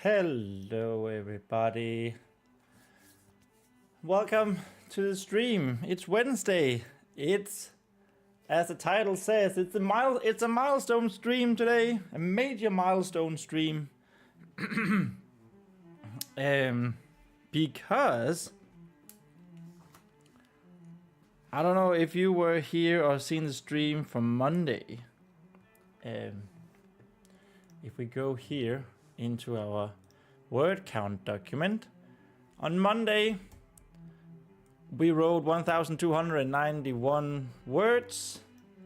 Hello everybody. Welcome to the stream. It's Wednesday. It's, as the title says, it's a milestone stream today. A major milestone stream. Because I don't know if you were here or seen the stream from Monday. If we go here into our word count document, on Monday we wrote 1,291 words,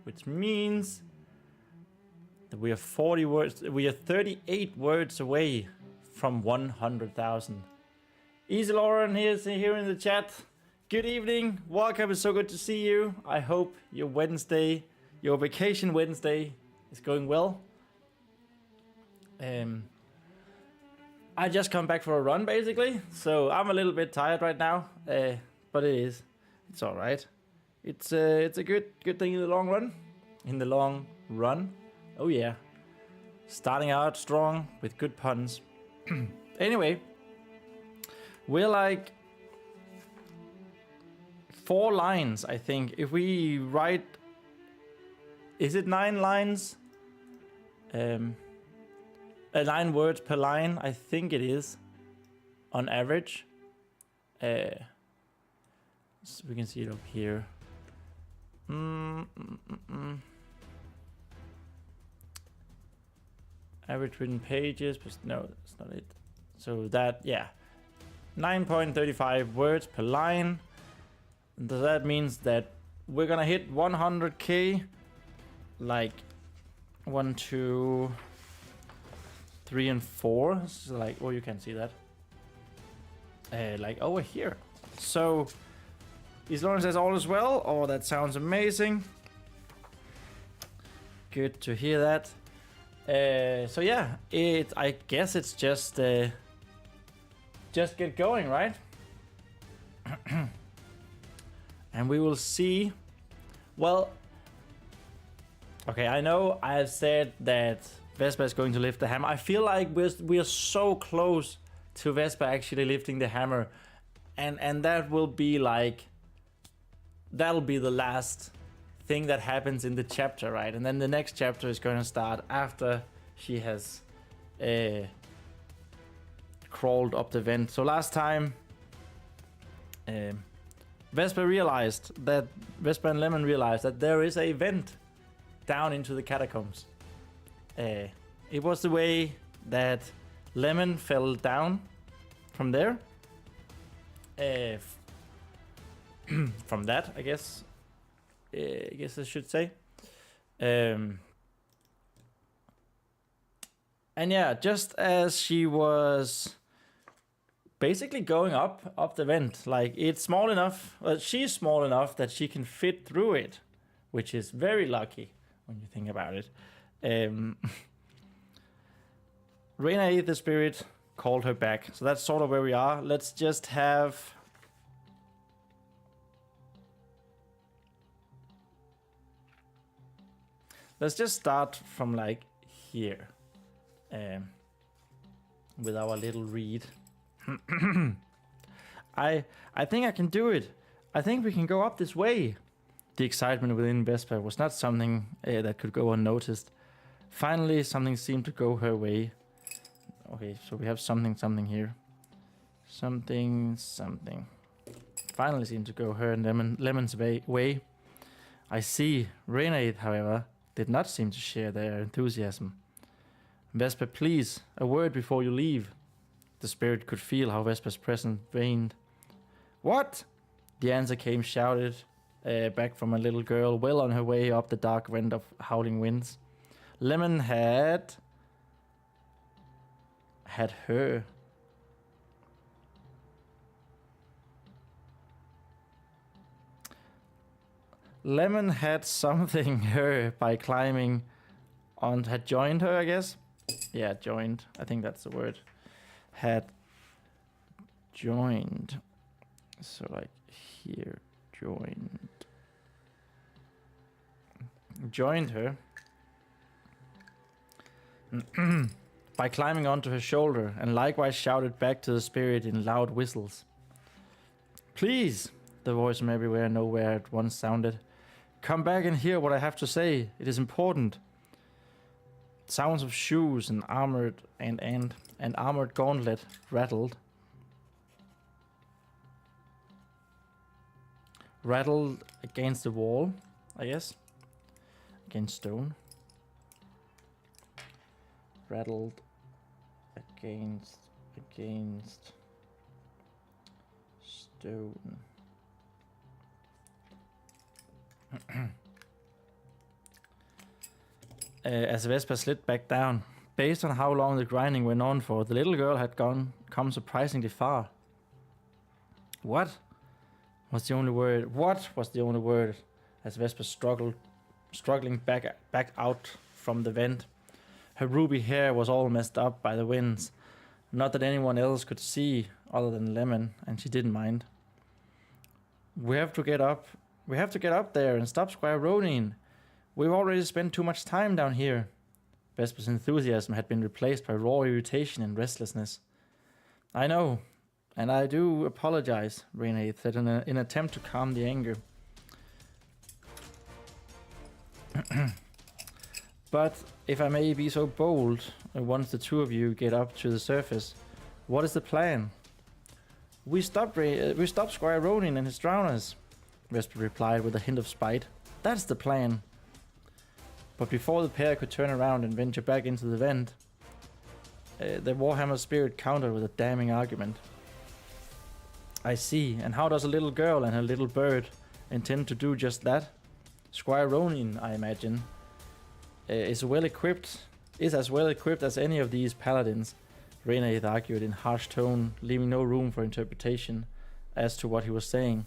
which means that we are 38 words away from 100,000. Easy Lauren is here in the chat. Good evening, welcome, it's so good to see you. I hope your Wednesday, your vacation Wednesday is going well. I just come back for a run basically, so I'm a little bit tired right now, but it's all right. It's a good thing in the long run. In the long run, oh yeah, starting out strong with good puns. Anyway, we're like 4 lines, I think. If we write, is it 9 lines? 9 words per line, I think it is, on average. So we can see it up here. Average written pages, but no, that's not it. So that, yeah, 9.35 words per line. So that means that we're gonna hit 100k, like 1, 2, 3 and 4, so like, oh, you can see that, like over here. So as long as that's all as well, oh, that sounds amazing. Good to hear that. So yeah, I guess it's just get going, right? And we will see. Well, okay, I know I have said that Vespa is going to lift the hammer. I feel like we're so close to Vespa actually lifting the hammer, and that will be like, that'll be the last thing that happens in the chapter, right? And then the next chapter is going to start after she has crawled up the vent. So last time, Vespa and Lemon realized that there is a vent down into the catacombs. It was the way that Lemon fell down from there. From that, I guess I should say. And yeah, just as she was basically going up the vent, like it's small enough, well, she's small enough that she can fit through it, which is very lucky when you think about it. Ronean the spirit called her back, so that's sort of where we are. Let's just have let's just start from like here, with our little read. I think I can do it. I think we can go up this way. The excitement within Vespa was not something that could go unnoticed. Finally, something seemed to go her way. Okay, so we have something here. Something. Finally seemed to go her and Lemon's way. I see. Ronean, however, did not seem to share their enthusiasm. Vespa, please, a word before you leave. The spirit could feel how Vespa's presence waned. What? The answer came shouted back from a little girl well on her way up the dark vent of howling winds. Lemon had her. Lemon had something her by climbing on, had joined her, I guess. Yeah, joined. I think that's the word. Had joined. So like here, joined her. by climbing onto her shoulder, and likewise shouted back to the spirit in loud whistles. Please, the voice from everywhere nowhere at once sounded. Come back and hear what I have to say. It is important. Sounds of shoes and armored gauntlet rattled. Rattled against the wall, I guess. Against stone. Rattled against stone. As Vespa slid back down, based on how long the grinding went on for, the little girl had come surprisingly far. What was the only word? What was the only word? As Vespa struggling back out from the vent. Her ruby hair was all messed up by the winds. Not that anyone else could see other than Lemon, and she didn't mind. We have to get up. We have to get up there and stop Squire Ronean. We've already spent too much time down here. Vespa's enthusiasm had been replaced by raw irritation and restlessness. I know, and I do apologize, Ronean said in an attempt to calm the anger. But if I may be so bold, once the two of you get up to the surface, what is the plan? We stop Squire Ronean and his drowners, Vespa replied with a hint of spite. That's the plan. But before the pair could turn around and venture back into the vent, the Warhammer spirit countered with a damning argument. I see, and how does a little girl and her little bird intend to do just that? Squire Ronean, I imagine, is as well equipped as any of these paladins, Ronean argued in harsh tone, leaving no room for interpretation as to what he was saying.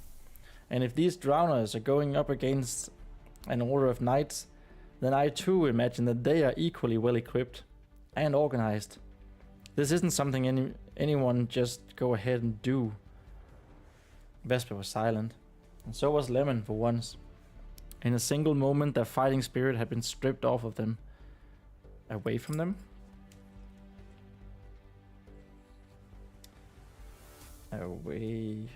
And if these drowners are going up against an order of knights, then I too imagine that they are equally well equipped and organized. This isn't something anyone just go ahead and do. Vespa was silent, and so was Lemon for once. In a single moment, their fighting spirit had been stripped off of them. Away from them? Away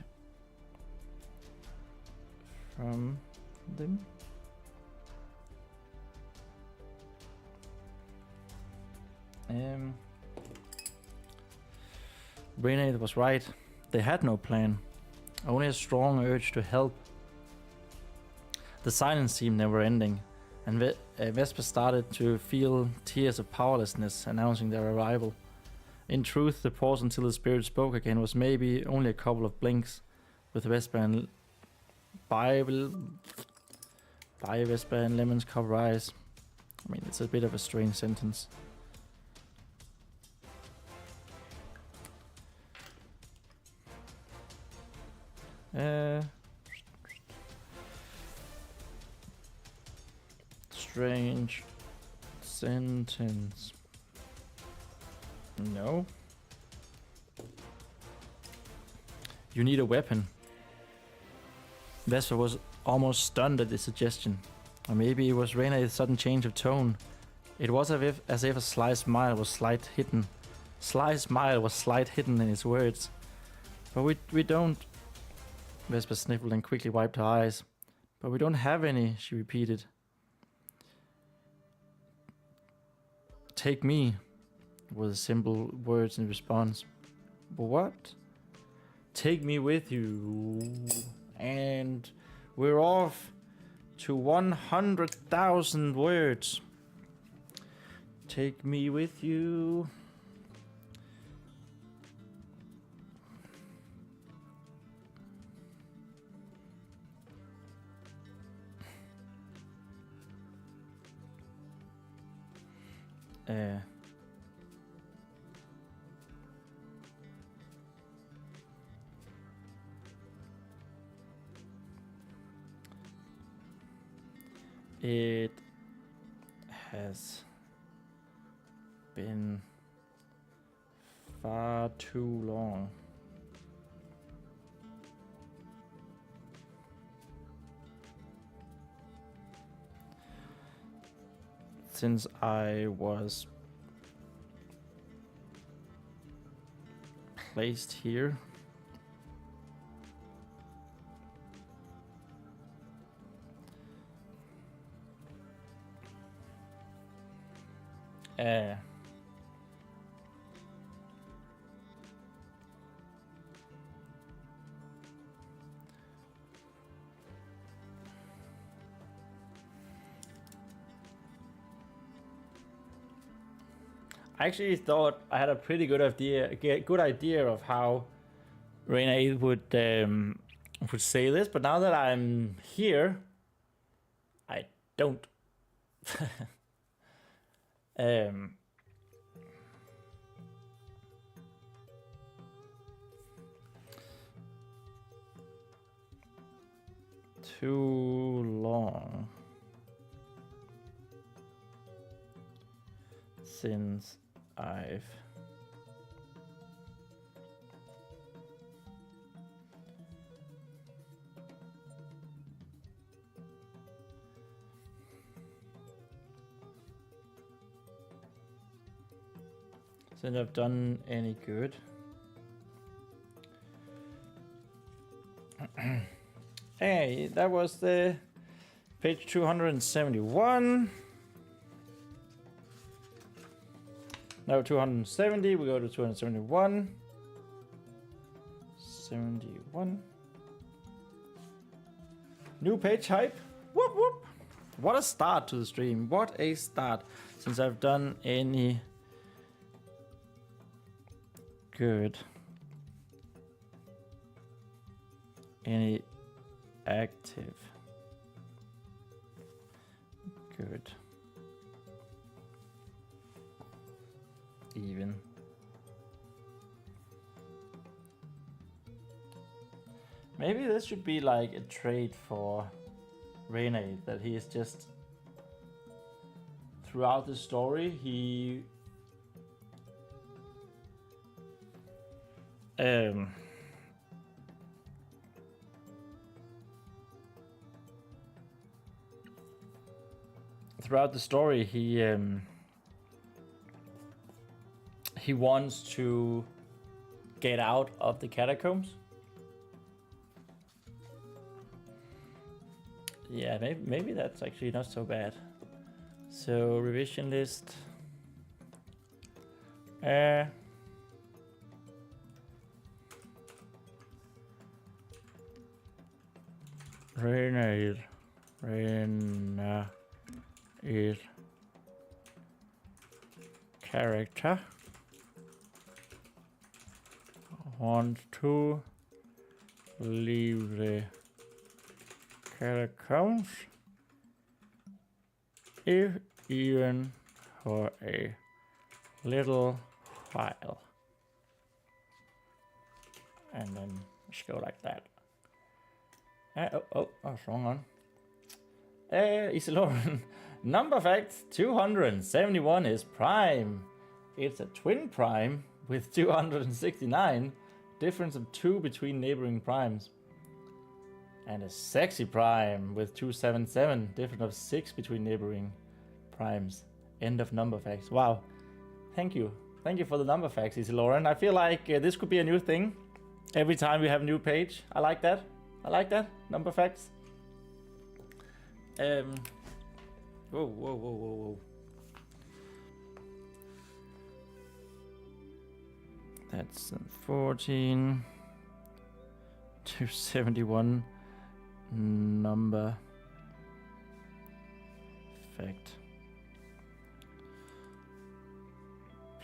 from them? Ronean was right. They had no plan. Only a strong urge to help. The silence seemed never ending, and Vespa started to feel tears of powerlessness announcing their arrival. In truth, the pause until the spirit spoke again was maybe only a couple of blinks, with Vespa and Vespa and Lemon's cover eyes. I mean, it's a bit of a strange sentence. Strange sentence. No. You need a weapon. Vespa was almost stunned at the suggestion. Or maybe it was Ronean's sudden change of tone. It was as if a sly smile was slight hidden in his words. But we don't... Vespa sniffled and quickly wiped her eyes. But we don't have any, she repeated. Take me, were the simple words in response. What? Take me with you. And we're off to 100,000 words. Take me with you. It has been far too long. Since I was placed here. I actually thought I had a pretty good idea of how Ronean would say this, but now that I'm here, I don't. Too long since I've done any good. Hey, that was the page 271. Now 270, we go to 271. 71. New page hype. Whoop whoop. What a start to the stream. What a start. Since I've done any good. Any active good. Even. Maybe this should be like a trait for Ronean, that he is just throughout the story he wants to get out of the catacombs. Yeah, maybe that's actually not so bad. So revision list. Ronean is character want to leave the catacombs, if even for a little while. And then just go like that. Wrong one. Isilorian. Number fact 271 is prime. It's a twin prime with 269. Difference of 2 between neighboring primes. And a sexy prime with 277. Difference of 6 between neighboring primes. End of number facts. Wow. Thank you. Thank you for the number facts, Isilorian. I feel like this could be a new thing. Every time we have a new page. I like that. I like that. Number facts. Whoa. That's 14 to 71 number fact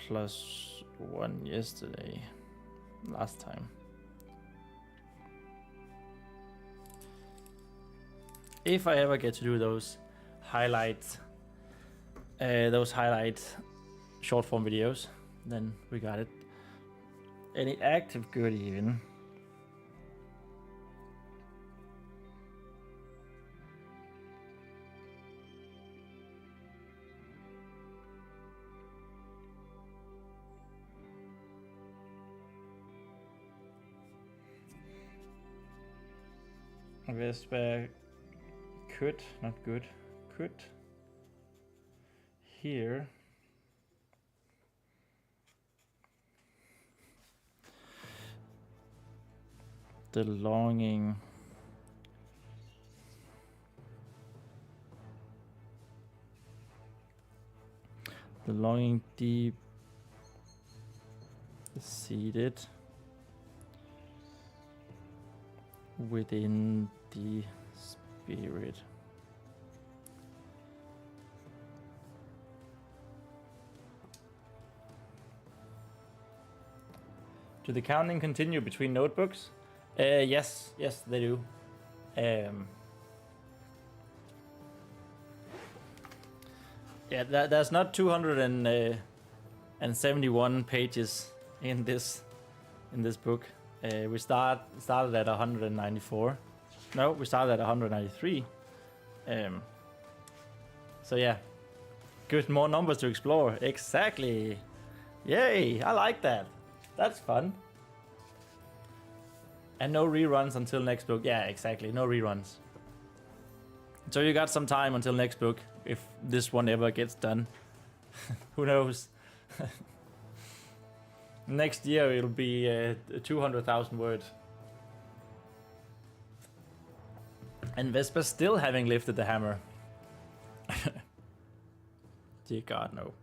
plus 1 yesterday, last time. If I ever get to do those highlight short form videos, then we got it. Any active good even. Vespa could, not good, could here The longing. The longing deep seated within the spirit. Do the counting continue between notebooks? Yes, they do. Yeah, there's not 271 pages in this book. We started at 194. No, we started at 193. So yeah, good, more numbers to explore. Exactly. Yay! I like that. That's fun. And no reruns until next book. Yeah, exactly. No reruns. So you got some time until next book, if this one ever gets done. Who knows? Next year it'll be 200,000 words. And Vespa still having lifted the hammer. Dear God, no.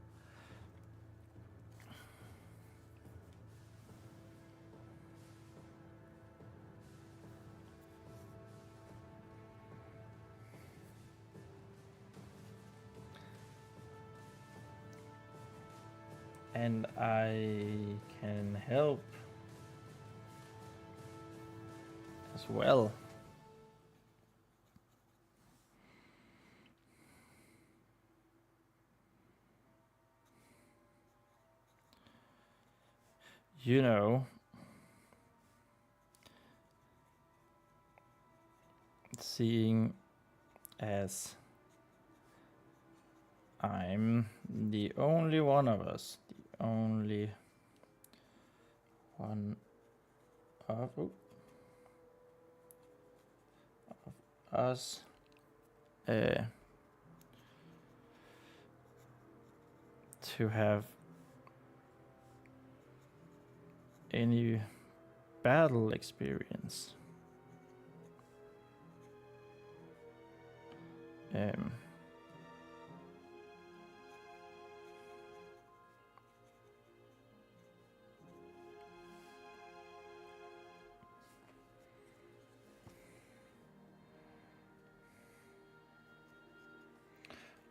And I can help as well. You know, seeing as I'm the only one of us, the only one of us to have any battle experience.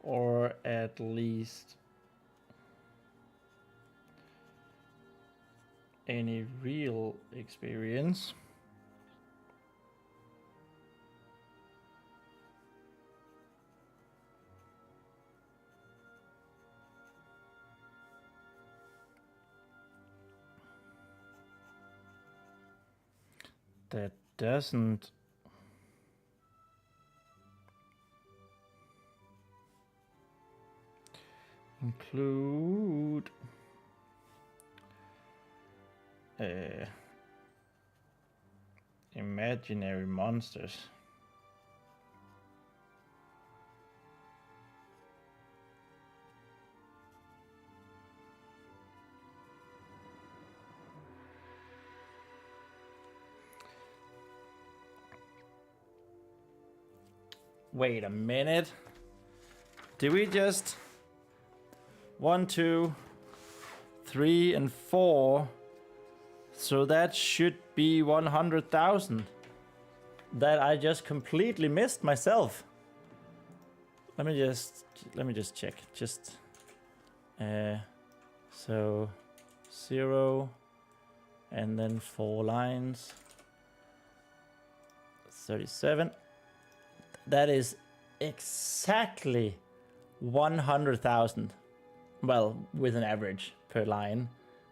Or at least any real experience. That doesn't include imaginary monsters. Wait a minute. Did we just 1, 2, 3, and 4? So that should be 100,000. That I just completely missed myself. Let me just check. So 0 and then 4 lines. 37. That is exactly 100,000. Well, with an average per line.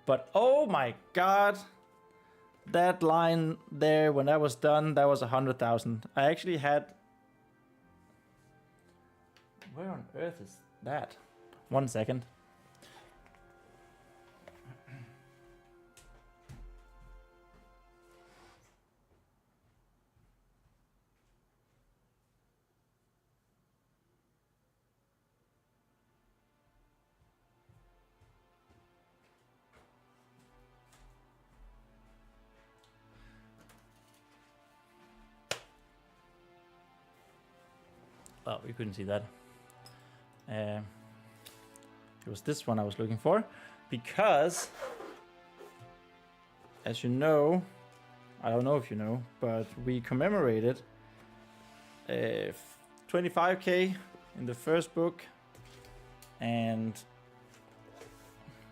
But oh my God, that line there, when that was done, that was 100,000. I actually had... Where on earth is that? 1 second. Oh, you couldn't see that. It was this one I was looking for, because, as you know, I don't know if you know, but we commemorated 25k in the first book, and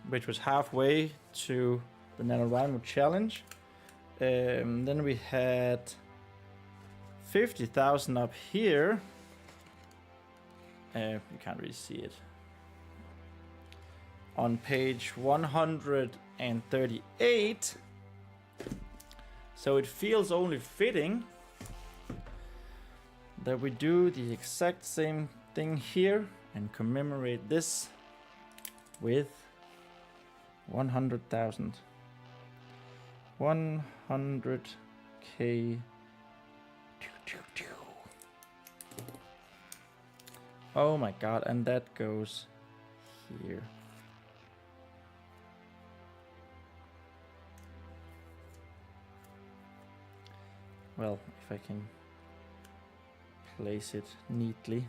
which was halfway to the NaNoWriMo challenge. Then we had 50,000 up here. You can't really see it. On page 138. So it feels only fitting that we do the exact same thing here and commemorate this with 100,000. 100k. Oh my god, and that goes here. Well, if I can place it neatly.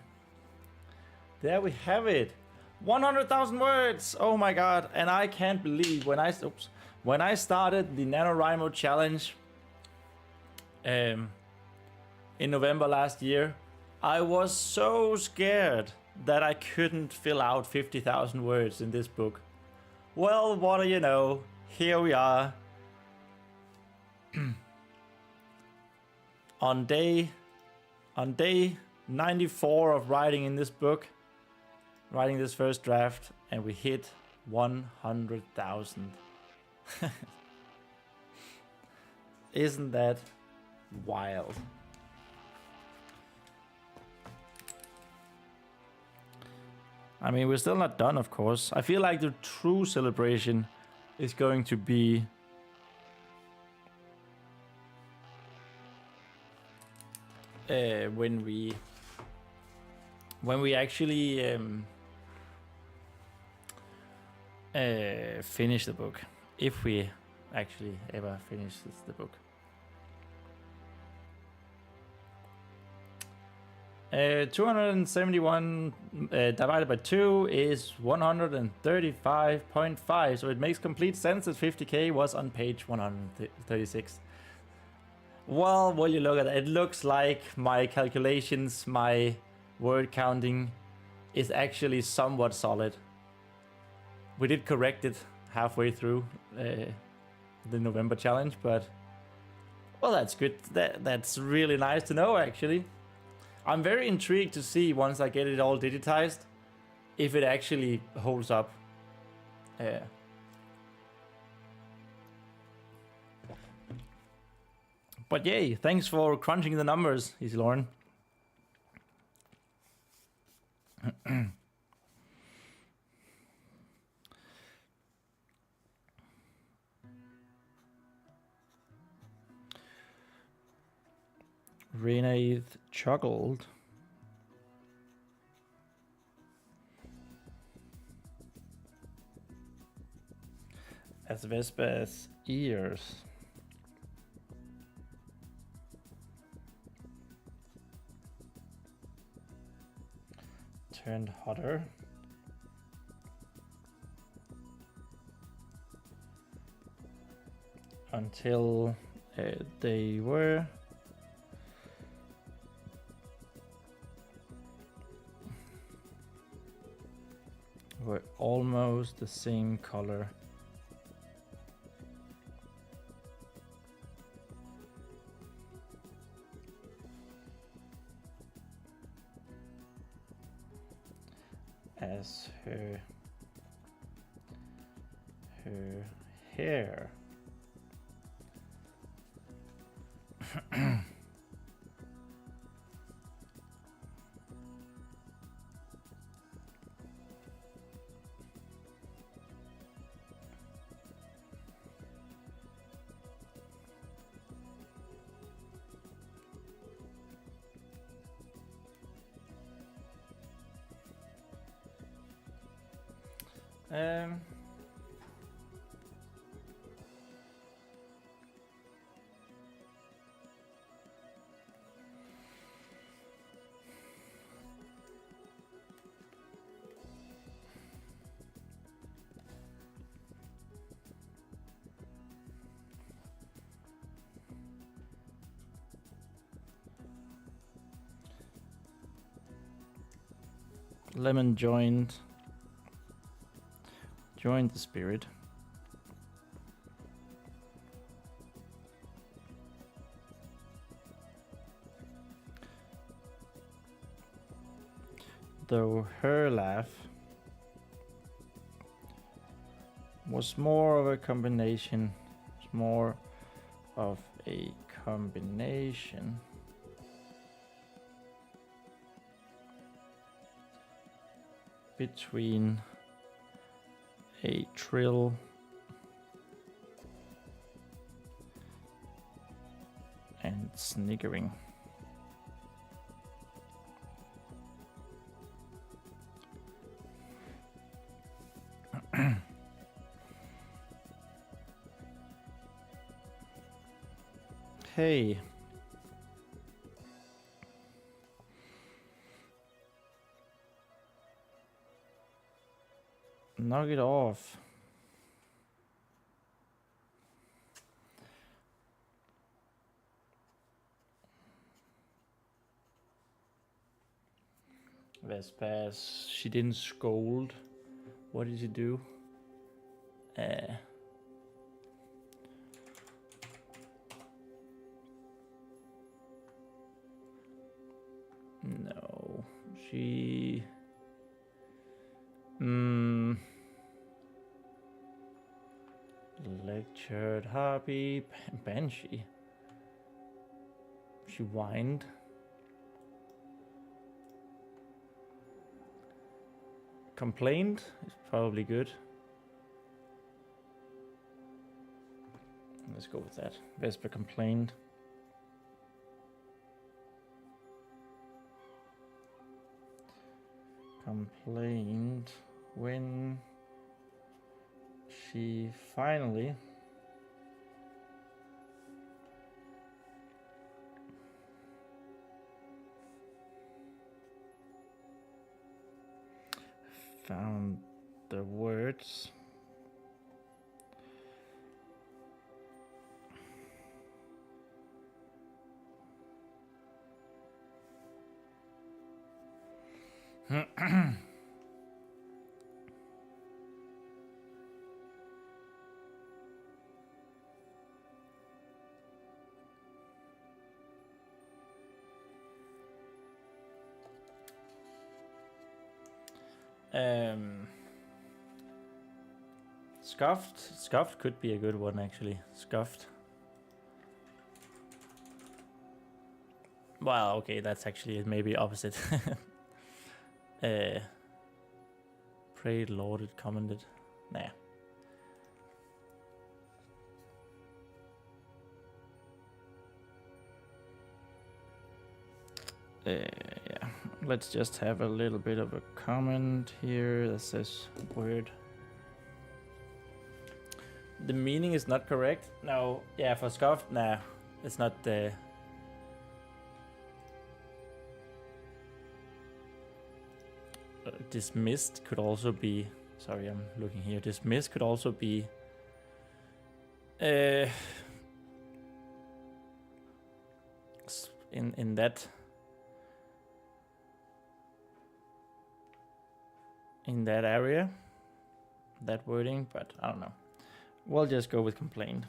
There we have it. 100,000 words. Oh my god, and I can't believe when I started the NaNoWriMo challenge in November last year, I was so scared that I couldn't fill out 50,000 words in this book. Well, what do you know? Here we are. On day 94 of writing in this book, writing this first draft, and we hit 100,000. Isn't that wild? I mean, we're still not done, of course. I feel like the true celebration is going to be when we actually finish the book, if we actually ever finish the book. 271 divided by 2 is 135.5, so it makes complete sense that 50k was on page 136. Well, will you look at it? It looks like my calculations, my word counting is actually somewhat solid. We did correct it halfway through the November challenge, but well, that's good. That's really nice to know, actually. I'm very intrigued to see, once I get it all digitized, if it actually holds up. But yay, thanks for crunching the numbers, Easy Lauren. Renaith chuckled. As Vespa's ears. Turned hotter. Until they were almost the same color. As her hair. Lemon joined the spirit. Though her laugh was more of a combination, between a trill and sniggering. Hey. Knock it off. Vespa, she didn't scold. What did she do? No, she... Lectured Harpy Banshee. She whined. Complained is probably good. Let's go with that. Vespa complained. Complained when she finally found the words Scuffed could be a good one, actually. Scuffed. Well, okay, that's actually maybe opposite. Prayed, lauded, commended. Nah. Yeah. Let's just have a little bit of a comment here that says word. The meaning is not correct. No, yeah, for scuffed, nah, it's not the. Dismissed could also be. Sorry, I'm looking here. Dismissed could also be. In that. In that area, that wording, but I don't know. We'll just go with complained.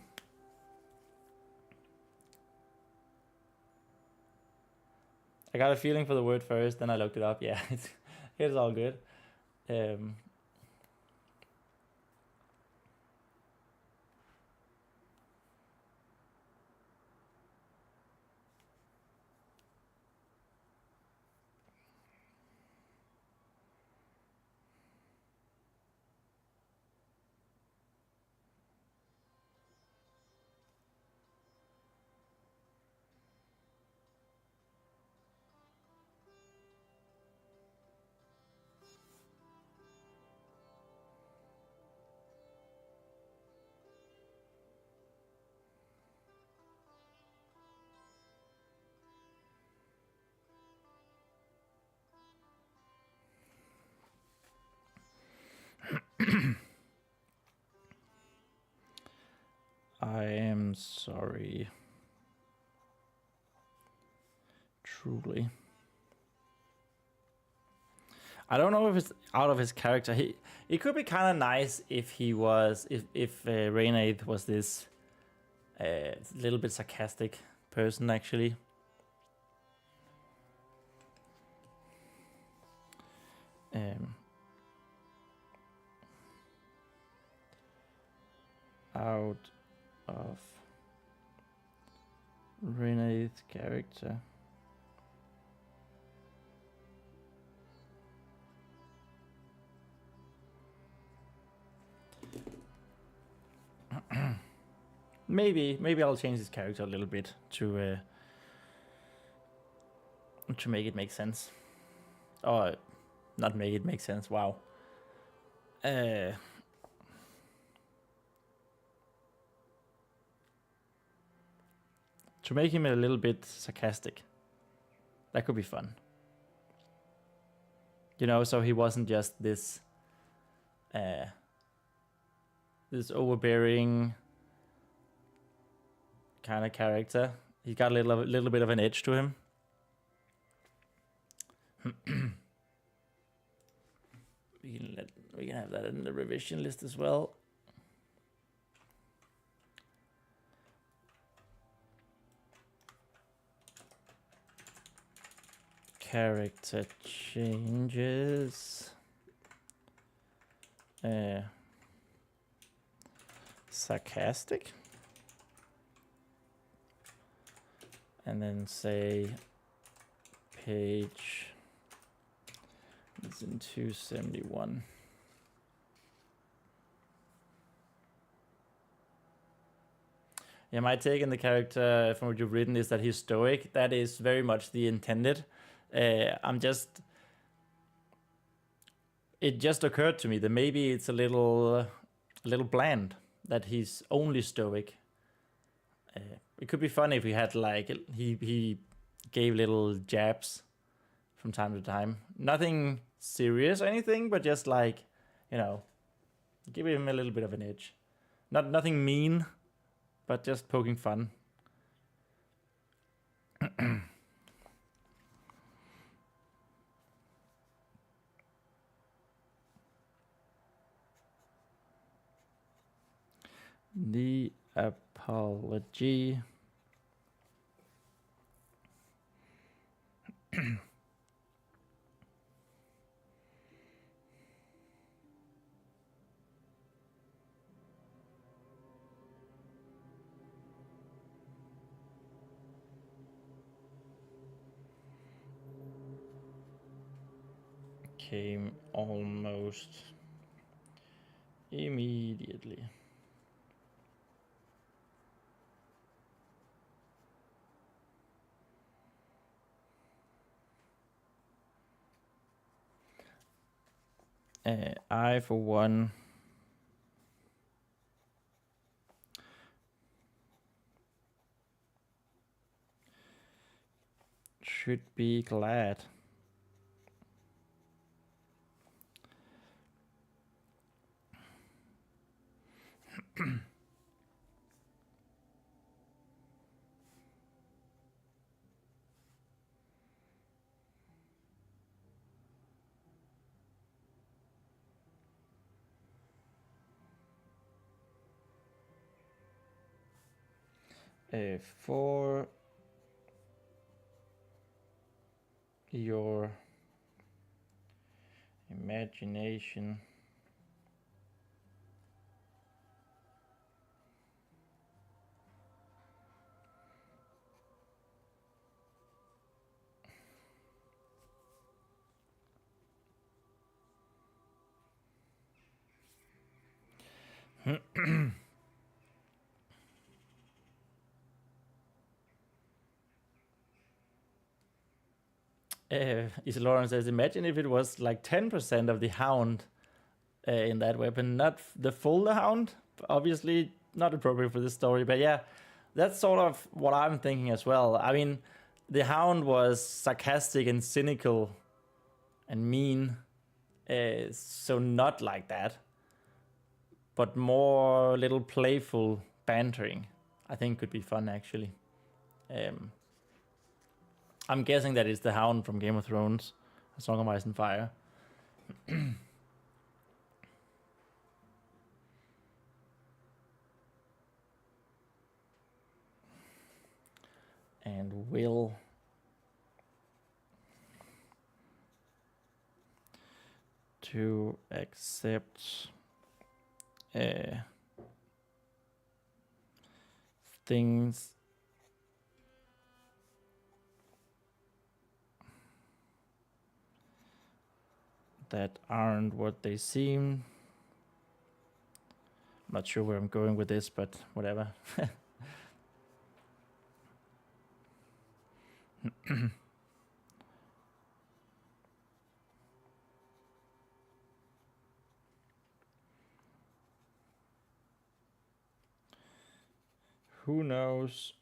I got a feeling for the word first, then I looked it up. Yeah, it's all good. I am sorry. Truly. I don't know if it's out of his character. It could be kind of nice if he was, if Ronean was this little bit sarcastic person actually. Out of Ronean's character. Maybe I'll change his character a little bit to make it make sense. Or not make it make sense. Wow. To make him a little bit sarcastic. That could be fun. You know, so he wasn't just this this overbearing kind of character. He got a little bit of an edge to him. we can have that in the revision list as well. Character changes. Sarcastic. And then say page is in 271. Yeah, my take on the character from what you've written is that he's stoic. That is very much the intended. It just occurred to me that maybe it's a little bland that he's only stoic. It could be fun if he had like he gave little jabs from time to time. Nothing serious or anything, but just like, you know, give him a little bit of an edge. Nothing mean, but just poking fun. The apology. Came almost immediately. I, for one, should be glad for your imagination Isilauren says, imagine if it was like 10% of the hound in that weapon, not the full hound. Obviously not appropriate for this story, but yeah, that's sort of what I'm thinking as well. I mean, the hound was sarcastic and cynical and mean, so not like that, but more little playful bantering, I think could be fun actually. I'm guessing that it's the hound from Game of Thrones, A Song of Ice and Fire. And will to accept things that aren't what they seem. I'm not sure where I'm going with this, but whatever. Who knows?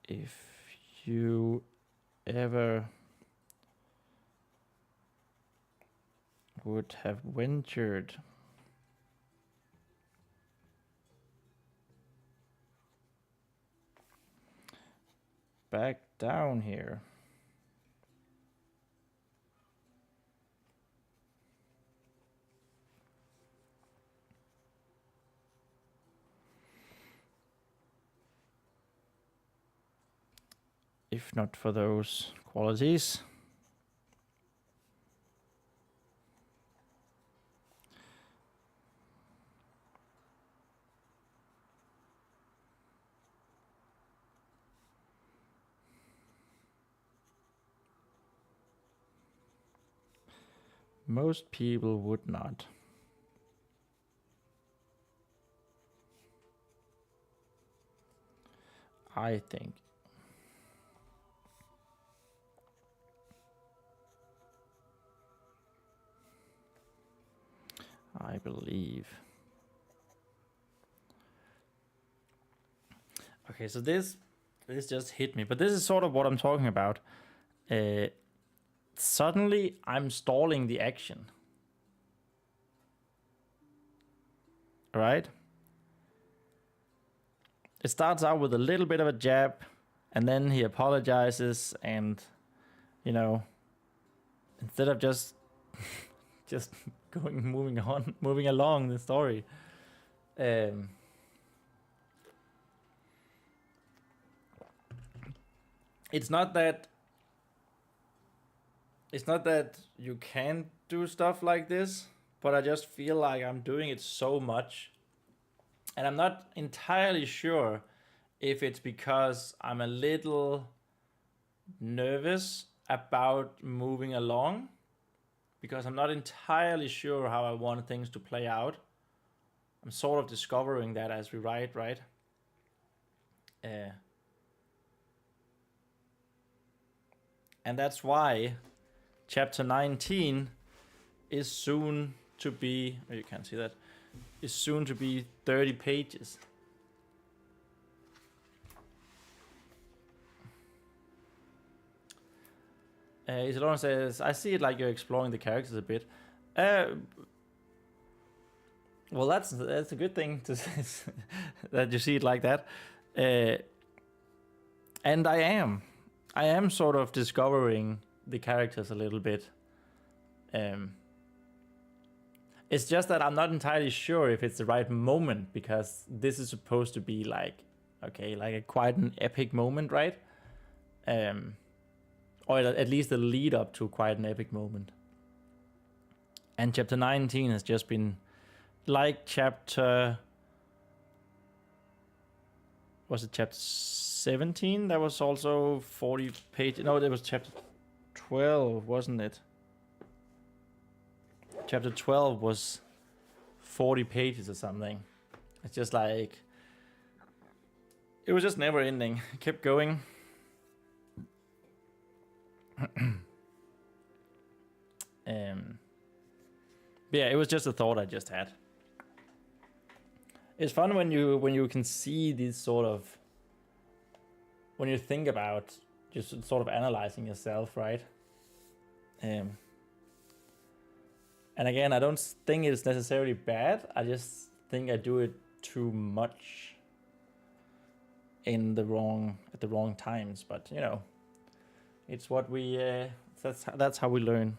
If you ever would have ventured back down here. If not for those qualities. Most people would not. I think. I believe. Okay, so this just hit me, but this is sort of what I'm talking about. Suddenly, I'm stalling the action. Right? It starts out with a little bit of a jab, and then he apologizes, and, you know, instead of just moving along the story. It's not that you can't do stuff like this, but I just feel like I'm doing it so much. And I'm not entirely sure if it's because I'm a little nervous about moving along, because I'm not entirely sure how I want things to play out. I'm sort of discovering that as we write, right? And that's why chapter 19 is soon to be, oh, you can't see that, is soon to be 30 pages. Isadora says, I see it like you're exploring the characters a bit. Well, that's a good thing to say, that you see it like that. And I am sort of discovering the characters a little bit. It's just that I'm not entirely sure if it's the right moment, because this is supposed to be like, okay, like quite an epic moment, right? Or at least the lead up to quite an epic moment. And chapter 19 has just been like chapter... Was it chapter 17? That was also 40 pages. No, that was chapter 12, wasn't it? Chapter 12 was 40 pages or something. It's just like... It was just never ending. It kept going. Yeah, it was just a thought I just had. It's fun when you can see these sort of... When you think about just sort of analyzing yourself, right? And again, I don't think it's necessarily bad. I just think I do it too much. in the wrong at the wrong times, but you know, it's what we that's how we learn.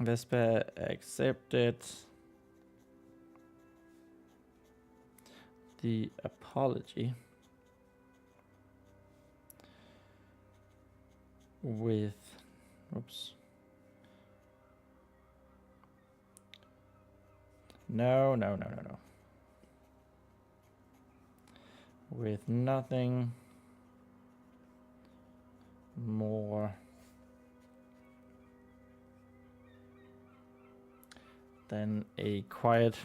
Vespa accepted the apology with, oops. No. With nothing more than a quiet,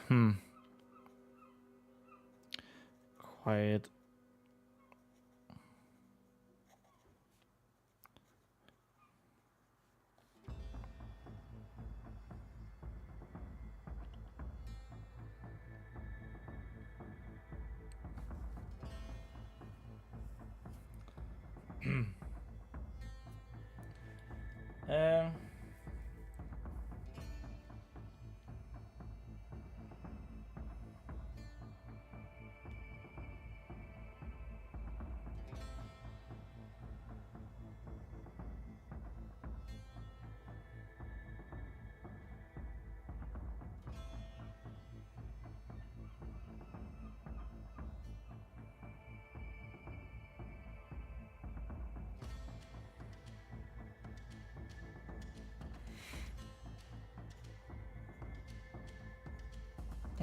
quiet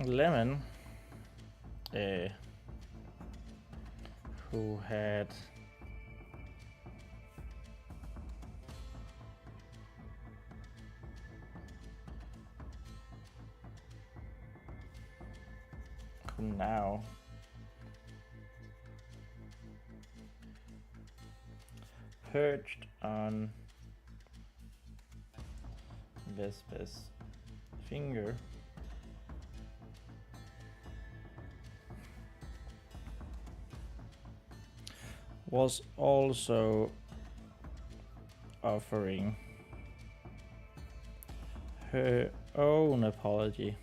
Lemon, who had now perched on Vespa's finger, was also offering her own apology.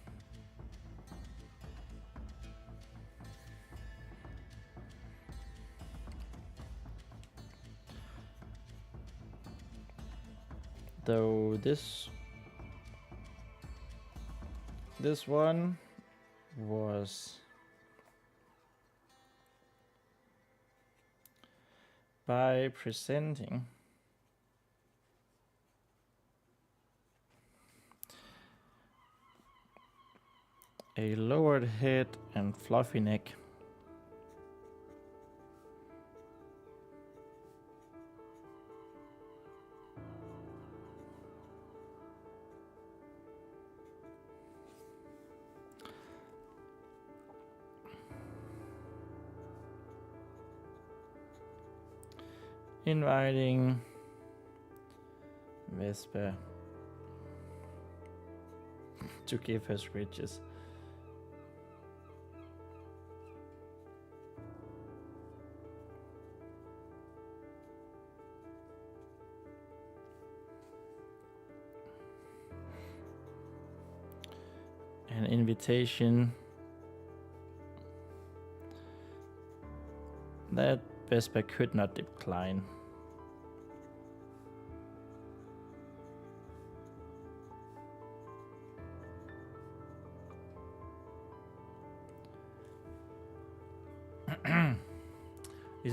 Though this one was by presenting a lowered head and fluffy neck. Inviting Vespa to give us riches. An invitation that Vespa could not decline.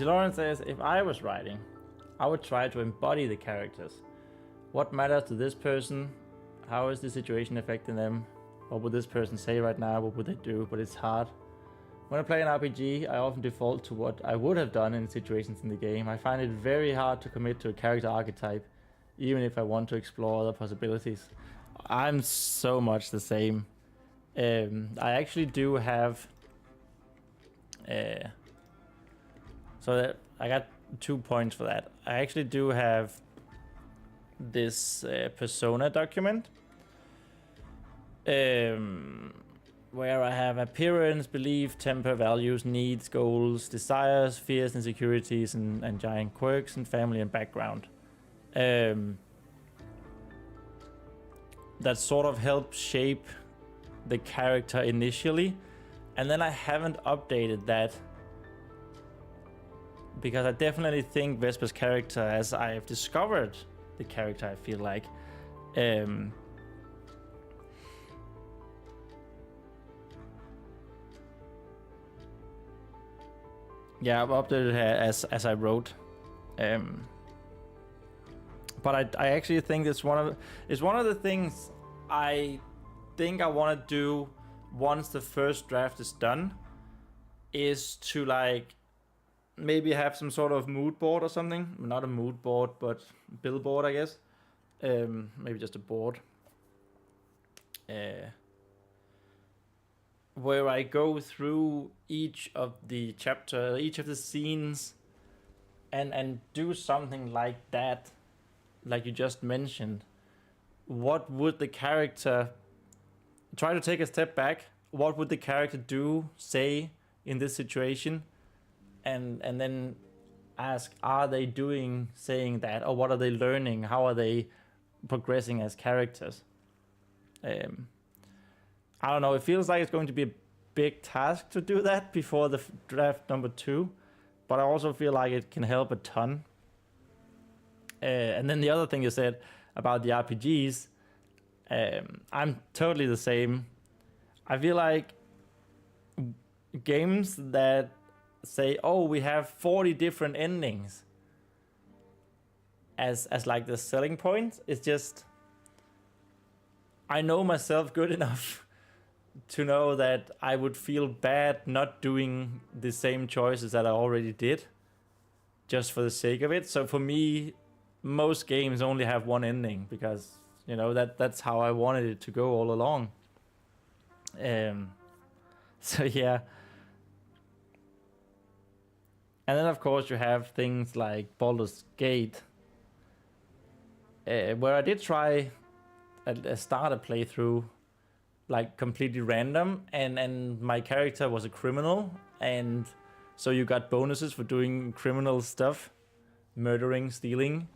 Lawrence says, if I was writing, I would try to embody the characters. What matters to this person? How is the situation affecting them? What would this person say right now? What would they do? But it's hard. When I play an RPG, I often default to what I would have done in situations in the game. I find it very hard to commit to a character archetype, even if I want to explore other possibilities. I'm so much the same. I actually do have... so that I got 2 points for that. I actually do have this persona document. where I have appearance, belief, temper, values, needs, goals, desires, fears, insecurities, and giant quirks, and family and background. That sort of helps shape the character initially, and then I haven't updated that because I definitely think Vespa's character, as I have discovered the character, I feel like yeah, I've updated her as I wrote, but I actually think it's one of the things I think I want to do once the first draft is done, is to like maybe have some sort of mood board or something. Not a mood board, but billboard, I guess. Maybe just a board. Where I go through each of the chapter, each of the scenes, and do something like that, like you just mentioned. What would the character try to take a step back? What would the character do, say in this situation? And then ask, are they doing, saying that, or what are they learning? How are they progressing as characters? I don't know. It feels like it's going to be a big task to do that before the draft number 2, but I also feel like it can help a ton. And then the other thing you said about the RPGs, I'm totally the same. I feel like games that say, oh, we have 40 different endings as like the selling point, it's just, I know myself good enough to know that I would feel bad not doing the same choices that I already did just for the sake of it. So for me, most games only have one ending because, you know, that's how I wanted it to go all along. So yeah. And then of course you have things like Baldur's Gate, where I did try a starter playthrough, like completely random, and my character was a criminal, and so you got bonuses for doing criminal stuff, murdering, stealing,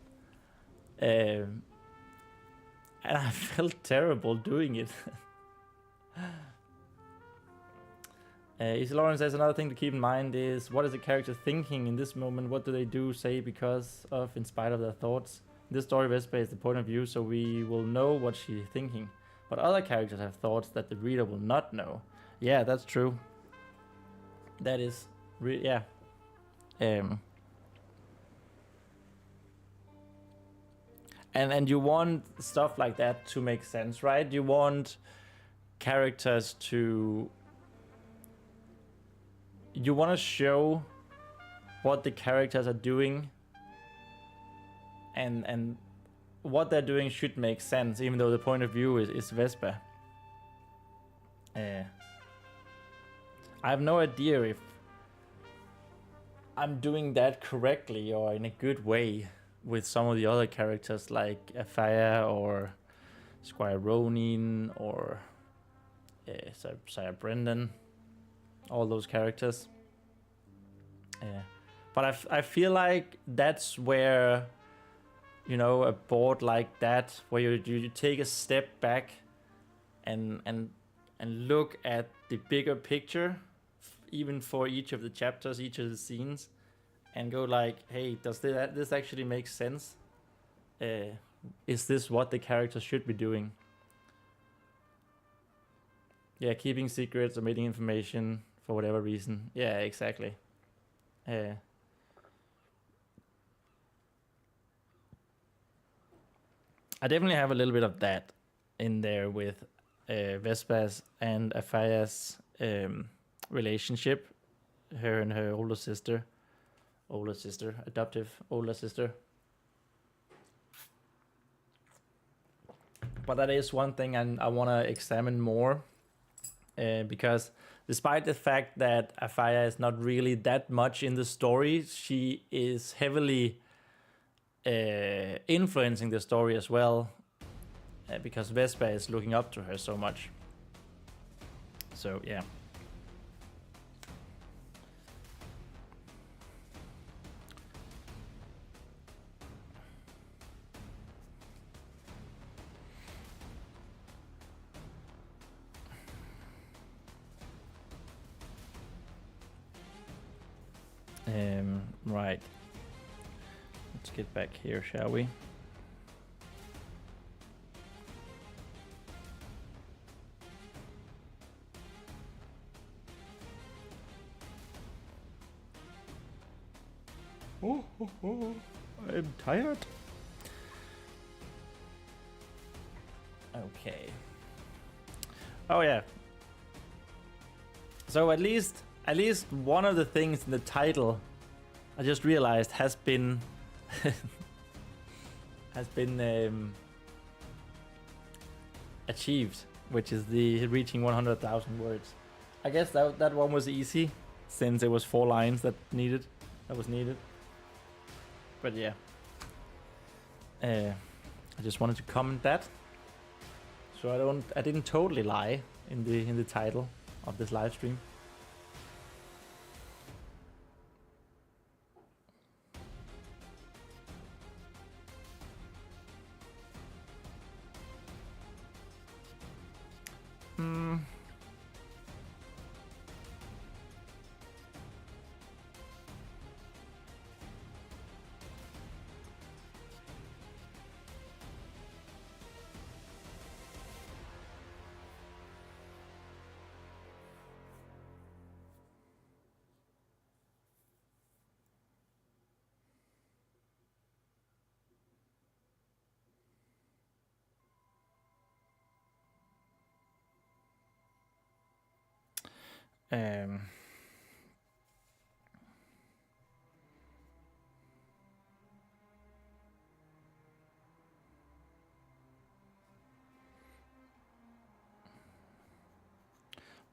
and I felt terrible doing it. Easy Lawrence says another thing to keep in mind is, what is the character thinking in this moment? What do they do, say, because of, in spite of their thoughts? In this story, Vespa is the point of view, so we will know what she's thinking. But other characters have thoughts that the reader will not know. Yeah, that's true. That is, yeah. And you want stuff like that to make sense, right? You want characters to... You want to show what the characters are doing, and what they're doing should make sense, even though the point of view is Vespa. I have no idea if I'm doing that correctly or in a good way with some of the other characters like Afaya or Squire Ronean or Sire Brendan. All those characters. But I feel like that's where, you know, a board like that, where you take a step back and look at the bigger picture, even for each of the chapters, each of the scenes, and go like, hey, does this actually make sense? Is this what the character should be doing? Yeah, keeping secrets, omitting information for whatever reason. Yeah, exactly. I definitely have a little bit of that in there with Vespa's and Afaya's relationship. Her and her older sister, adoptive older sister. But that is one thing I want to examine more, because despite the fact that Afaya is not really that much in the story, she is heavily influencing the story as well, because Vespa is looking up to her so much. So yeah. Right. Let's get back here, shall we? Oh, I'm tired. Okay. Oh yeah. So at least one of the things in the title I just realized has been achieved, which is the reaching 100,000 words. I guess that one was easy since it was 4 lines that was needed. But yeah, I just wanted to comment that, so I didn't totally lie in the title of this live stream.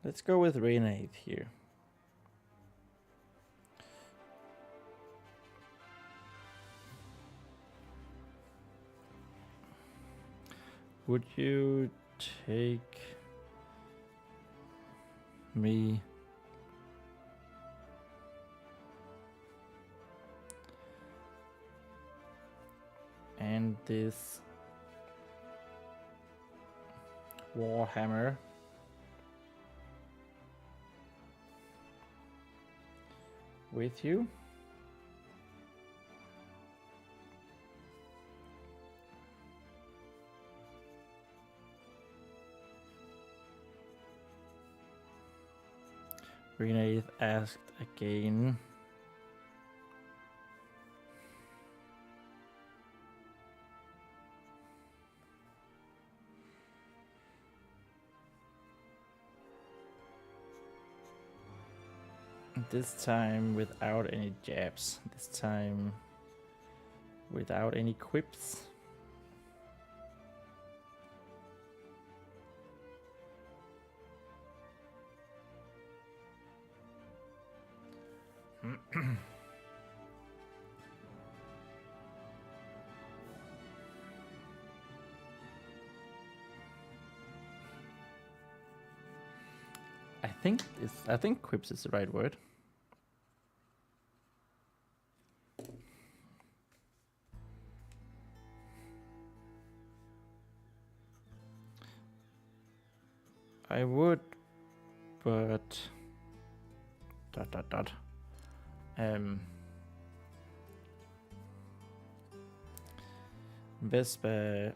Let's go with Ronean here. Would you take me and this warhammer with you? Ronean asked again. This time without any jabs. This time without any quips. I think quips is the right word. I would, but Vespa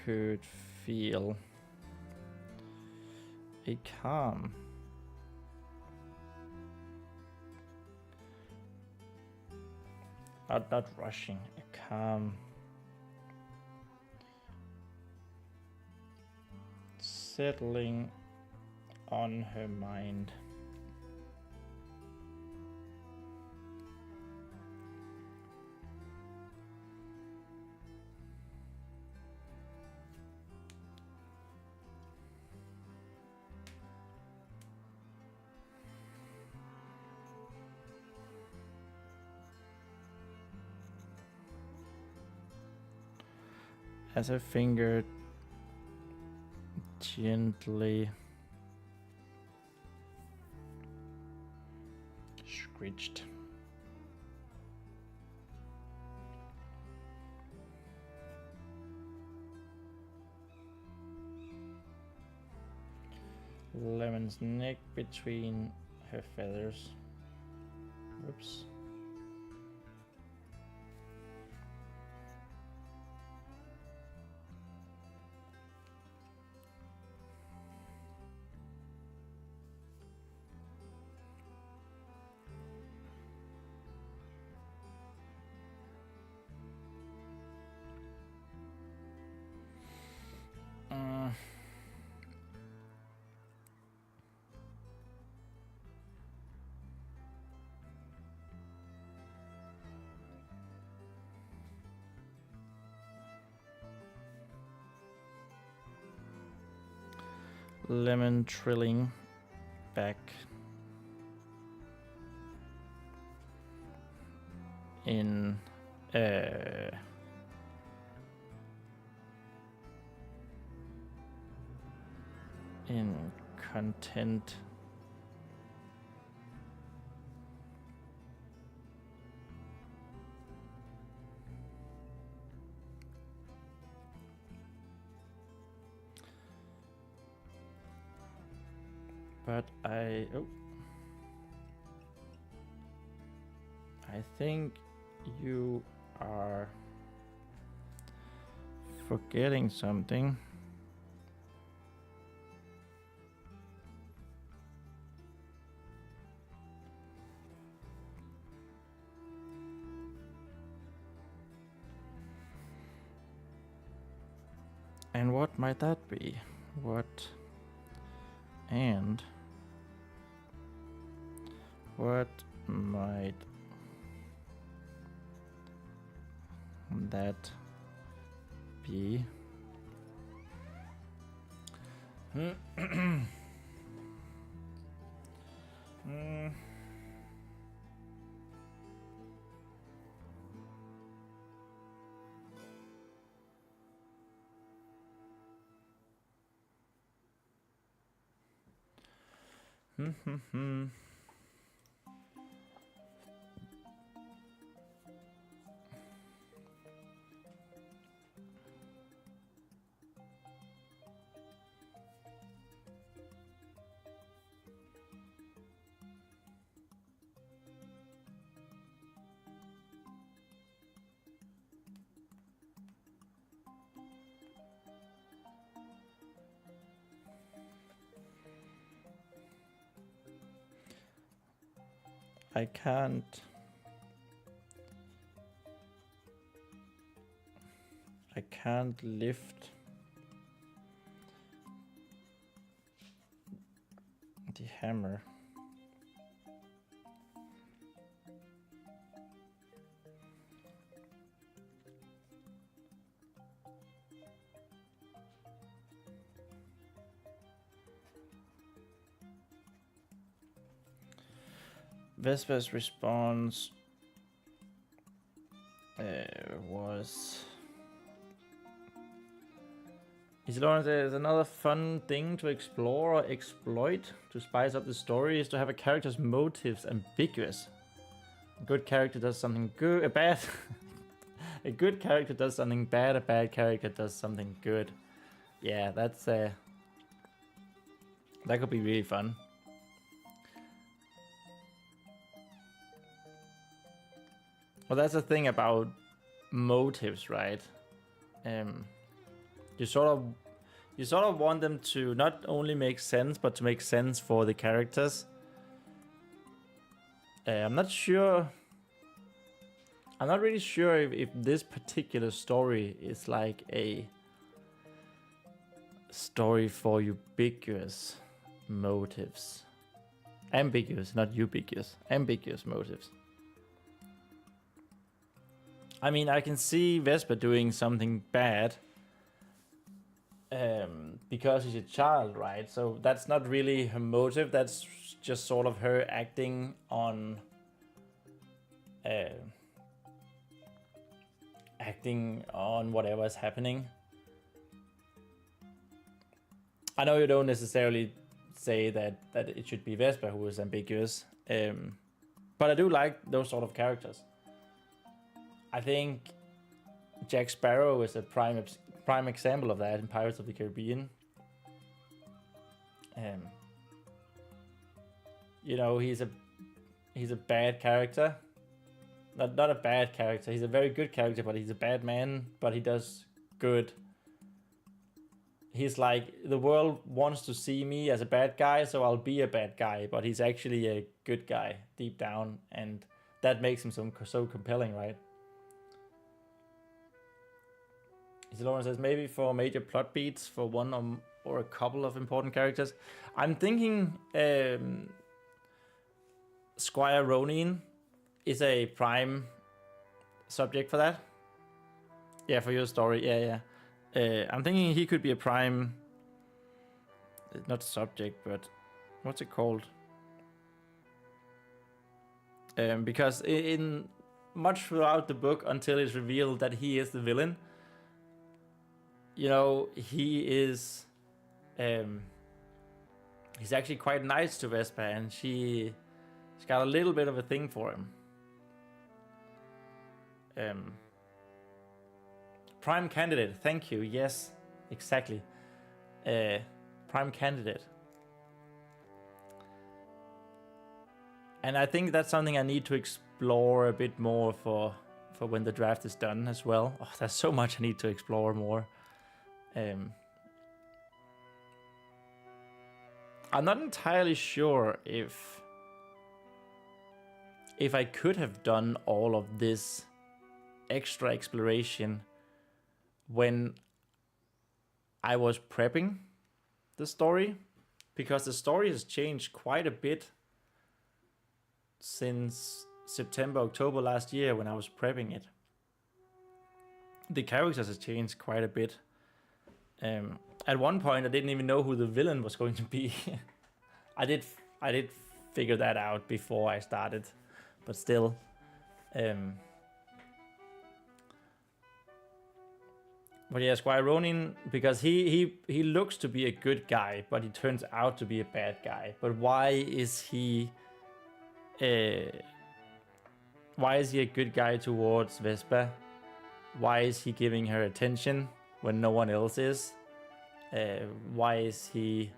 could feel a calm. Not rushing, a calm settling on her mind. As her finger gently screeched. Lemon's neck between her feathers. Whoops. Lemon trilling back in content. But I think you are forgetting something. And what might that be? What might that be? I can't lift the hammer. Vespa's response was... Is there's another fun thing to explore or exploit to spice up the story is to have a character's motives ambiguous. A good character does something good, a bad... a good character does something bad, a bad character does something good. Yeah, that's... that could be really fun. Well, that's the thing about motives, right? You sort of want them to not only make sense, but to make sense for the characters. I'm not really sure if this particular story is like a story for ubiquitous motives. Ambiguous, not ubiquitous. Ambiguous motives. I mean, I can see Vespa doing something bad because she's a child, right? So that's not really her motive. That's just sort of her acting on whatever is happening. know you don't necessarily say that it should be Vespa who is ambiguous, but I do like those sort of characters. I think Jack Sparrow is a prime example of that in Pirates of the Caribbean. You know, he's a bad character. Not a bad character. He's a very good character, but he's a bad man. But he does good. He's like, the world wants to see me as a bad guy, so I'll be a bad guy. But he's actually a good guy deep down, and that makes him so compelling, right? Isidore says maybe for major plot beats for one or a couple of important characters. I'm thinking Squire Ronean is a prime subject for that. Yeah, for your story. Yeah. I'm thinking he could be a prime, not subject, but what's it called? Because in much throughout the book, until it's revealed that he is the villain, you know, he is, he's actually quite nice to Vespa, and she's got a little bit of a thing for him. Prime candidate, thank you. Yes, exactly. Prime candidate. And I think that's something I need to explore a bit more for when the draft is done as well. Oh, there's so much I need to explore more. I'm not entirely sure if I could have done all of this extra exploration when I was prepping the story, because the story has changed quite a bit since September, October last year when I was prepping it. The characters have changed quite a bit. At one point I didn't even know who the villain was going to be. I did figure that out before I started, but still. But yeah, Squire Ronean, because he looks to be a good guy, but he turns out to be a bad guy. But why is he a good guy towards Vespa? Why is he giving her attention when no one else is? Why is he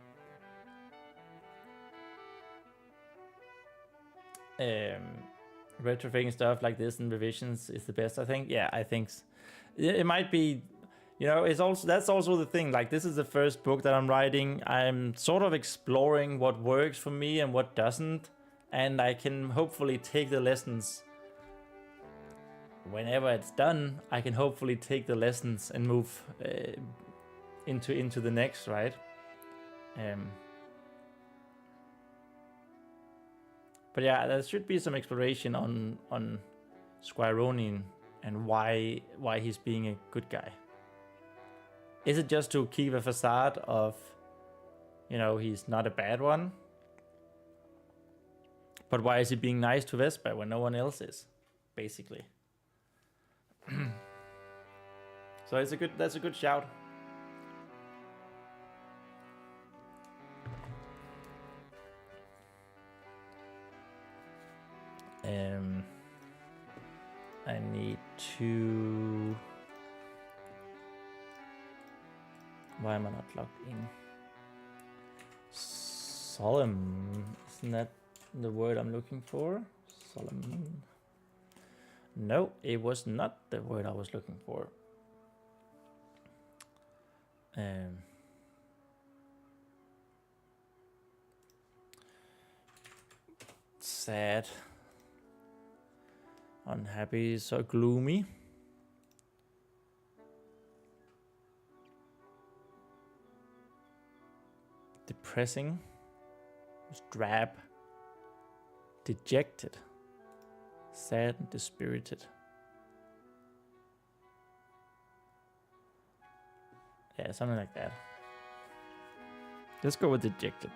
retrofitting stuff like this in revisions is the best, I think? Yeah, I think it might be. You know, that's also the thing. Like, this is the first book that I'm writing. I'm sort of exploring what works for me and what doesn't, and I can hopefully take the lessons. Whenever it's done, I can hopefully take the lessons and move into the next, right? But yeah, there should be some exploration on Squire Ronean and why he's being a good guy. Is it just to keep a facade of, you know, he's not a bad one? But why is he being nice to Vespa when no one else is, basically? So that's a good shout. I need to. Why am I not logged in? Solemn. Isn't that the word I'm looking for? Solemn. No, it was not the word I was looking for. Sad. Unhappy, so gloomy. Depressing, drab, dejected, sad and dispirited. Yeah, something like that. Let's go with dejected.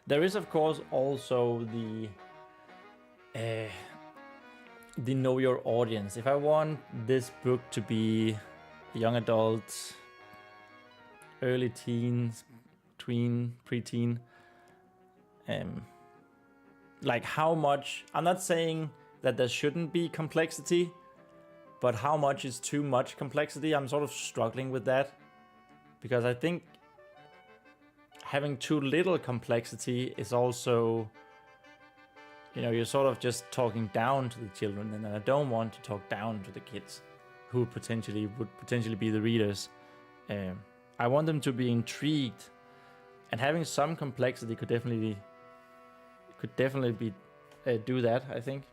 There is, of course, also the the know your audience. If I want this book to be young adult, early teens, tween, preteen, like how much, I'm not saying that there shouldn't be complexity, but how much is too much complexity? I'm sort of struggling with that, because I think having too little complexity is also, you know, you're sort of just talking down to the children, and I don't want to talk down to the kids who would potentially be the readers. I want them to be intrigued, and having some complexity could definitely be do that, I think.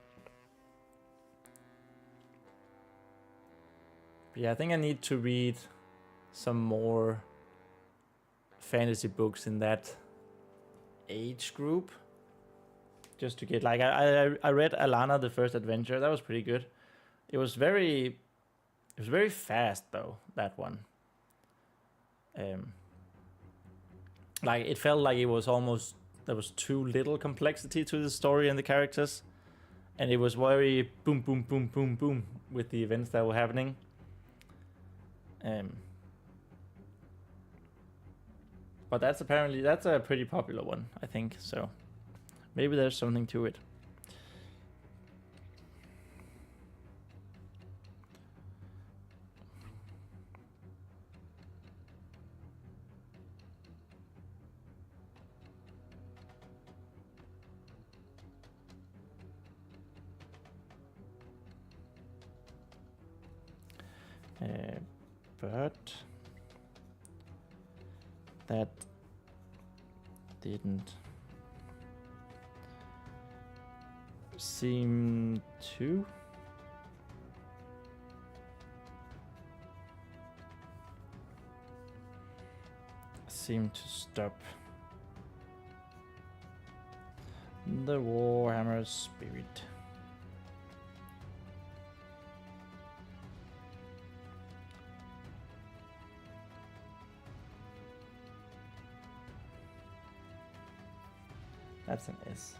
But yeah, I think I need to read some more fantasy books in that age group, just to get, like, I read Alana the First Adventure. That was pretty good. It was very fast though, that one. Like it felt like it was almost, there was too little complexity to the story and the characters, and it was very boom boom boom boom boom with the events that were happening. But that's a pretty popular one, I think, so maybe there's something to it. But that didn't seem to stop the Warhammer spirit. That's an S.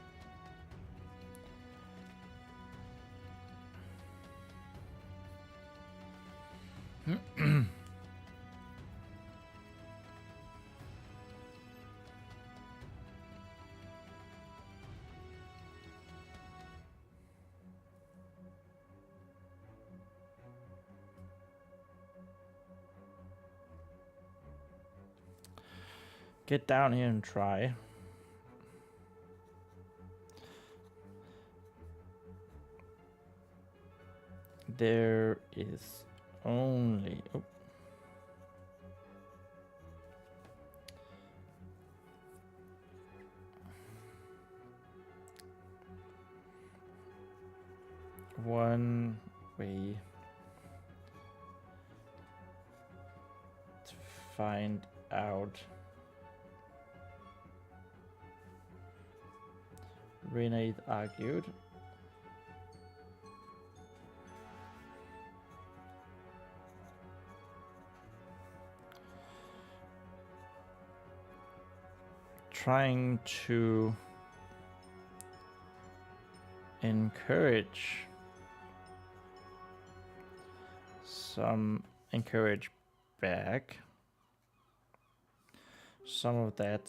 Get down here and try. There is only one way to find out. Renate argued. Trying to encourage back some of that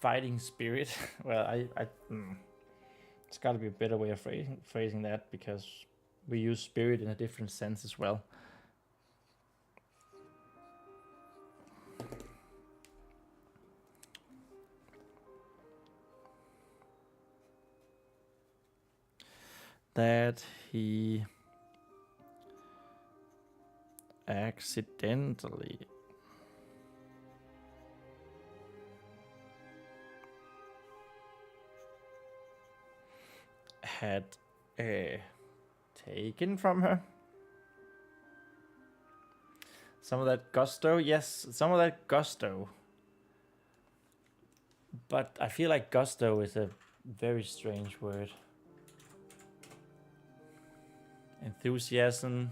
fighting spirit. Well, it's got to be a better way of phrasing that, because we use spirit in a different sense as well. That he accidentally had taken from her some of that gusto. Yes, some of that gusto. But I feel like gusto is a very strange word. Enthusiasm.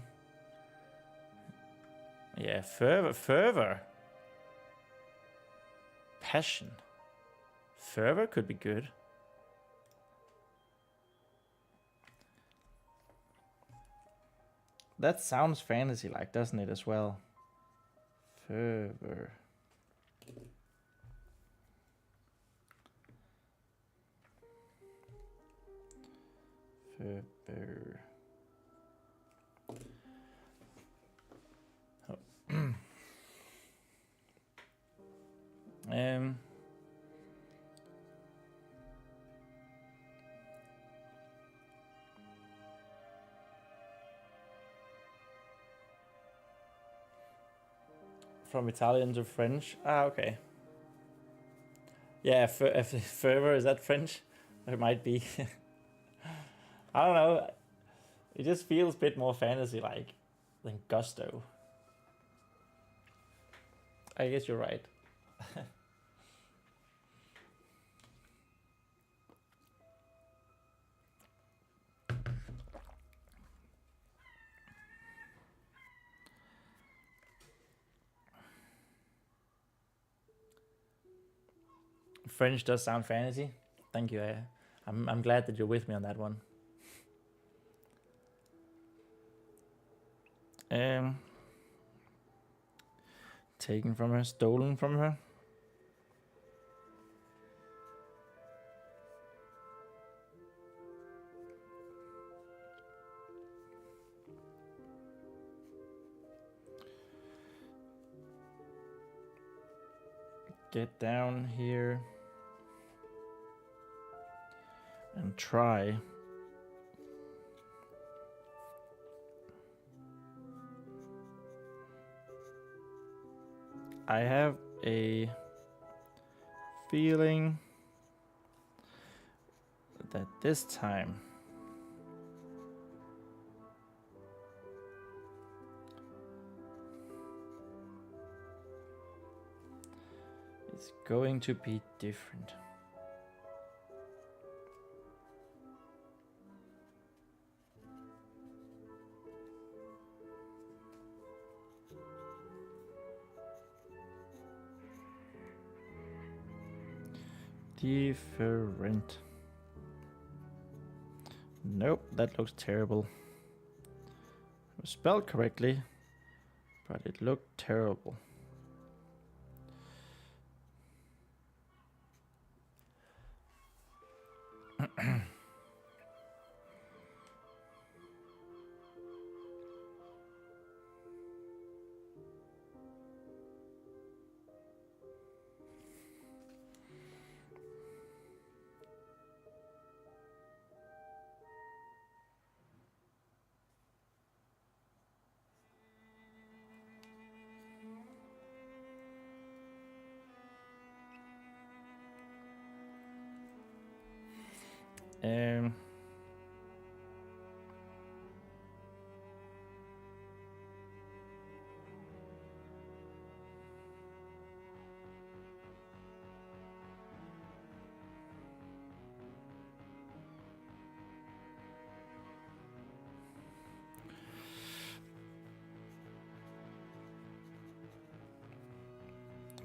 Yeah, fervor. Passion. Fervor could be good. That sounds fantasy-like, doesn't it, as well? Fervor. Fervor. Oh. From Italian to French. Ah, okay. Yeah, fervor, is that French? It might be. I don't know. It just feels a bit more fantasy-like than gusto. I guess you're right. French does sound fantasy. Thank you. I'm glad that you're with me on that one. Taken from her, stolen from her. Get down here and try. I have a feeling that this time it's going to be different. Different. Nope, that looks terrible. It was spelled correctly, but it looked terrible.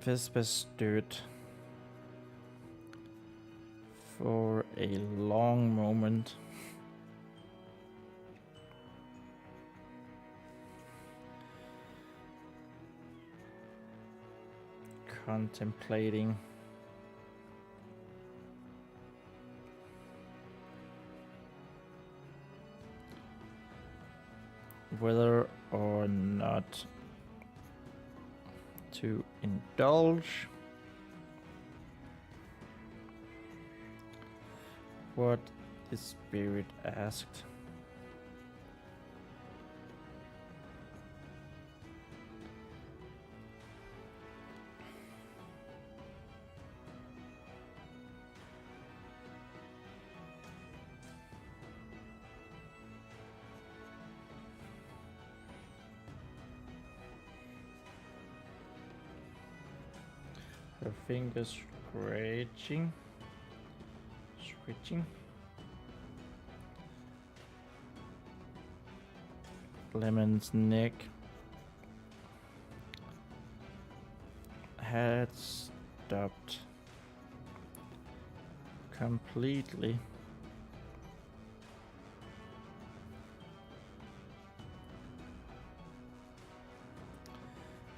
Vespa stood for a long moment. Contemplating whether or not to indulge what the spirit asked. Her fingers scratching. Lemon's neck had stopped completely.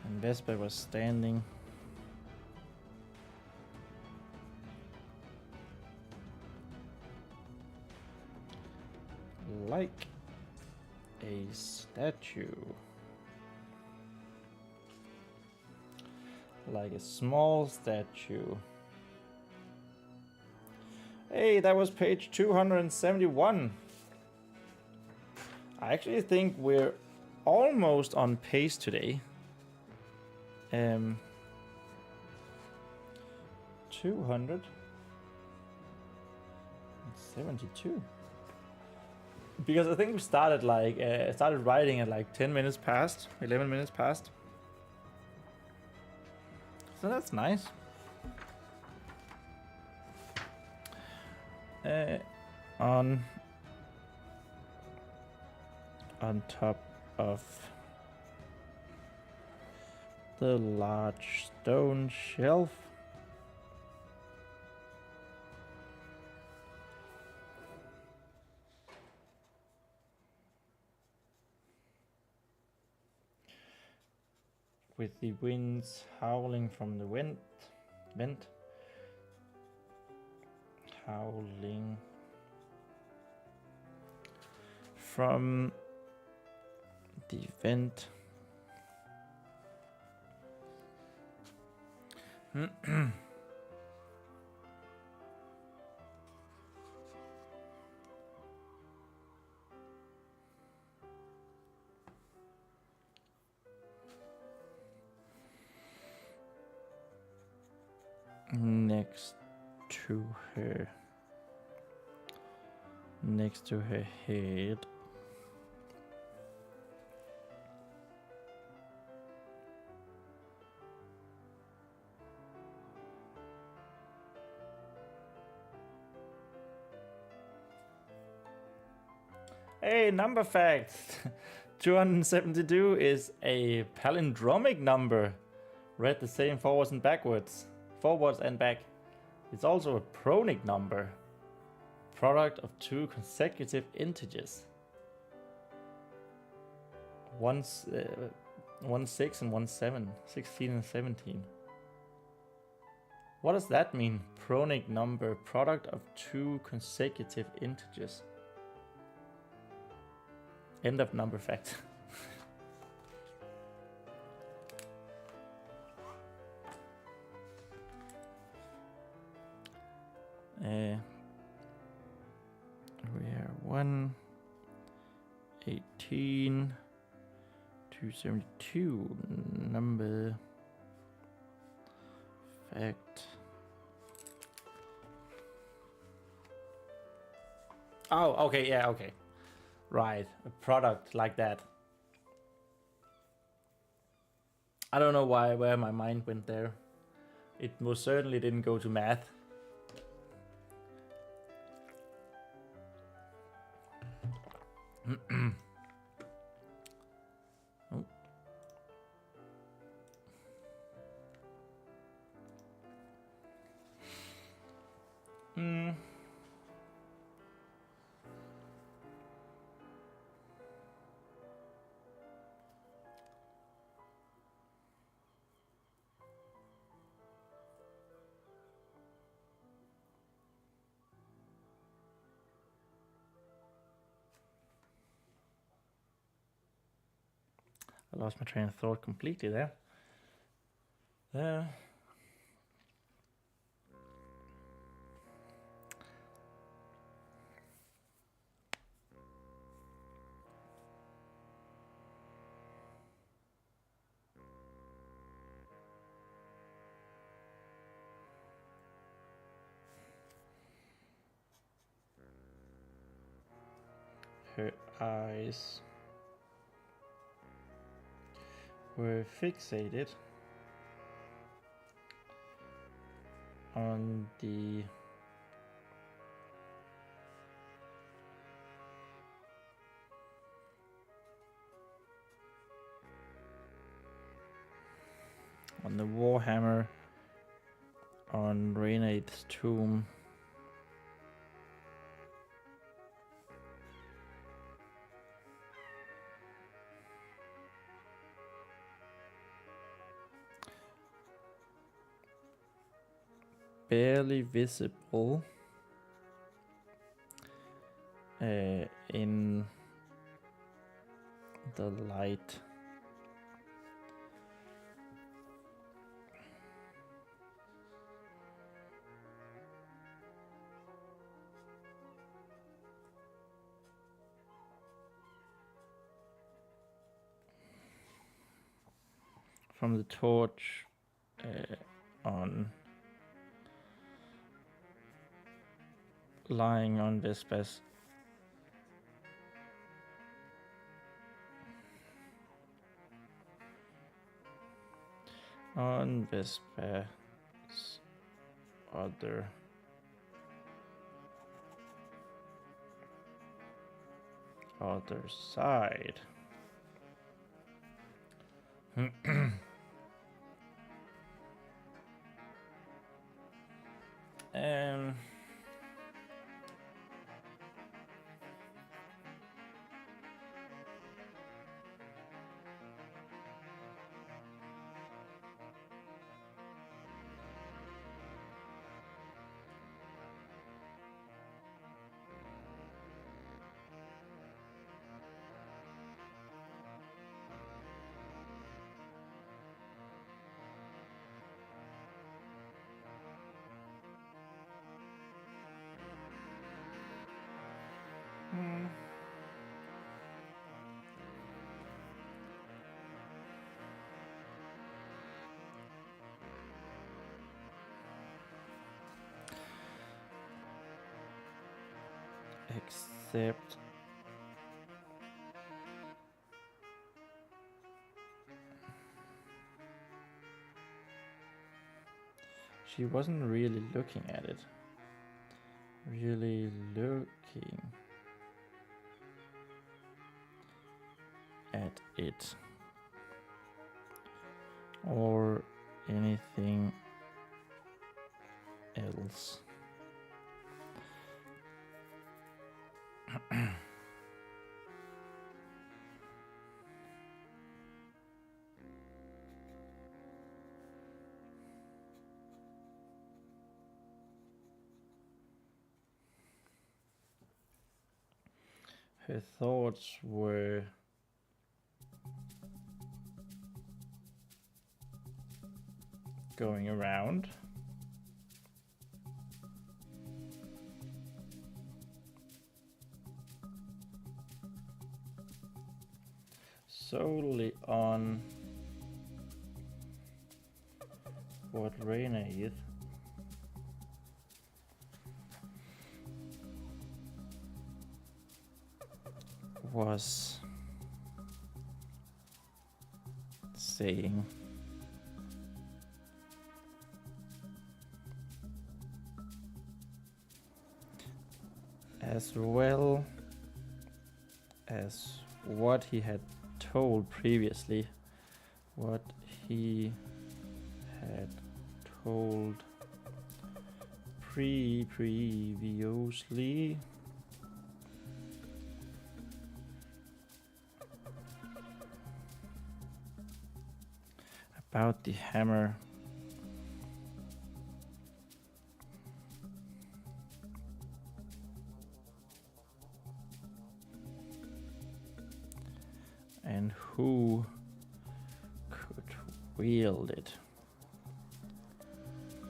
And Vespa was standing. Like a statue. Like a small statue. Hey, that was page 271. I actually think we're almost on pace today. 272. Because I think we started like started writing at like 10 minutes past, 11 minutes past. So that's nice. On top of the large stone shelf. With the winds howling from the vent. Howling from the vent. Next to her. Next to her head. Hey, number facts. 272 is a palindromic number. Read the same forwards and backwards. Forwards and back. It's also a pronic number. Product of two consecutive integers. 1 6 and 1 7. 16 and 17. What does that mean? Pronic number. Product of two consecutive integers. End of number fact. We are 118 272 number fact. Oh, okay, yeah, okay. Right, a product like that. I don't know where my mind went there. It most certainly didn't go to math. Oh. I lost my train of thought completely there. Her eyes were fixated on the warhammer on Reneade's tomb. Barely visible in the light. From the torch on lying on Vespa's other side. Except she wasn't really looking at it. Really looking at it. Or anything else. Her thoughts were going around. Solely on what Reneade was saying. As well as what he had told previously, what he had told previously about the hammer. And who could wield it? I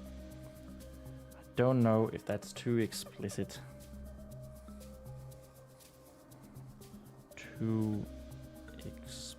don't know if that's too explicit. Too explicit.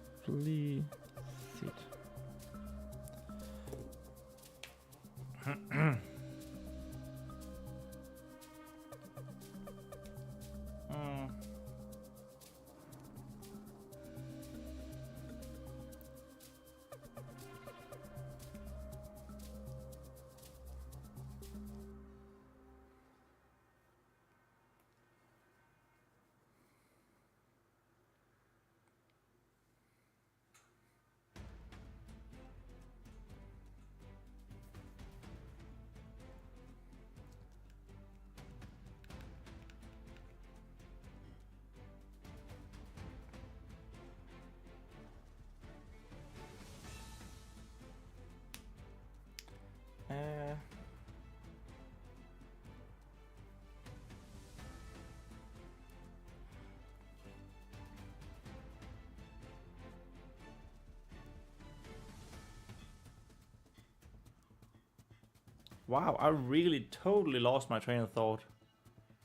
Wow, I really totally lost my train of thought.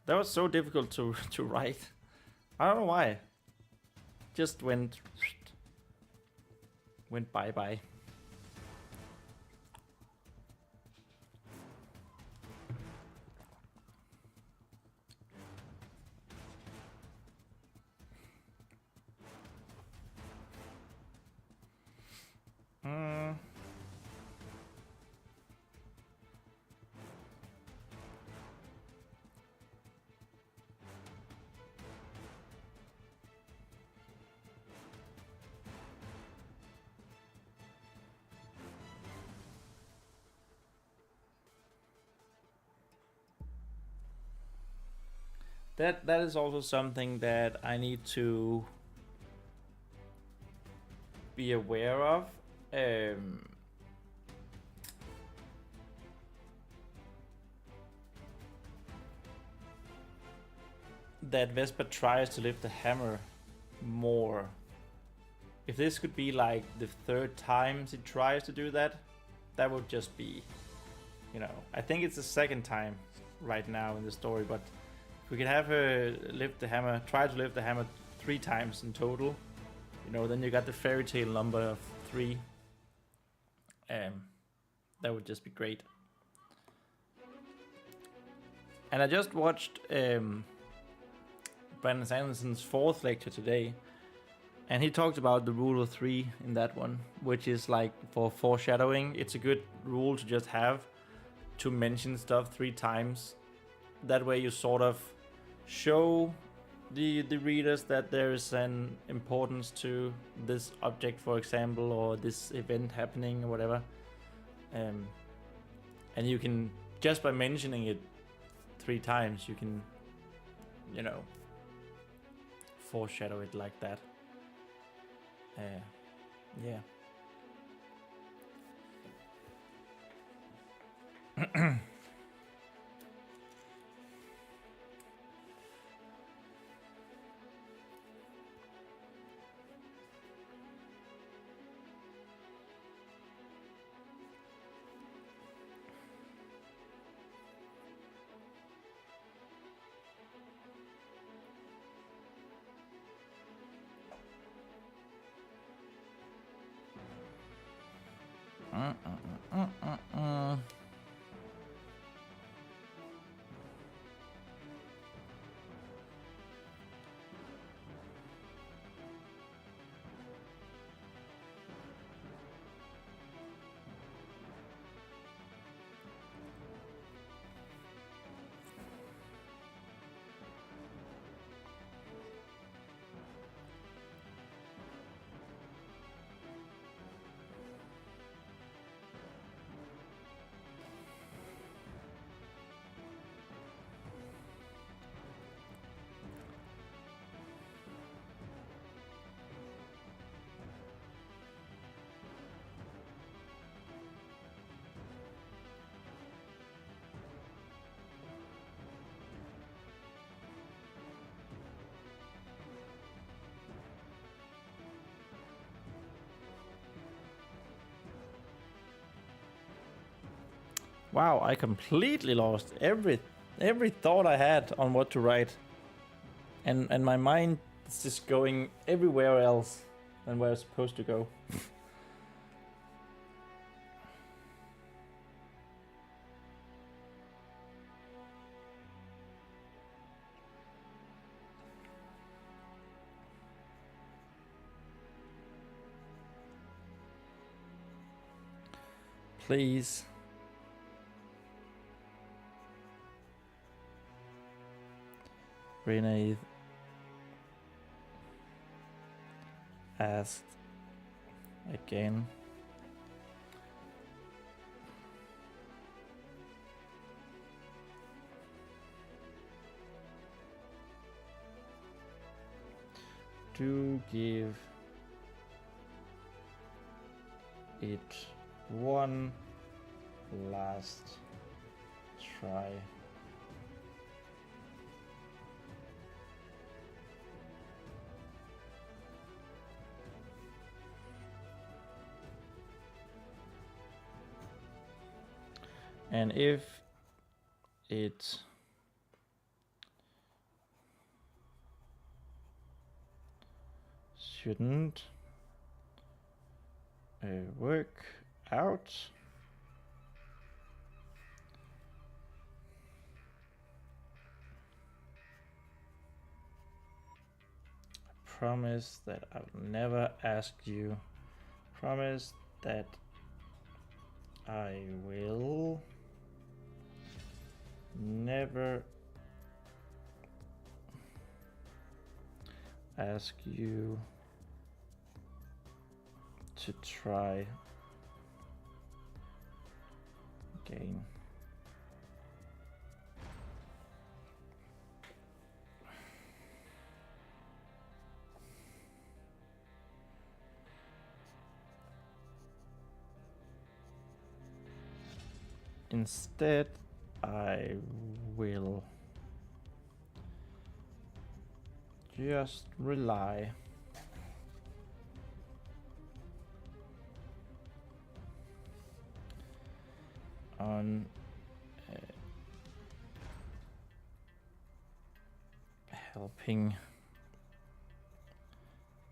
That was so difficult to write. I don't know why. Just went bye bye. That is also something that I need to be aware of. That Vespa tries to lift the hammer more. If this could be like the third time he tries to do that, that would just be, you know, I think it's the second time right now in the story, but if we could have her try to lift the hammer 3 times in total, you know, then you got the fairy tale number of 3. That would just be great. And I just watched Brandon Sanderson's 4th lecture today, and he talked about the rule of 3 in that one, which is like for foreshadowing. It's a good rule to just have, to mention stuff 3 times. That way you sort of show the readers that there is an importance to this object, for example, or this event happening or whatever. And you can, just by mentioning it 3 times, you can, you know, foreshadow it like that. Yeah. Wow, I completely lost every thought I had on what to write. And my mind is just going everywhere else than where it's supposed to go. Please. Renee asked again. To give it one last try. And if it shouldn't work out, I promise that I will never ask you. Promise that I will never ask you to try again. Instead, I will just rely on helping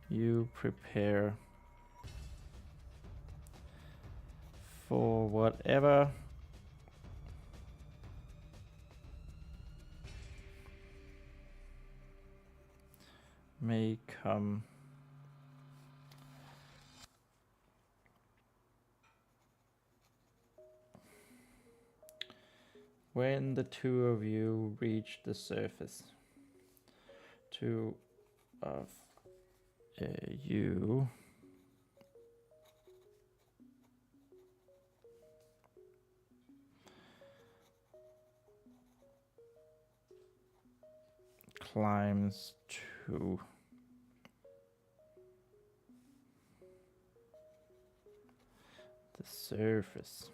you prepare for whatever may come. When the two of you reach the surface, two of you climbs to the surface.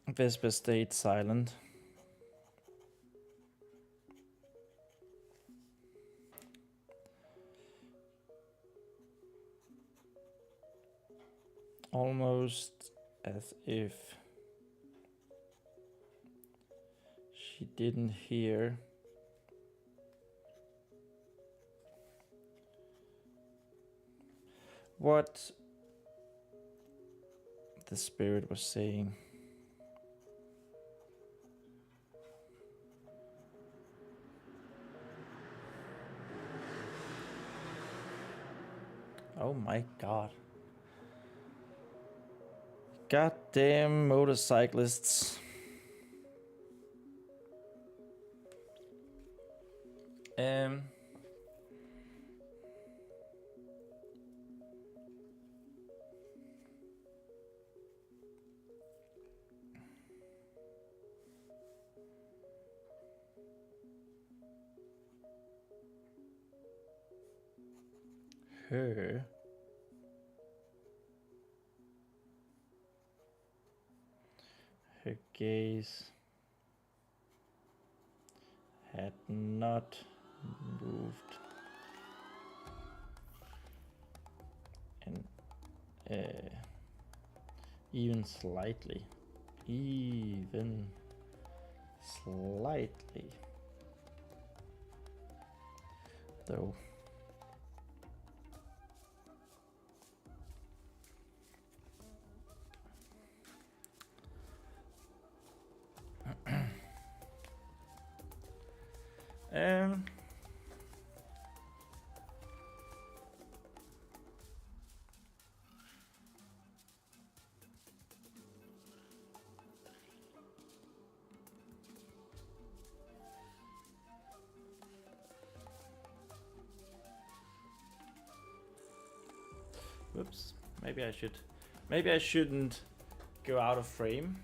Vespa stayed silent. Almost as if she didn't hear what the spirit was saying. Oh my god. Goddamn motorcyclists. Her gaze had not moved, and even slightly, though. Whoops. Maybe I shouldn't go out of frame.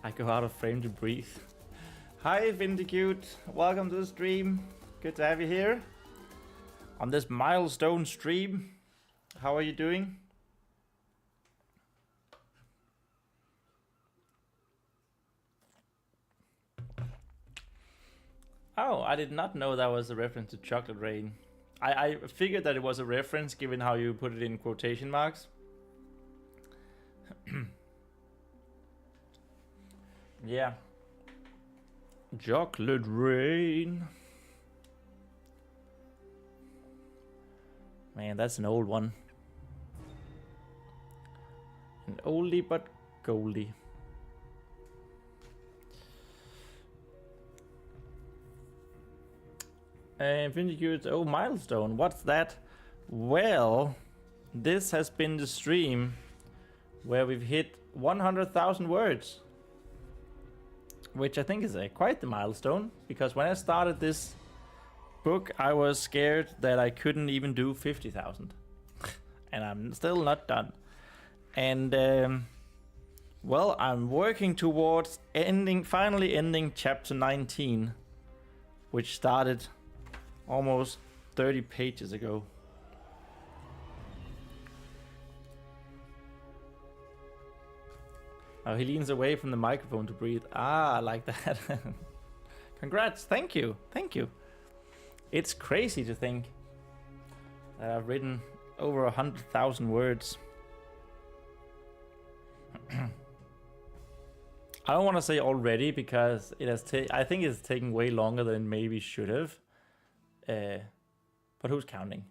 I go out of frame to breathe. Hi, Vindicute. Welcome to the stream. Good to have you here on this milestone stream. How are you doing? Oh, I did not know that was a reference to Chocolate Rain. I figured that it was a reference given how you put it in quotation marks. Yeah. Chocolate Rain. Man, that's an old one. An oldie but goldie. Vindicate, oh, milestone. What's that? Well, this has been the stream where we've hit 100,000 words, which I think is quite the milestone, because when I started this book, I was scared that I couldn't even do 50,000. And I'm still not done. And, well, I'm working towards finally ending chapter 19, which started almost 30 pages ago. Oh, he leans away from the microphone to breathe. Ah, I like that. Congrats, thank you, thank you. It's crazy to think that I've written over 100,000 words. I don't want to say already because it has I think it's taken way longer than it maybe should have. But who's counting?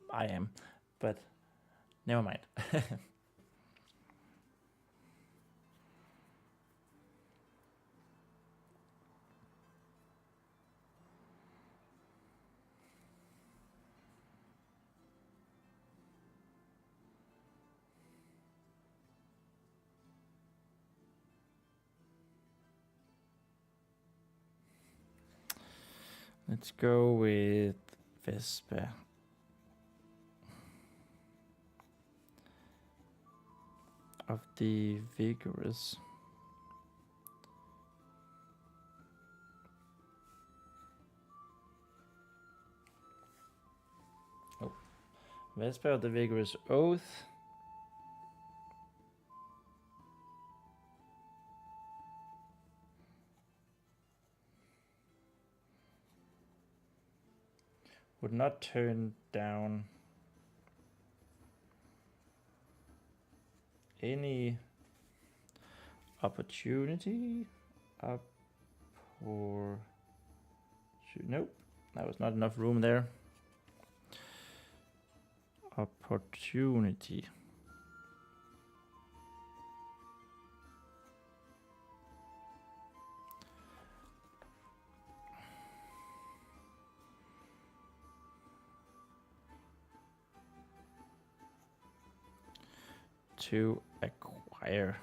I am, but never mind. Let's go with Vespa. Of the Vigorous. Oh. Vespa of the Vigorous Oath. Would not turn down any opportunity. Nope, that was not enough room there. Opportunity. To acquire.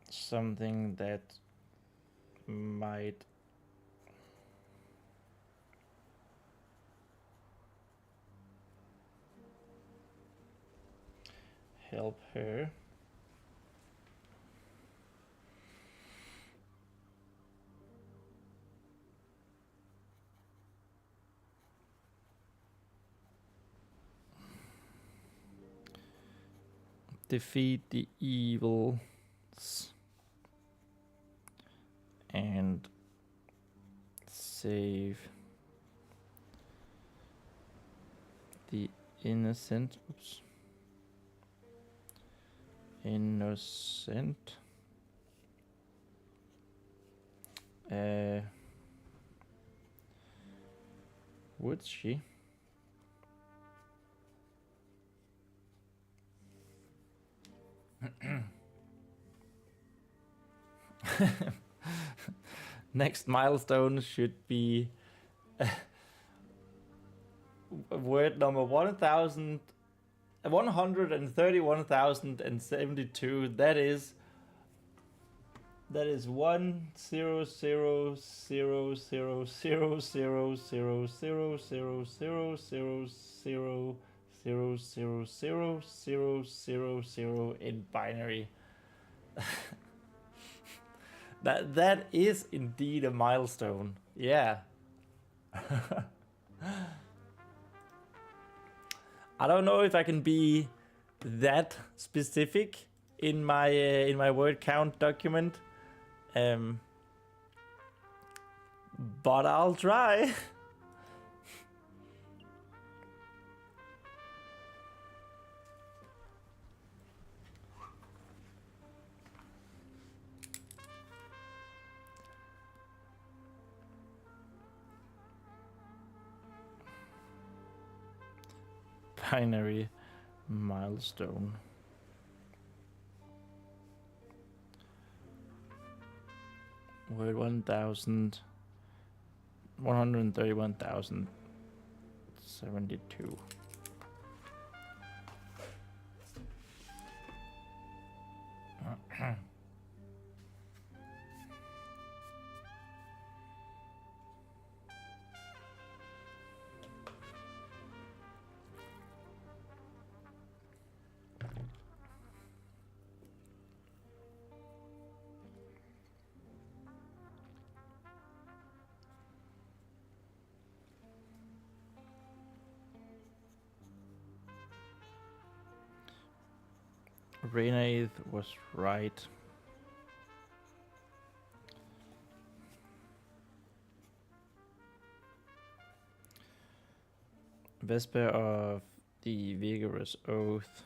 Something that might help her. Defeat the evils and save the innocent. Oops. Innocent. Would she? Next milestone should be word number 131,072. That is That is 1 0 0 0 0 0 0 0 0 0 0 0 0 0 0 0 0 0 in binary. That is indeed a milestone. Yeah. I don't know if I can be that specific in my word count document. But I'll try. Binary milestone. Word 131,072. Ronean was right. Vespa of the Vigorous Oath.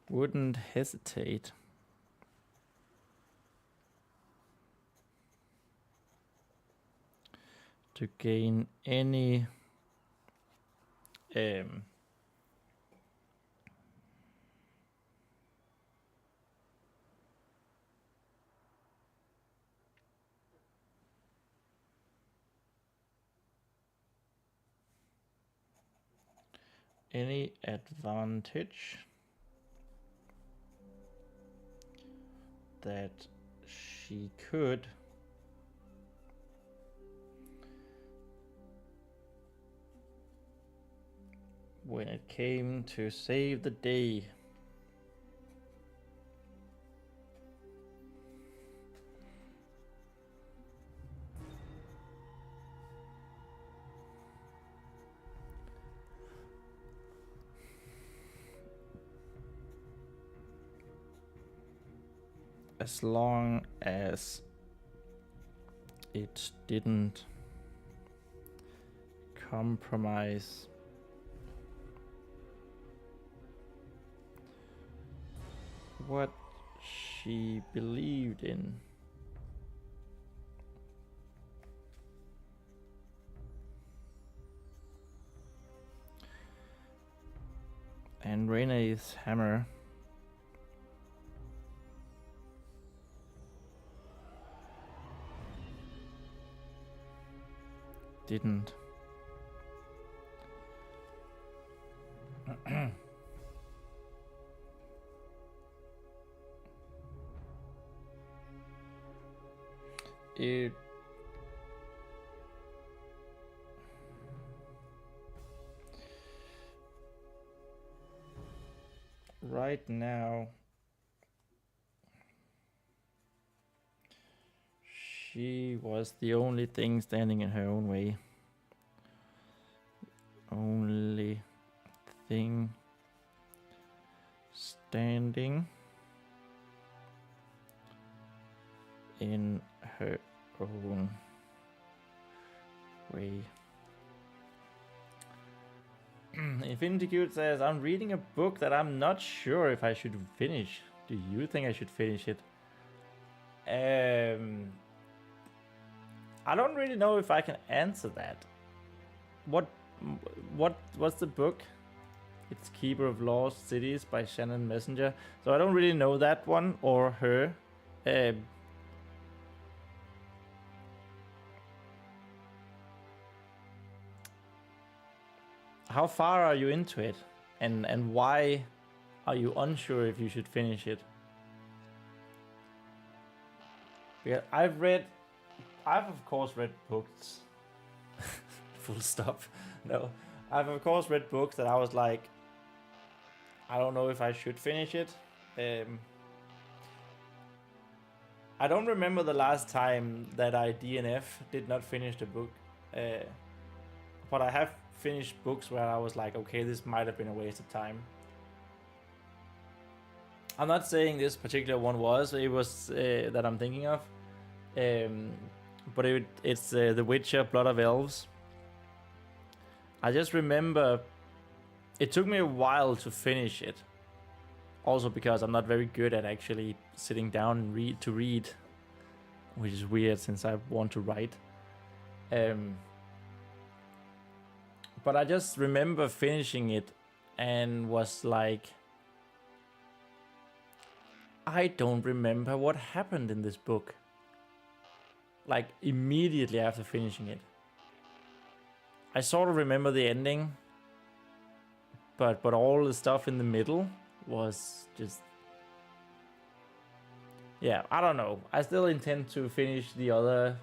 Wouldn't hesitate to gain any advantage that she could when it came to save the day. As long as it didn't compromise what she believed in. And Rene's hammer didn't. It right now she was the only thing standing in her own way. Only thing standing in her own way. Infinity Cute says, I'm reading a book that I'm not sure if I should finish. Do you think I should finish it? I don't really know if I can answer that. What's the book? It's Keeper of Lost Cities by Shannon Messenger. So I don't really know that one or her. How far are you into it? And why are you unsure if you should finish it? Yeah, I've of course read books. Full stop. No. I've of course read books that I was like, I don't know if I should finish it. I don't remember the last time that I DNF did not finish the book. But I have finished books where I was like, okay, this might have been a waste of time. I'm not saying this particular one was. It was that I'm thinking of. But it's The Witcher, Blood of Elves. I just remember it took me a while to finish it. Also because I'm not very good at actually sitting down and read, which is weird since I want to write. But I just remember finishing it and was like, I don't remember what happened in this book. Like immediately after finishing it. I sort of remember the ending, but all the stuff in the middle was just, yeah, I don't know. I still intend to finish the other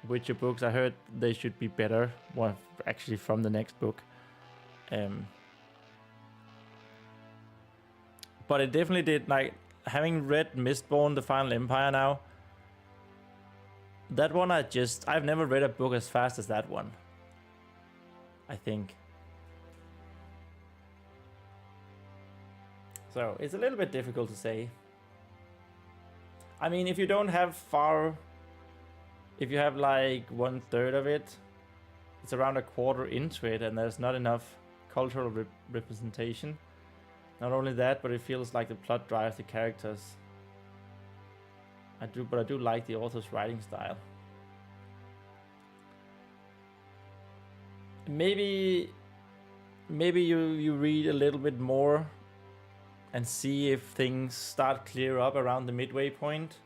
Witcher books. I heard they should be better, well, actually from the next book. But it definitely did, like, having read Mistborn, The Final Empire now, that one I've never read a book as fast as that one, I think. So it's a little bit difficult to say. I mean, if you don't have if you have like 1/3 of it, it's around a quarter into it and there's not enough cultural representation. Not only that, but it feels like the plot drives the characters. I do like the author's writing style. Maybe you read a little bit more and see if things start clear up around the midway point.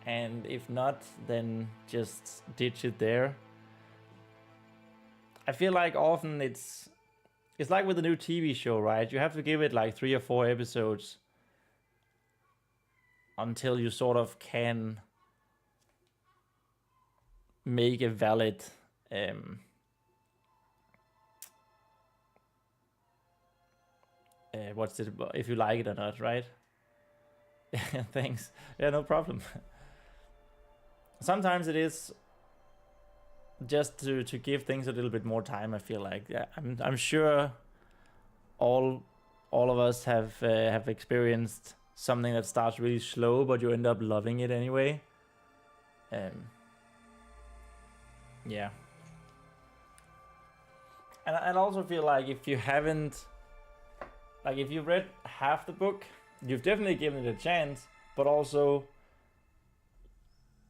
And if not, then just ditch it there. I feel like often it's like with a new TV show, right? You have to give it like 3 or 4 episodes until you sort of can make a valid what's it about, if you like it or not, right? Yeah, thanks. Yeah, no problem. Sometimes it is just to give things a little bit more time. I feel like, yeah, I'm sure all of us have experienced something that starts really slow, but you end up loving it anyway. Yeah. And I also feel like if you haven't, like if you've read half the book, you've definitely given it a chance, but also,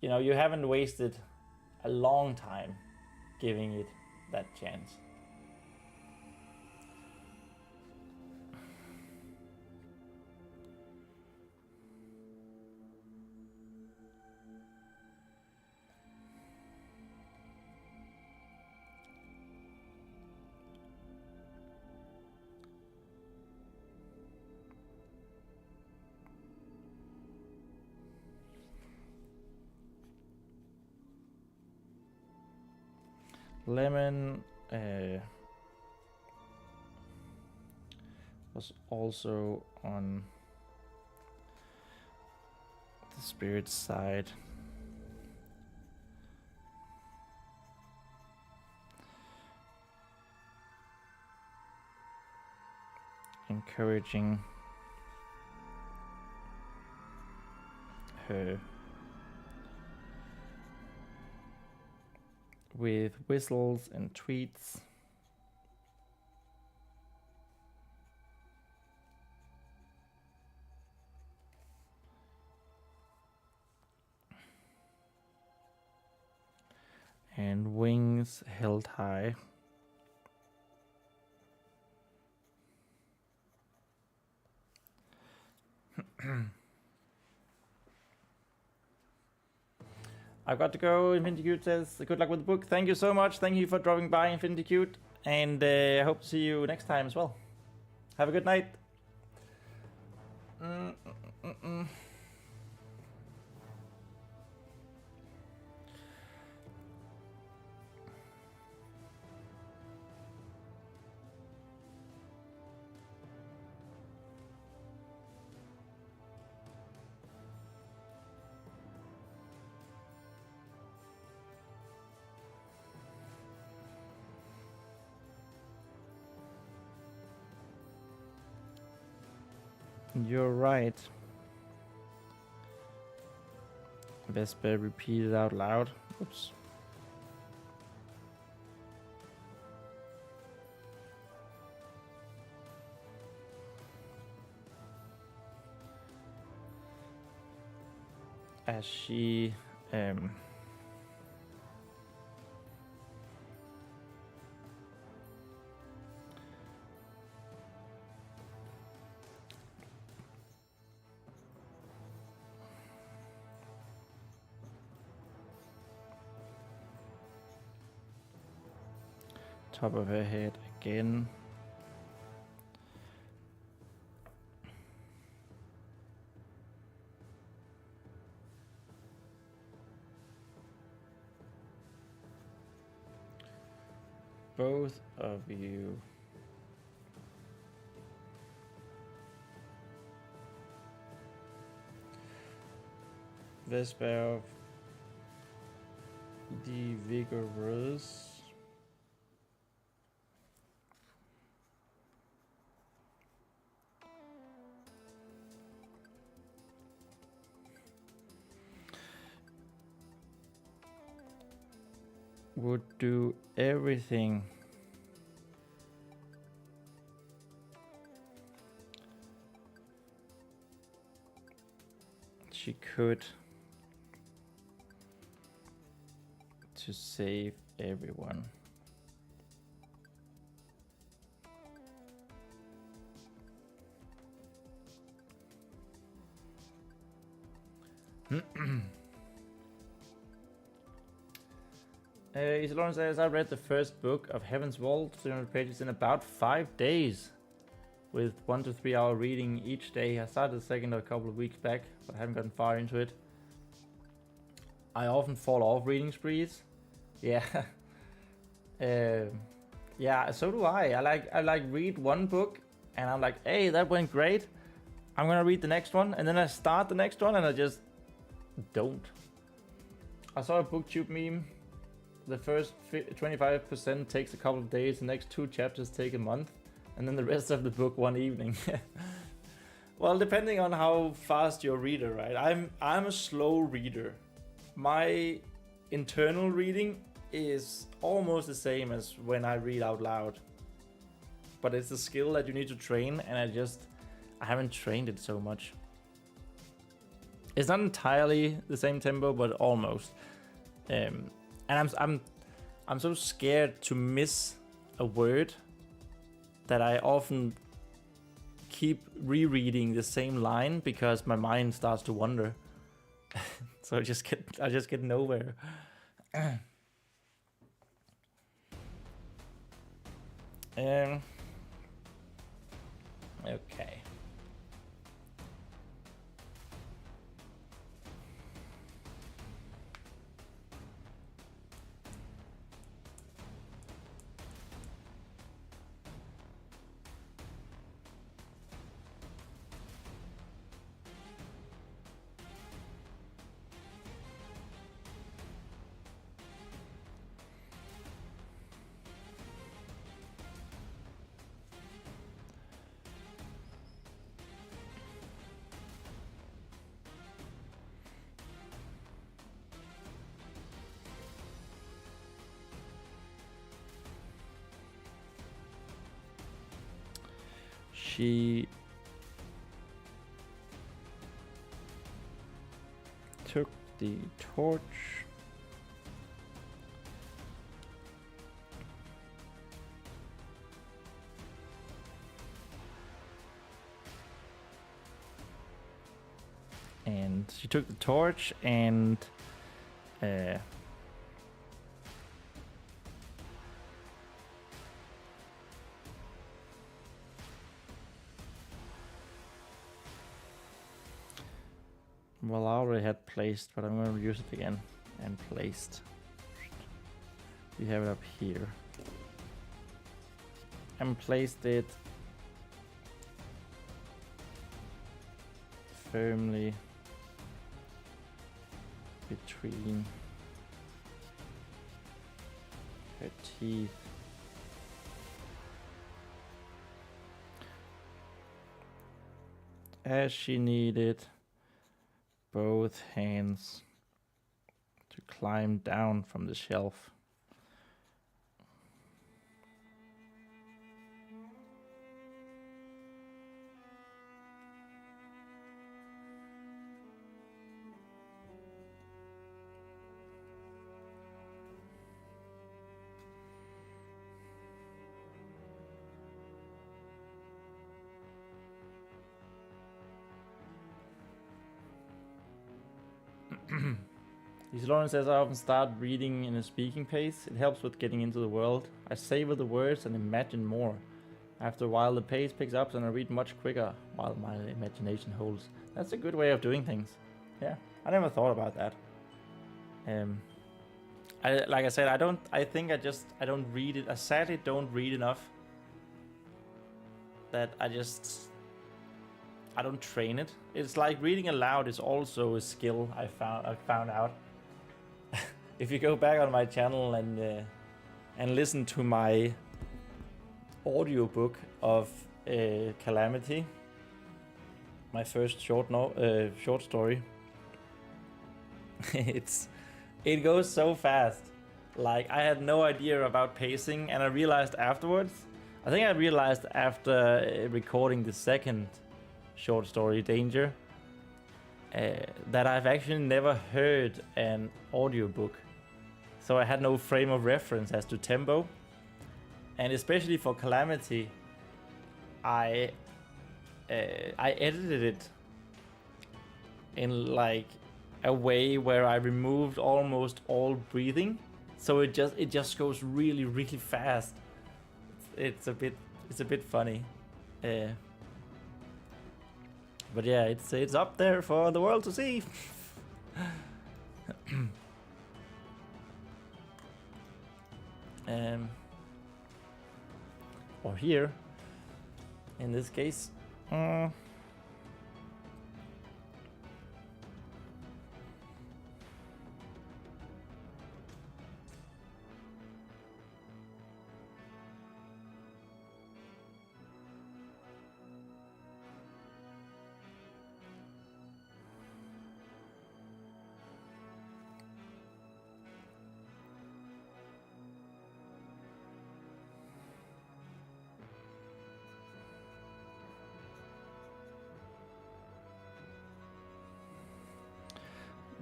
you know, you haven't wasted a long time giving it that chance. Lemon was also on the spirit side. Encouraging her with whistles and tweets. And wings held high. I've got to go. Infinity Cute says, good luck with the book. Thank you so much. Thank you for dropping by, Infinity Cute. And I hope to see you next time as well. Have a good night. You're right. Vespa repeated out loud. Oops. As she top of her head again. Both of you Vespa of the Vigorous would do everything she could to save everyone. Isolon says, I read the first book of Heaven's Vault, 300 pages in about 5 days, with 1 to 3 hour reading each day. I started the second a couple of weeks back, but I haven't gotten far into it. I often fall off reading sprees. Yeah. Yeah, so do I. I like read one book, and I'm like, hey, that went great. I'm gonna read the next one, and then I start the next one, and I just don't. I saw a booktube meme. The first 25% takes a couple of days, the next 2 chapters take a month, and then the rest of the book 1 evening. Well, depending on how fast you're a reader, right? I'm a slow reader. My internal reading is almost the same as when I read out loud. But it's a skill that you need to train, and I haven't trained it so much. It's not entirely the same tempo, but almost. And I'm so scared to miss a word that I often keep rereading the same line because my mind starts to wander. So I just get nowhere. Okay. She took the torch And she took the torch and well, I already had placed, but I'm going to use it again. And placed. We have it up here. And placed it firmly between her teeth. As she needed both hands to climb down from the shelf. These Lawrence says I often start reading in a speaking pace. It helps with getting into the world. I savor the words and imagine more. After a while the pace picks up and I read much quicker while my imagination holds. That's a good way of doing things. Yeah, I never thought about that. Like I said, I don't read it. I sadly don't read enough. That I don't train it. It's like reading aloud is also a skill I found out. If you go back on my channel and listen to my audiobook of Calamity, my first short story, it goes so fast. Like I had no idea about pacing, and I realized afterwards. I think I realized after recording the second short story, Danger, that I've actually never heard an audiobook. So I had no frame of reference as to tempo. And especially for Calamity, I edited it in like a way where I removed almost all breathing. So it just goes really, really fast. It's a bit funny. But yeah, it's up there for the world to see. Or here, in this case.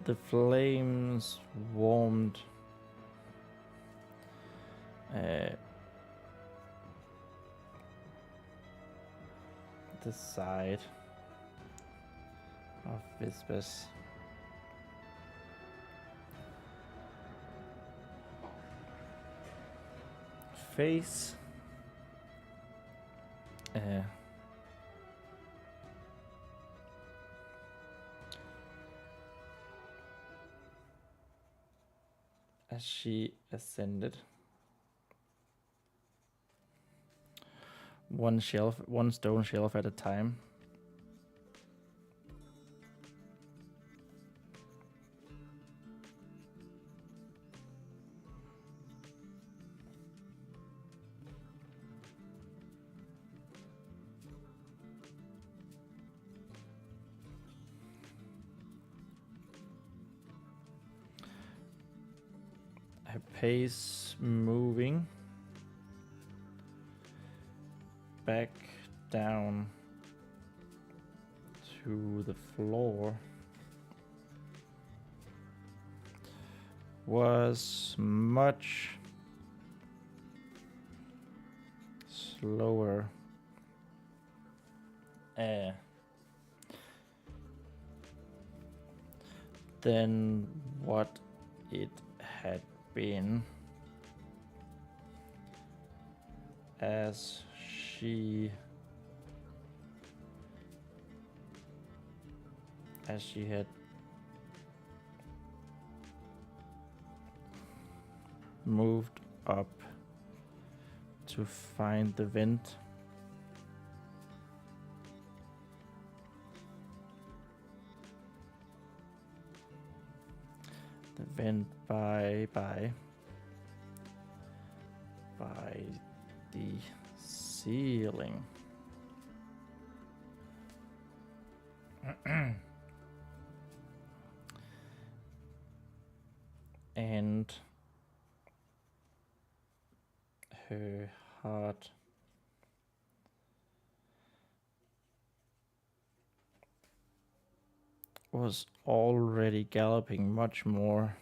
The flames warmed the side of Vespa's face. As she ascended, one stone shelf at a time. Her pace moving back down to the floor was much slower. than what it had been as she had moved up to find the vent. The vent by the ceiling. And her heart was already galloping much more.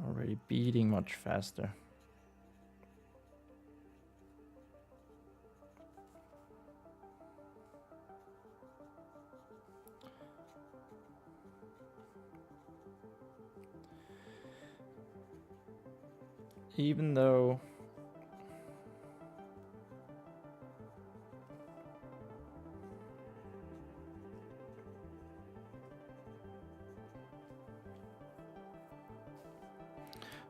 Already beating much faster. Even though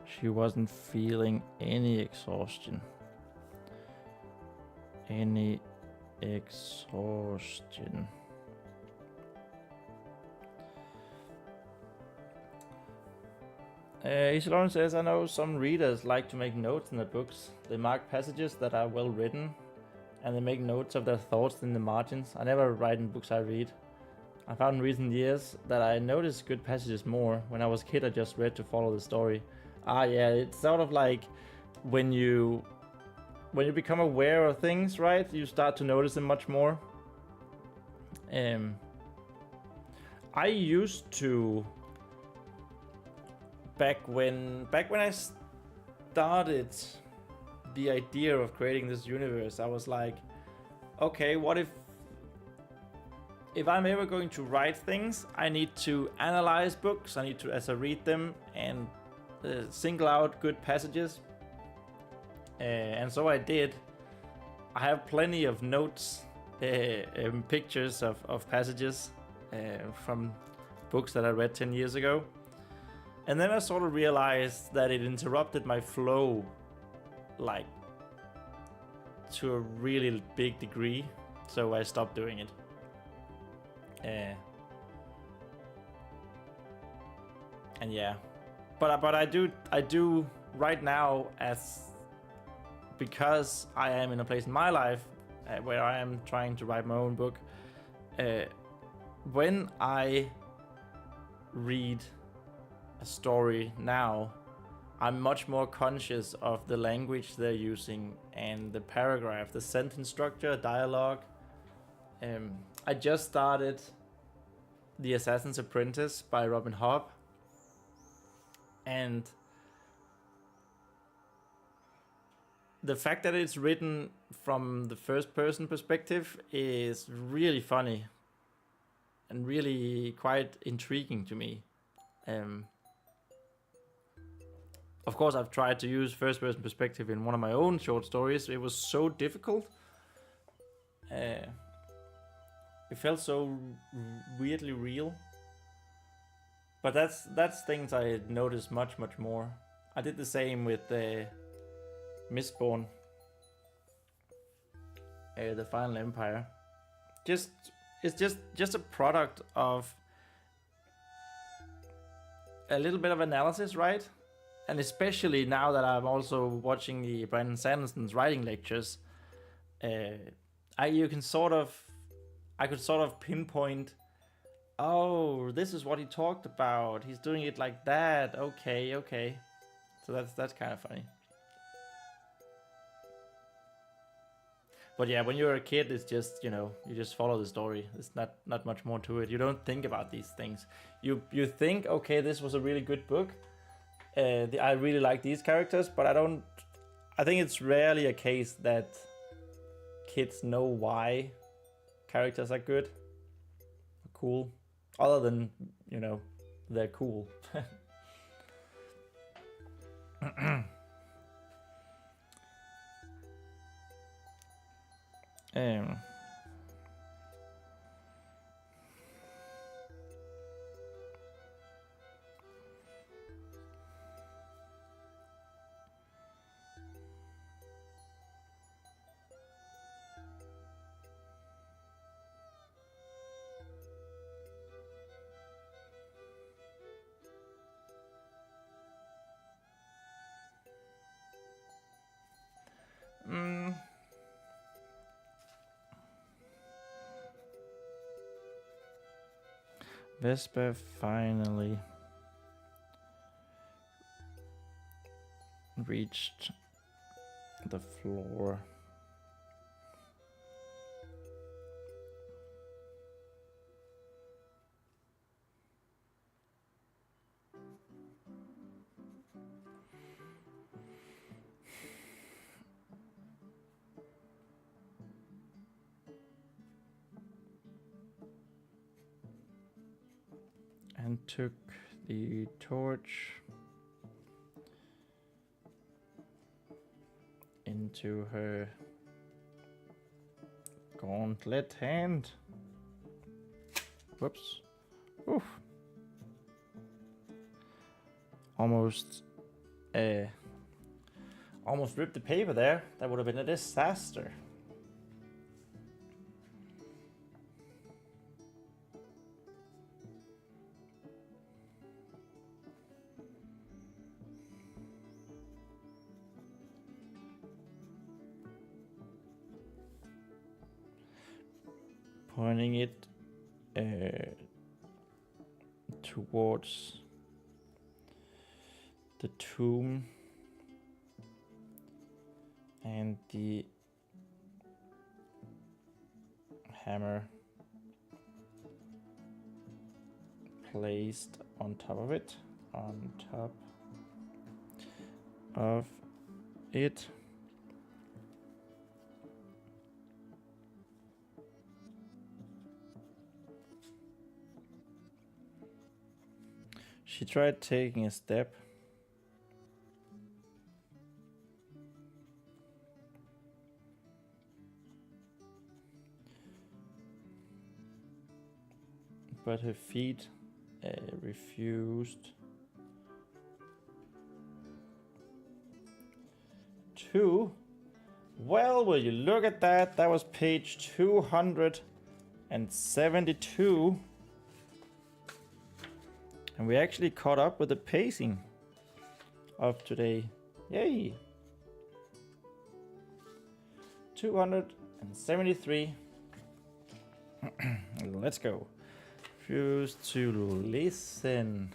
she wasn't feeling any exhaustion. Any exhaustion. Isolon says, I know some readers like to make notes in their books. They mark passages that are well written, and they make notes of their thoughts in the margins. I never write in books I read. I found in recent years that I notice good passages more. When I was a kid, I just read to follow the story. Yeah, it's sort of like when you become aware of things, right? You start to notice them much more. I used to, back when I started the idea of creating this universe, I was like, okay, what if I'm ever going to write things, I need to analyze books, I need to, as I read them, and single out good passages. And so I did. I have plenty of notes, pictures of passages from books that I read 10 years ago. And then I sort of realized that it interrupted my flow, like, to a really big degree. So I stopped doing it. And yeah, but I do right now, because I am in a place in my life where I am trying to write my own book. When I read a story now, I'm much more conscious of the language they're using and the paragraph, the sentence structure, dialogue. I just started The Assassin's Apprentice by Robin Hobb, and the fact that it's written from the first person perspective is really funny and really quite intriguing to me. Of course, I've tried to use first person perspective in one of my own short stories. It was so difficult. It felt so weirdly real. But that's things I noticed much more. I did the same with Mistborn, the Final Empire. It's just a product of a little bit of analysis, right? And especially now that I'm also watching the Brandon Sanderson's writing lectures, I could sort of pinpoint, oh, this is what he talked about. He's doing it like that. Okay. So that's kind of funny. But yeah, when you're a kid, it's just, you just follow the story. There's not much more to it. You don't think about these things. You think, okay, this was a really good book. I really like these characters, but I think it's rarely a case that kids know why characters are good. cool. Other than, you know, they're cool. um... Vespa finally reached the floor. And took the torch into her gauntlet hand. Whoops. Oof. Almost ripped the paper there. That would have been a disaster. Pointing it towards the tomb and the hammer placed on top of it, She tried taking a step. But her feet refused to. Well, will you look at that? That was page 272. And we actually caught up with the pacing of today. Yay! 273. Let's go. Refuse to listen.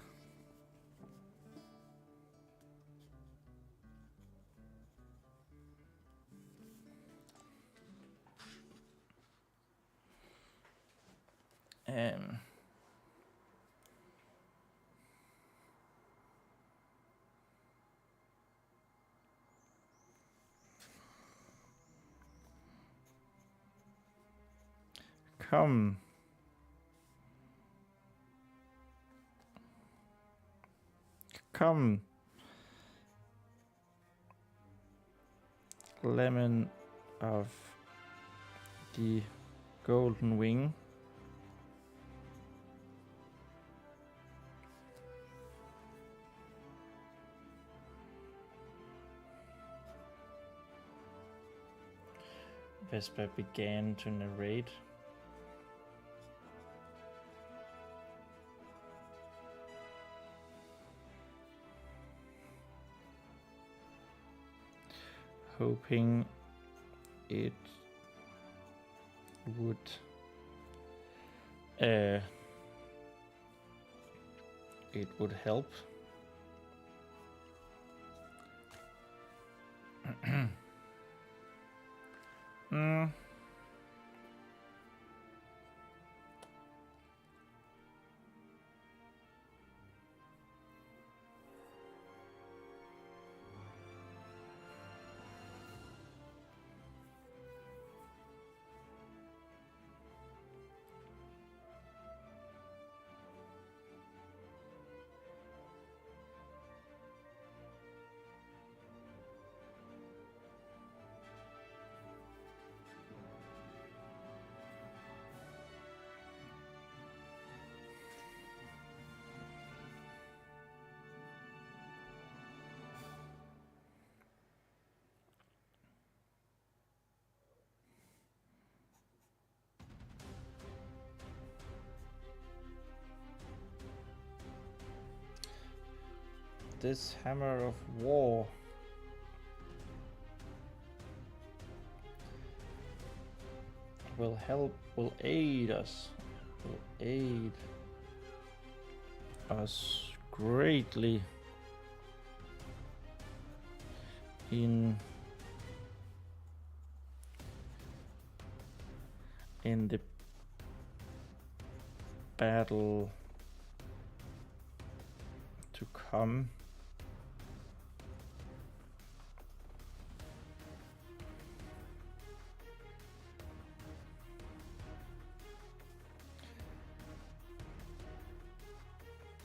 Come. Come. Lemon of the golden wing. Vespa began to narrate. Hoping it would help. this hammer of war will aid us greatly in the battle to come.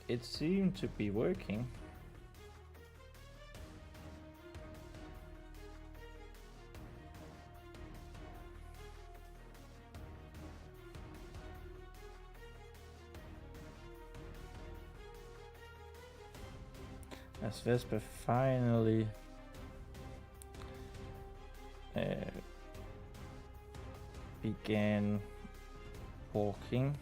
It seemed to be working. As Vespa finally began walking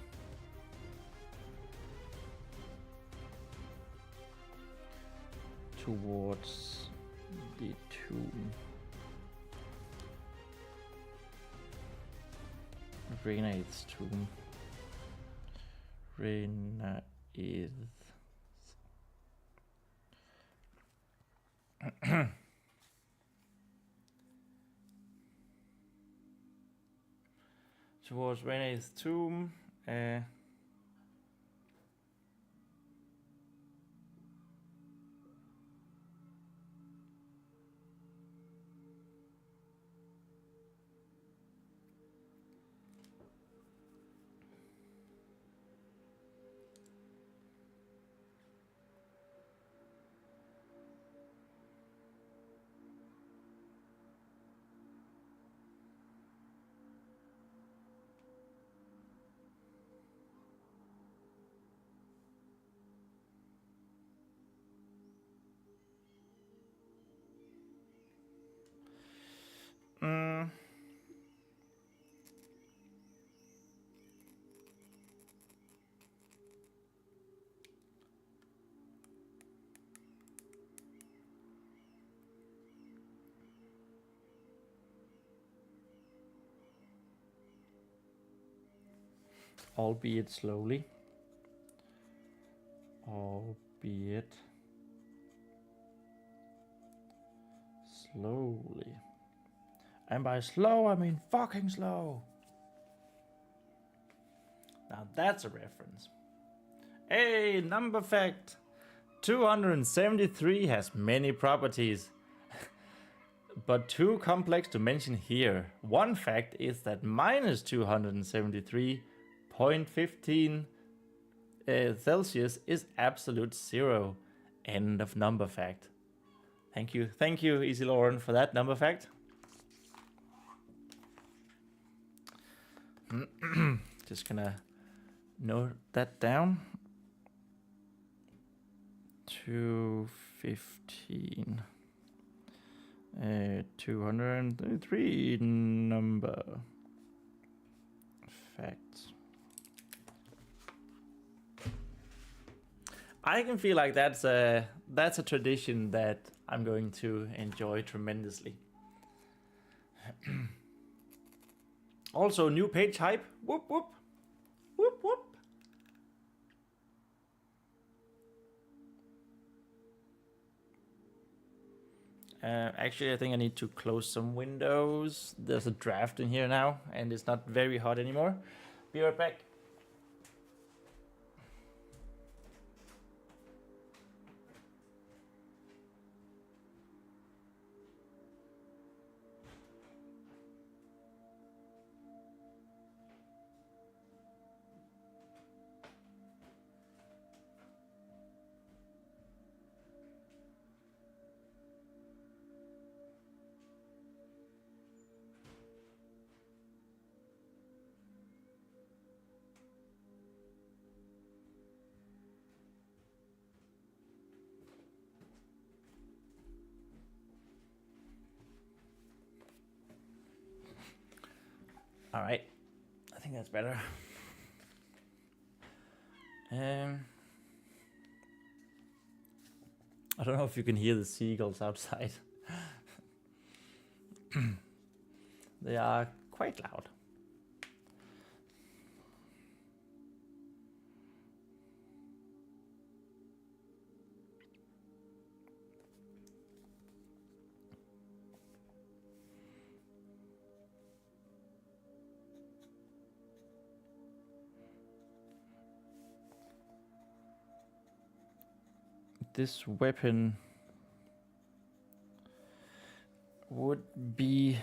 towards the tomb. Renea's tomb. Rena is towards Renea's tomb. Albeit slowly. And by slow, I mean fucking slow. Now that's a reference. Hey, number fact. 273 has many properties, but too complex to mention here. One fact is that minus 273.15 Celsius is absolute zero. End of number fact. Thank you, Easy Lauren, for that number fact. Just gonna note that down. 215. 233 number facts. I can feel like that's a tradition that I'm going to enjoy tremendously. Also, new page hype. Whoop whoop. Whoop whoop. Actually, I think I need to close some windows. There's a draft in here now, and it's not very hot anymore. Be right back. All right, I think that's better. I don't know if you can hear the seagulls outside. They are quite loud. This weapon would be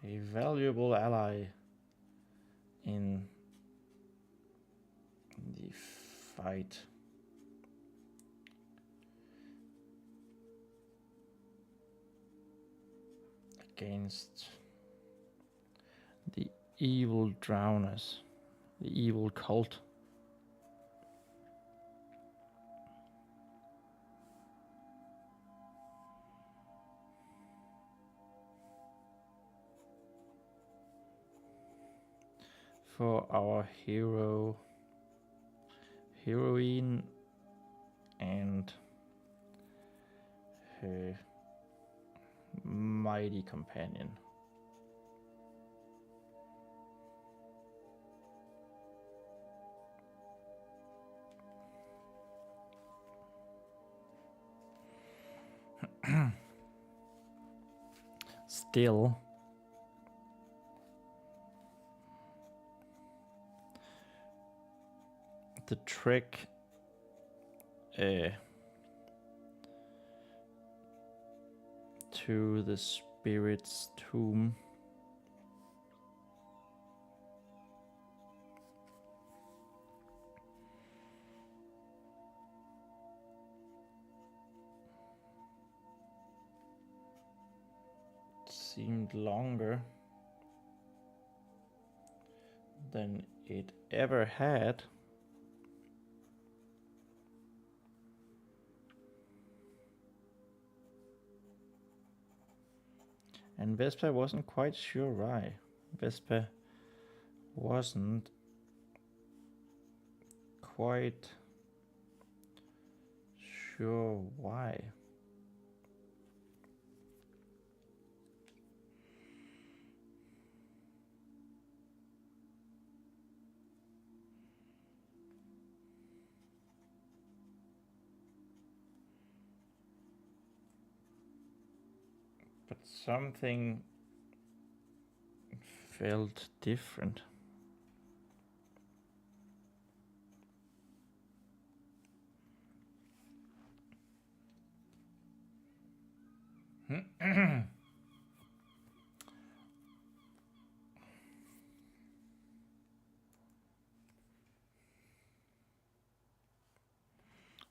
a valuable ally in the fight. Against the evil drowners, the evil cult. For our heroine, and her mighty companion. Still, the trek to the spirit's tomb seemed longer than it ever had. And Vespa wasn't quite sure why. Vespa wasn't quite sure why. But something felt different.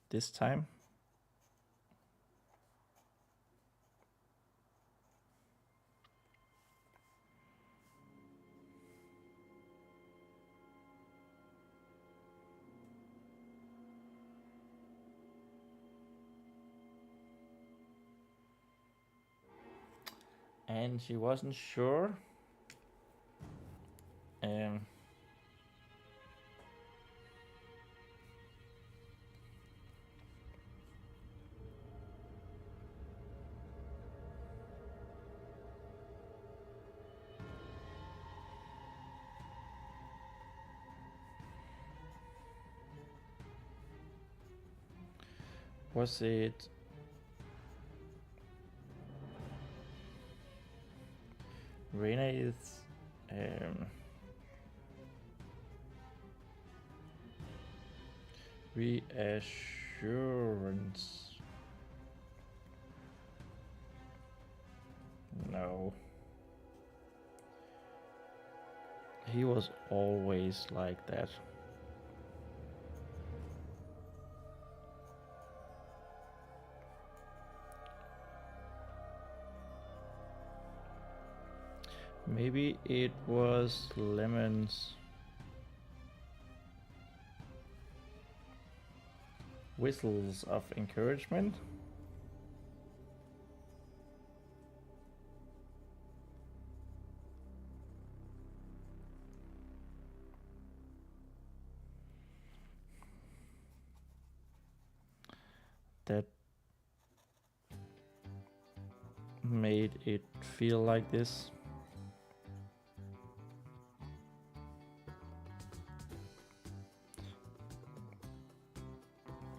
This time, and she wasn't sure. Was it Rene's reassurance? No. He was always like that. Maybe it was Lemon's whistles of encouragement. that made it feel like this.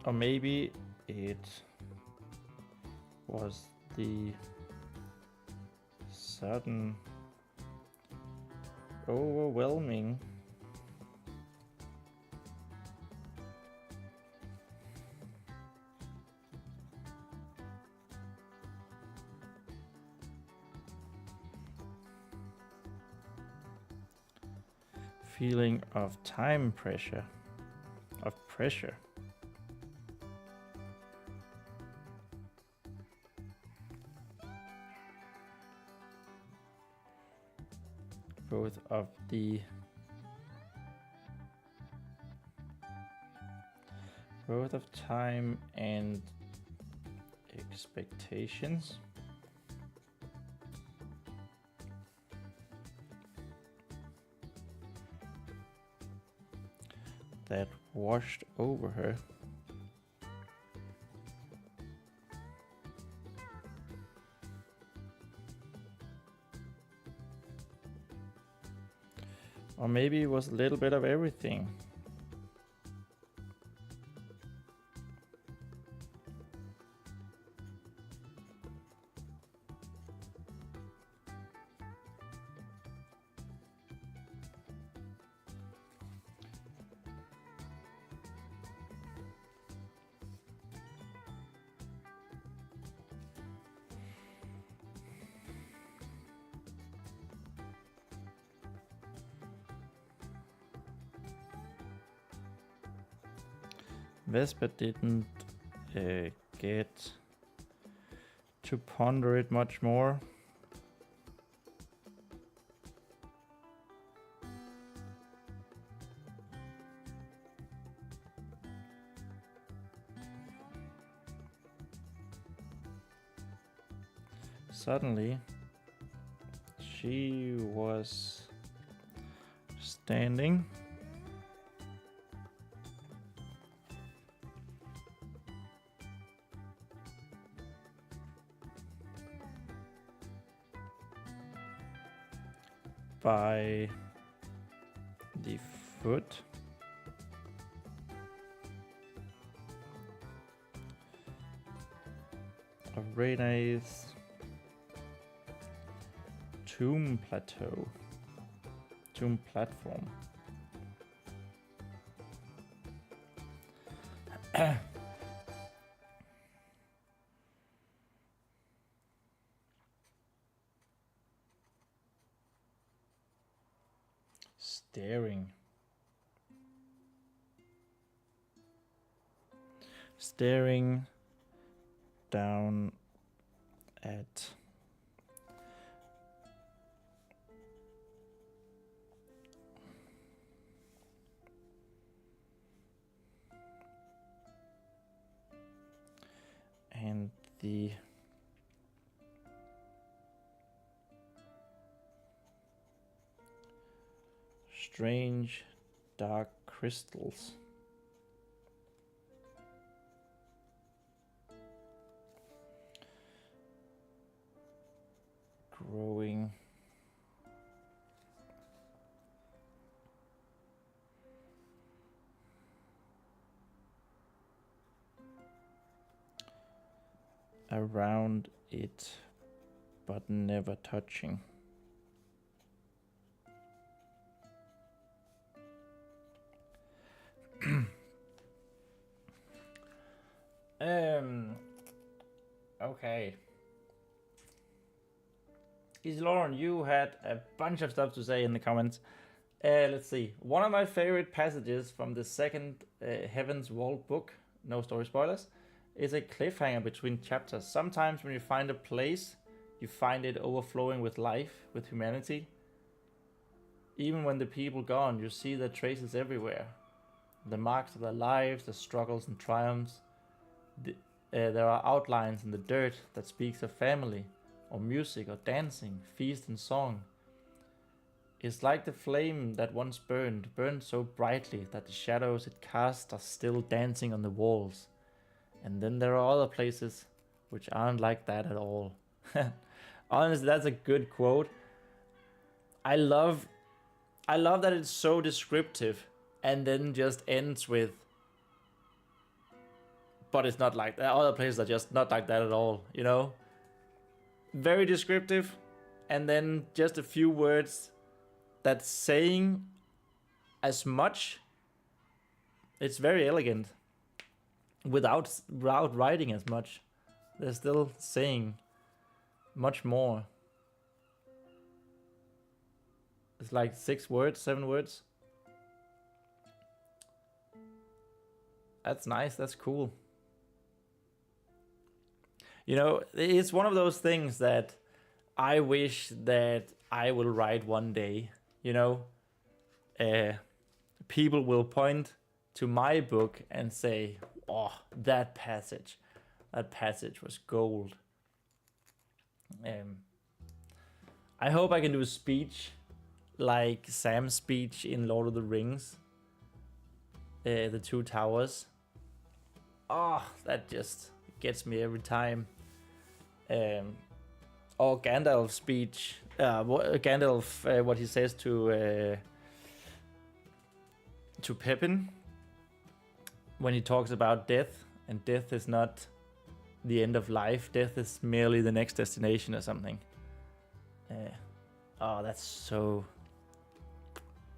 Or maybe it was the sudden overwhelming feeling of time pressure, both of time and expectations. That washed over her. Or maybe it was a little bit of everything. Vespa didn't get to ponder it much more. Suddenly, she was standing by the foot of Rene's tomb platform. Staring down at and the strange dark crystals growing around it, but never touching. Okay. Lauren, you had a bunch of stuff to say in the comments. Let's see. One of my favorite passages from the second Heaven's Vault book, no story spoilers, is a cliffhanger between chapters. Sometimes when you find a place, you find it overflowing with life, with humanity. Even when the people gone, you see their traces everywhere. The marks of their lives, the struggles and triumphs. There are outlines in the dirt that speaks of family, or music, or dancing, feast and song. It's like the flame that once burned so brightly that the shadows it casts are still dancing on the walls. And then there are other places which aren't like that at all. Honestly, that's a good quote. I love that it's so descriptive and then just ends with, but it's not like that. Other places are just not like that at all, you know? Very descriptive, and then just a few words that's saying as much. It's very elegant without writing as much. They're still saying much more. It's like 6 words, 7 words. That's nice, that's cool. You know, it's one of those things that I wish that I will write one day, you know? People will point to my book and say, oh, that passage was gold. I hope I can do a speech like Sam's speech in Lord of the Rings, the Two Towers. Oh, that just gets me every time. Or Gandalf's speech, what he says to Pippin when he talks about death, and death is not the end of life. Death is merely the next destination or something. Oh, that's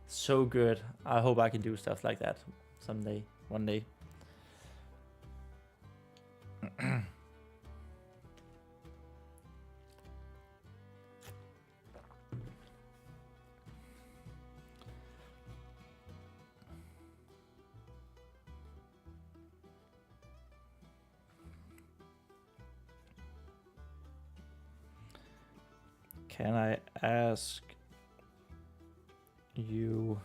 so good. I hope I can do stuff like that someday, one day. Can I ask you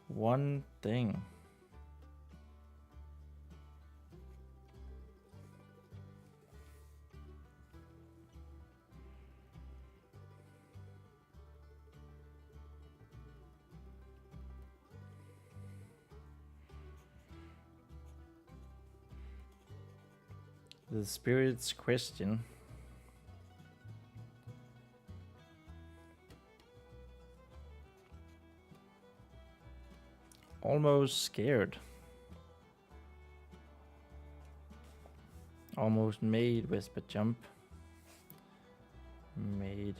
one thing? The spirit's question. Almost scared. Almost made Vespa jump. Made.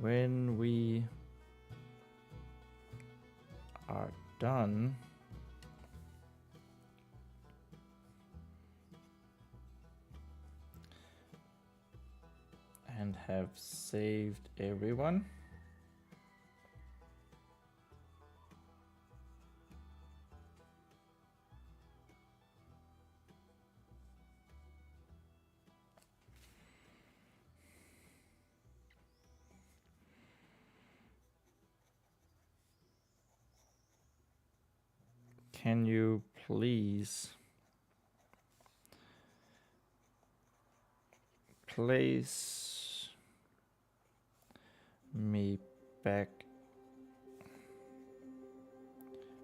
When we are done and have saved everyone, can you please place me back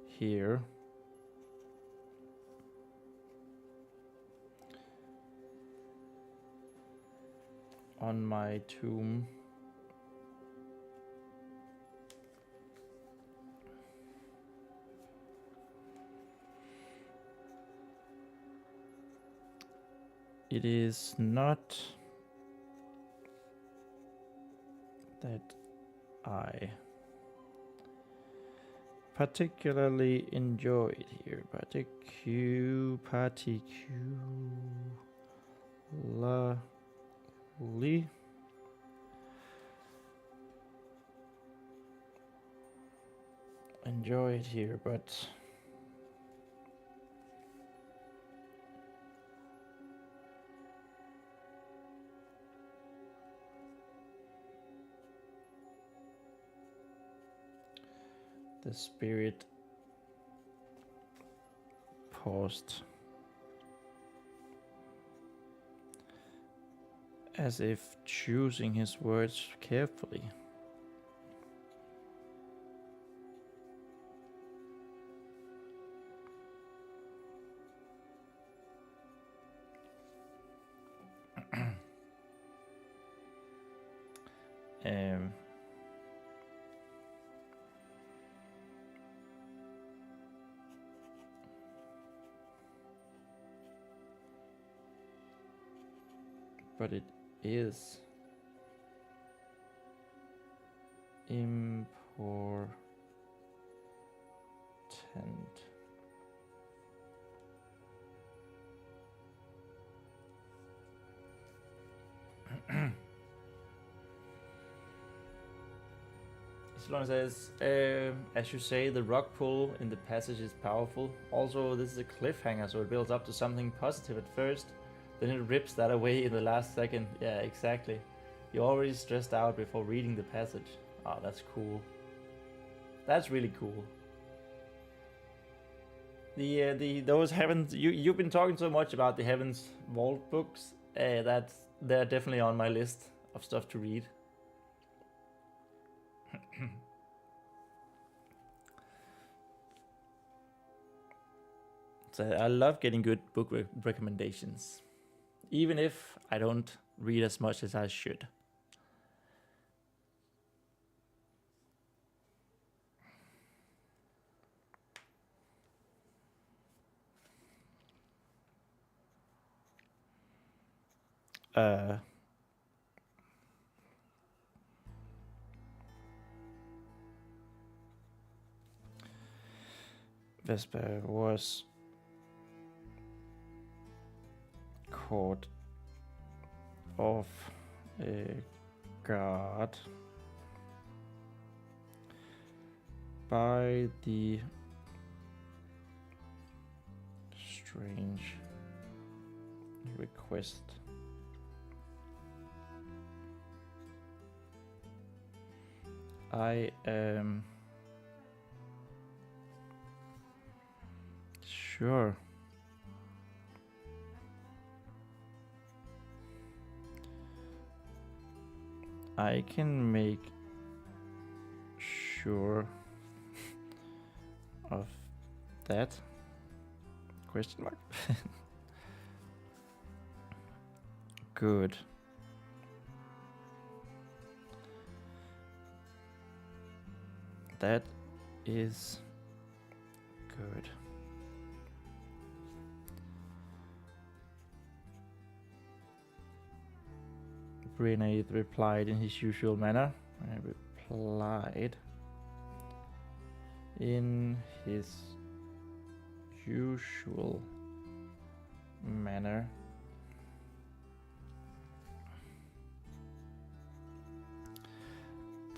here on my tomb? It is not that I particularly enjoy it here. Particularly enjoy it here, but The spirit paused, as if choosing his words carefully. But it is important. Sloan says, as you say, the rock pull in the passage is powerful. Also, this is a cliffhanger, so it builds up to something positive at first, then it rips that away in the last second. Yeah, exactly. You're already stressed out before reading the passage. Oh, that's cool. That's really cool. Those Heavens, you've been talking so much about the Heavens Vault books. That they're definitely on my list of stuff to read. So I love getting good book recommendations, even if I don't read as much as I should. Vespa was caught off guard by the strange request. I am sure I can make sure of that? Question mark. Good. That is good. Renee replied in his usual manner. I replied in his usual manner.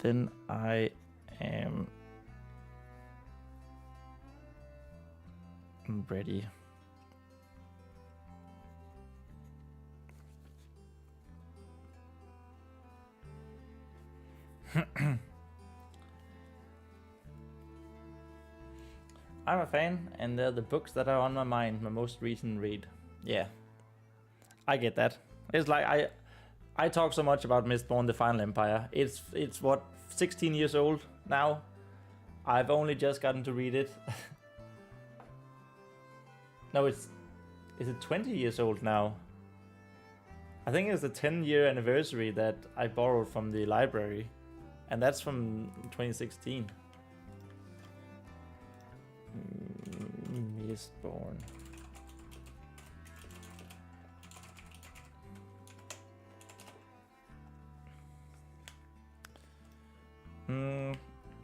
Then I am ready. I'm a fan, and they're the books that are on my mind, my most recent read. Yeah, I get that. It's like I talk so much about Mistborn: The Final Empire. It's what, 16 years old now. I've only just gotten to read it. No, is it 20 years old now? I think it's the 10-year anniversary that I borrowed from the library, and that's from 2016. Mistborn.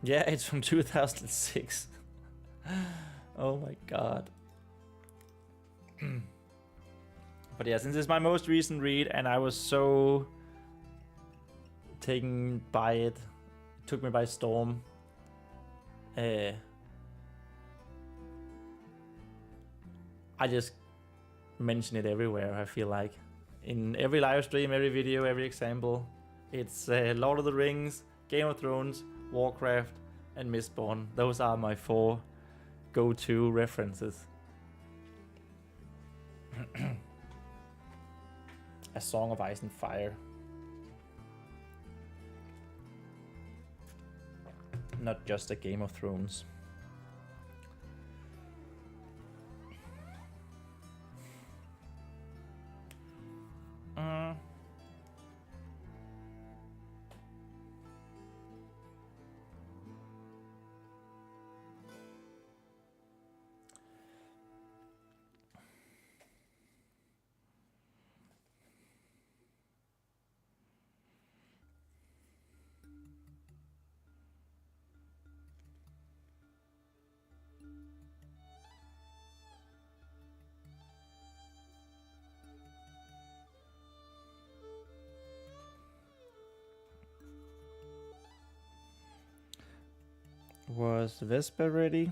Yeah, it's from 2006. Oh my god. But yeah, since it's my most recent read and I was so taken by it, it took me by storm. I just mention it everywhere, I feel like. In every live stream, every video, every example. It's Lord of the Rings, Game of Thrones, Warcraft, and Mistborn. Those are my 4 go-to references. A Song of Ice and Fire. Not just a Game of Thrones. Was Vespa ready?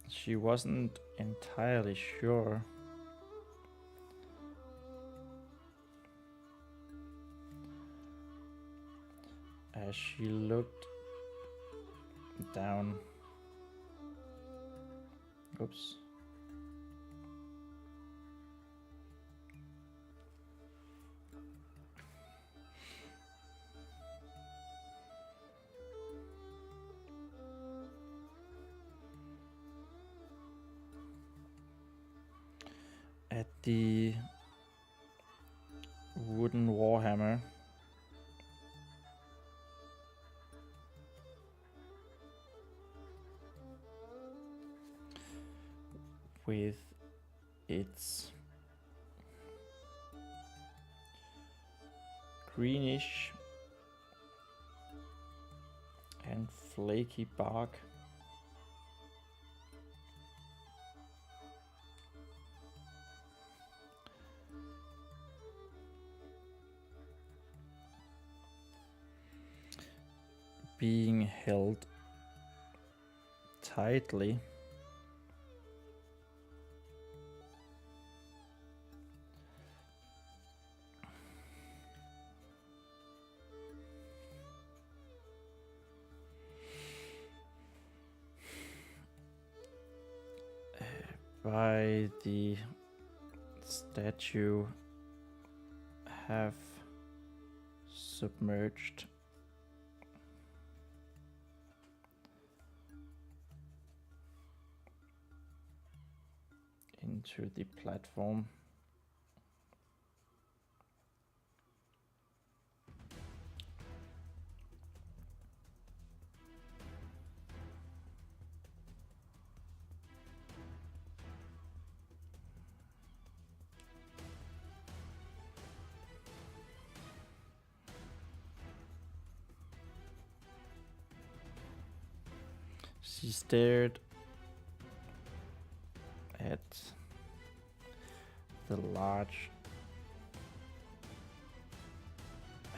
She wasn't entirely sure. As she looked down. Oops. At the wooden warhammer. With its greenish and flaky bark. Being held tightly by the statue half submerged into the platform. She stared at the large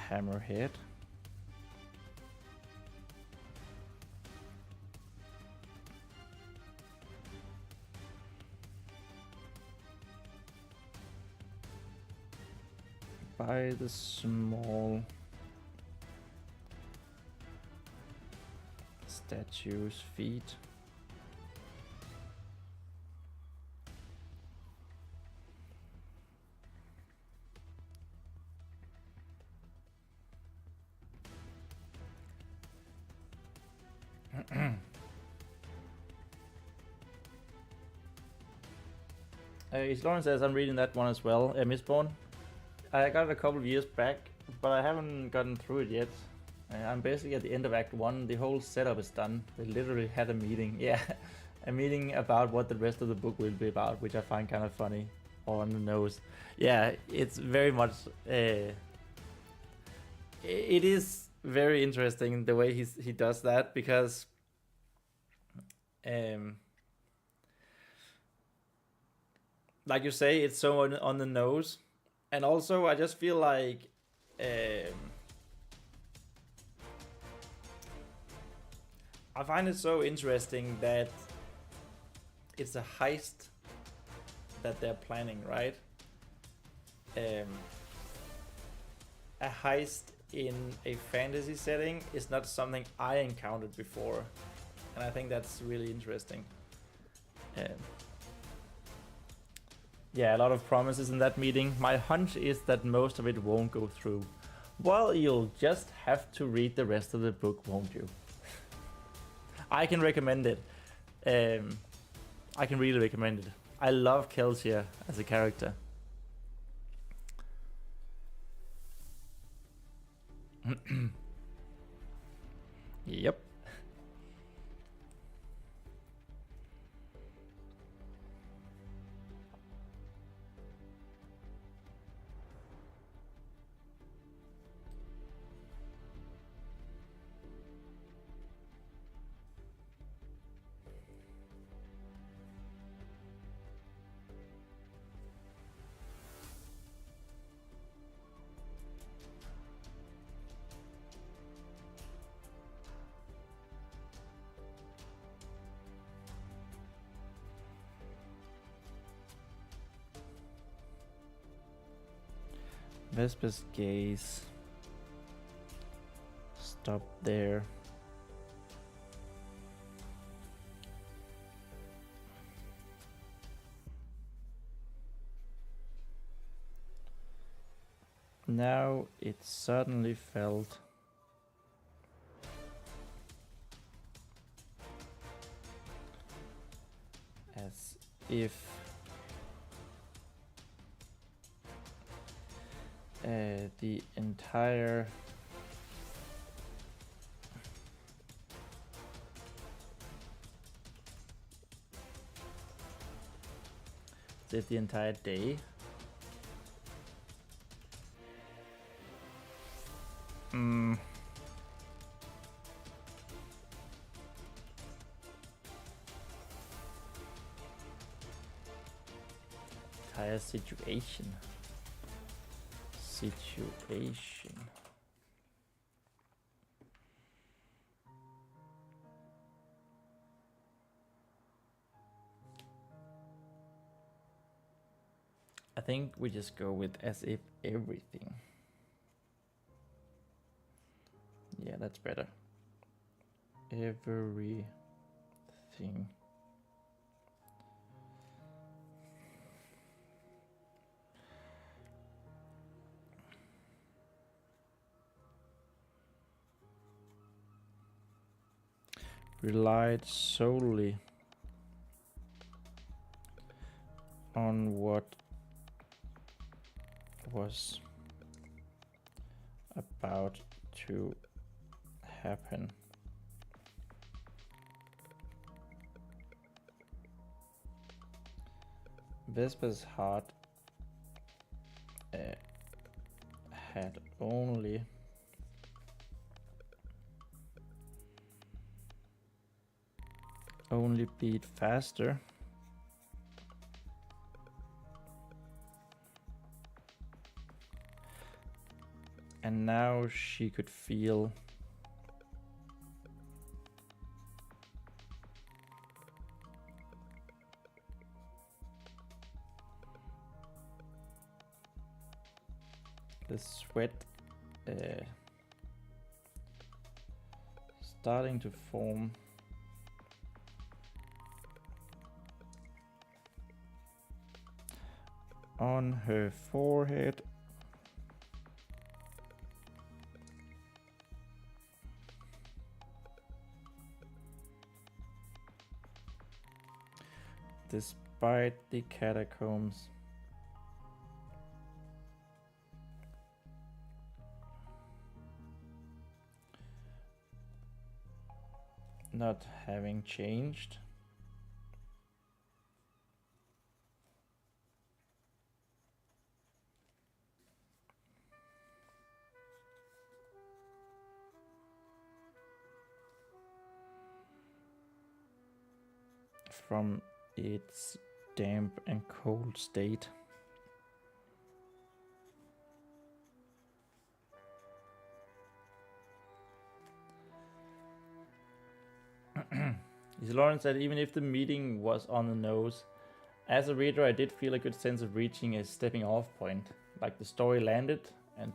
hammerhead. By the small statue's feet. Lauren says I'm reading that one as well. Mistborn. I got it a couple of years back, but I haven't gotten through it yet. I'm basically at the end of Act 1. The whole setup is done. They literally had a meeting. Yeah, a meeting about what the rest of the book will be about, which I find kind of funny or on the nose. Yeah, it's very much... it is very interesting the way he does that, because... like you say, it's so on the nose. And also, I just feel like... I find it so interesting that it's a heist that they're planning, right? a heist in a fantasy setting is not something I encountered before, and I think that's really interesting. Yeah, a lot of promises in that meeting. My hunch is that most of it won't go through. Well, you'll just have to read the rest of the book, won't you? I can recommend it. I can really recommend it. I love Kelsia as a character. Yep. Vespa's gaze stop there. Now it suddenly felt as if the entire day entire situation. I think we just go with as if everything. Yeah, that's better. Everything. Relied solely on what was about to happen. Vespa's heart had only beat faster and now she could feel the sweat starting to form on her forehead. Despite the catacombs not having changed. From its damp and cold state. Lawrence said, even if the meeting was on the nose, as a reader I did feel a good sense of reaching a stepping off point. Like the story landed and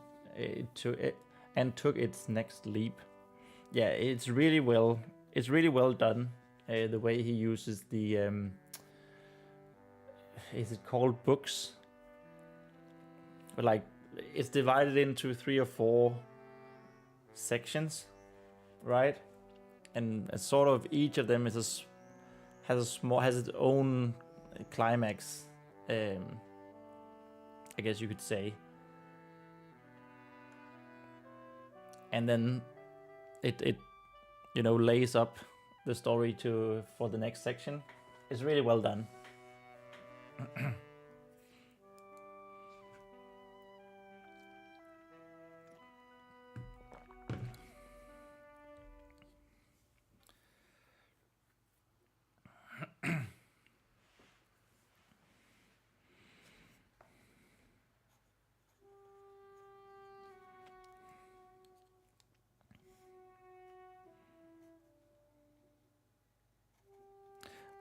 took its next leap. Yeah, it's really well. It's really well done. The way he uses the is it called books? But like it's divided into 3 or 4 sections, right? And sort of each of them is has its own climax. I guess you could say. And then it lays up the story for the next section. It's really well done.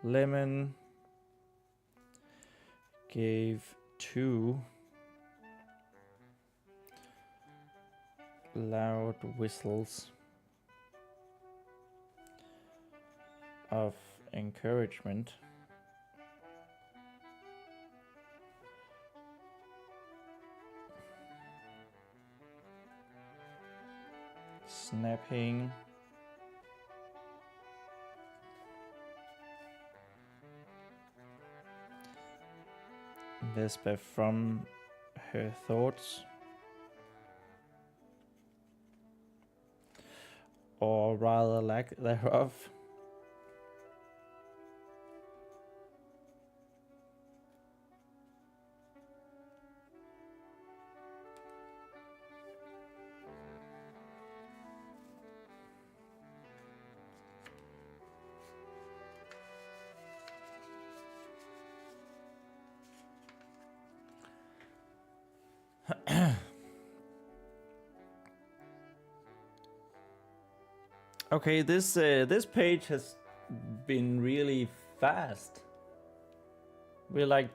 Lemon gave 2 loud whistles of encouragement. Snapping Vespa from her thoughts, or rather lack thereof. Okay, this page has been really fast. We're like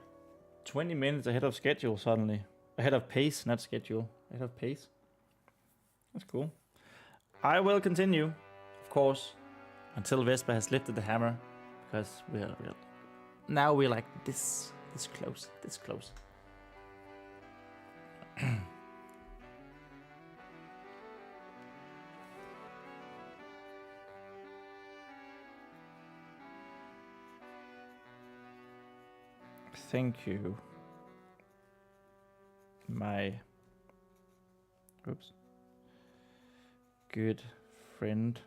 20 minutes ahead of schedule suddenly. Ahead of pace, not schedule. Ahead of pace. That's cool. I will continue, of course, until Vespa has lifted the hammer, because we're like this close. Thank you, my good friend.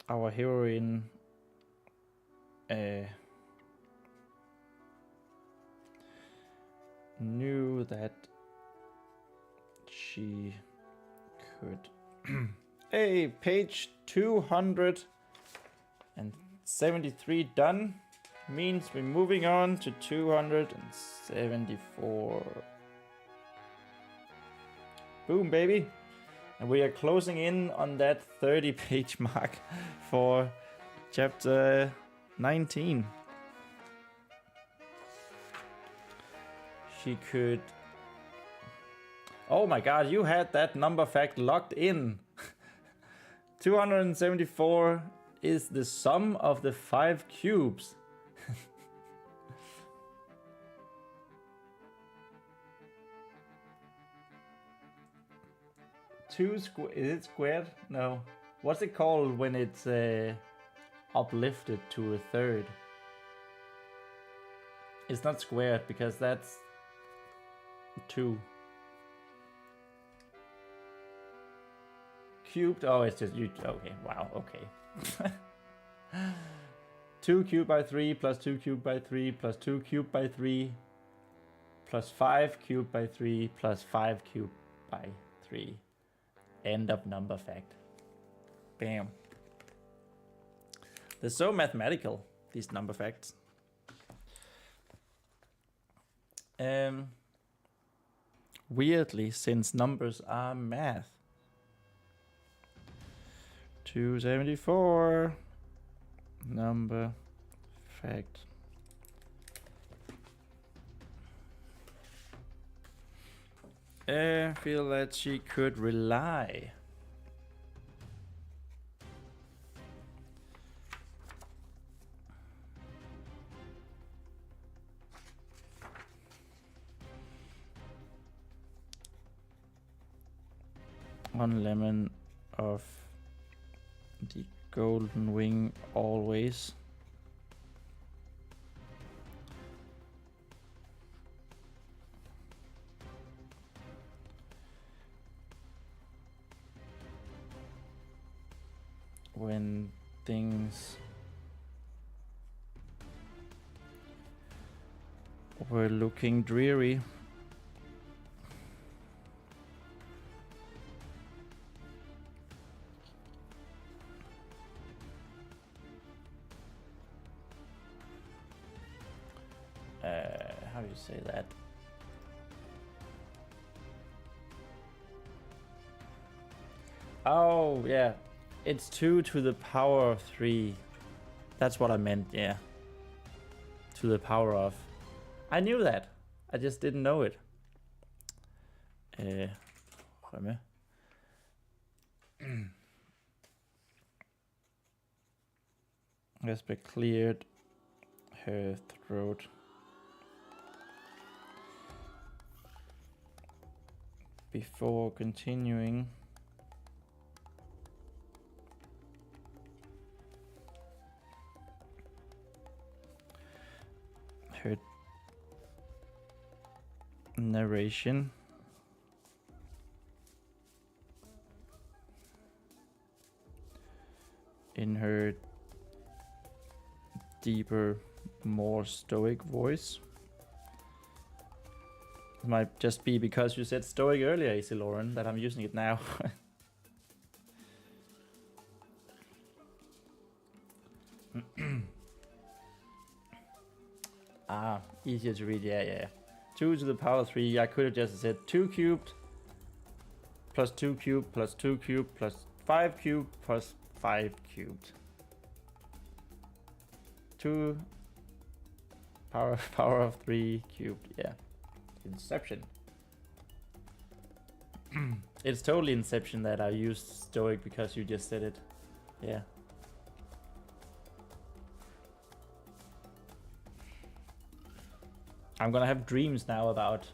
Our heroine knew that she could. Hey, page 273 done. Means we're moving on to 274. Boom, baby. And we are closing in on that 30-page mark for chapter 19. She could... Oh my god, you had that number fact locked in. 274 is the sum of the 5 cubes. Is it squared? No. What's it called when it's uplifted to a third? It's not squared because that's 2. Cubed? Oh, it's just you. Okay, wow, okay. 2 cubed by 3 plus 2 cubed by 3 plus 2 cubed by 3 plus 5 cubed by 3 plus 5 cubed by 3. End of number fact. Bam. They're so mathematical, these number facts. Weirdly, since numbers are math. 274. Number. Fact. I feel that she could rely. On Lemon of the Golden Wing always. When things were looking dreary. How do you say that? Oh, yeah. It's 2 to the power of 3. That's what I meant, yeah. To the power of. I knew that. I just didn't know it. Rømme. Vespa cleared her throat. Before continuing. Her narration. In her deeper, more stoic voice. It might just be because you said stoic earlier, Easy Lauren, that I'm using it now. Easier to read, yeah. 2 to the power 3, I could have just said 2 cubed, plus 2 cubed, plus 2 cubed, plus 5 cubed, plus 5 cubed. 2 power of 3 cubed, yeah. Inception. It's totally Inception that I used stoic because you just said it. Yeah. I'm gonna have dreams now about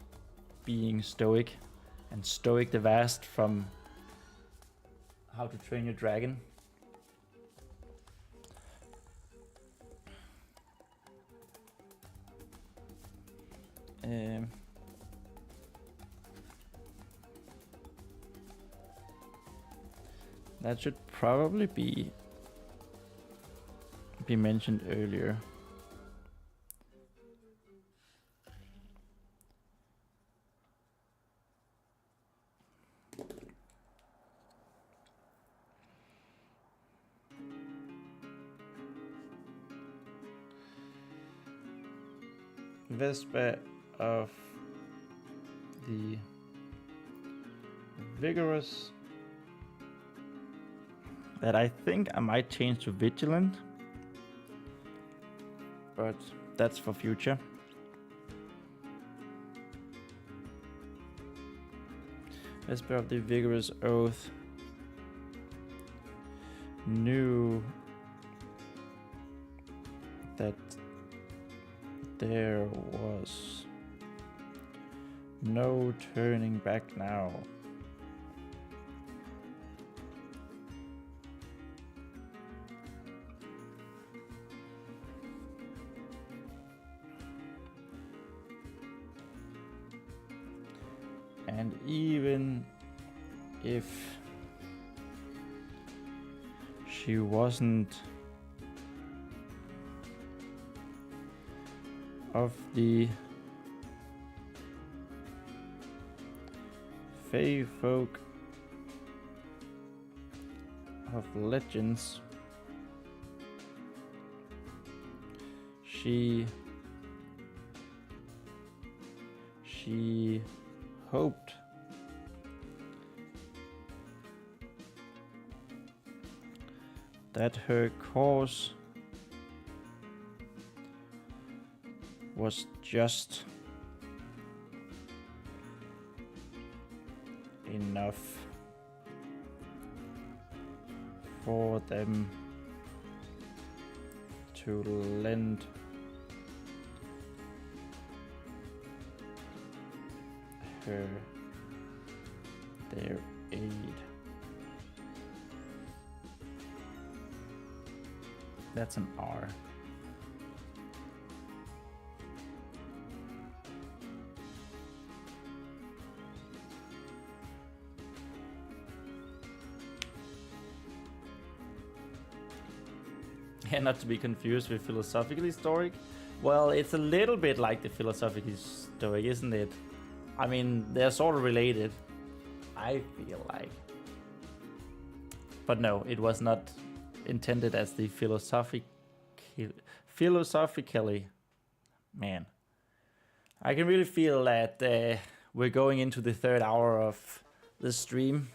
being stoic and Stoic the Vast from How to Train Your Dragon. That should probably be mentioned earlier. Vespa of the Vigorous, that I think I might change to Vigilant, but that's for future. Vespa of the Vigorous Oath knew that there was no turning back now. And even if she wasn't of the Fae folk of legends, she hoped that her cause was just enough for them to lend her their aid. That's an R. Yeah, not to be confused with philosophically Stoic. Well, it's a little bit like the philosophically Stoic, isn't it? I mean, they're sort of related, I feel like. But no, it was not intended as the philosophically. Man, I can really feel that we're going into the third hour of the stream.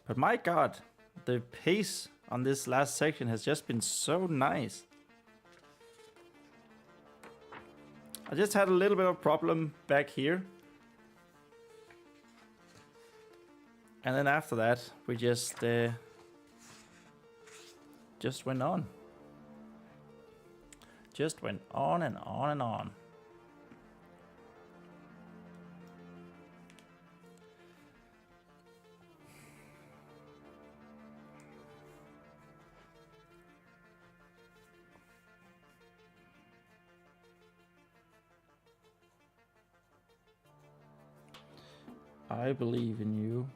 But my god, the pace on this last section has just been so nice. I just had a little bit of problem back here. And then after that, we just went on. Just went on and on and on. I believe in you.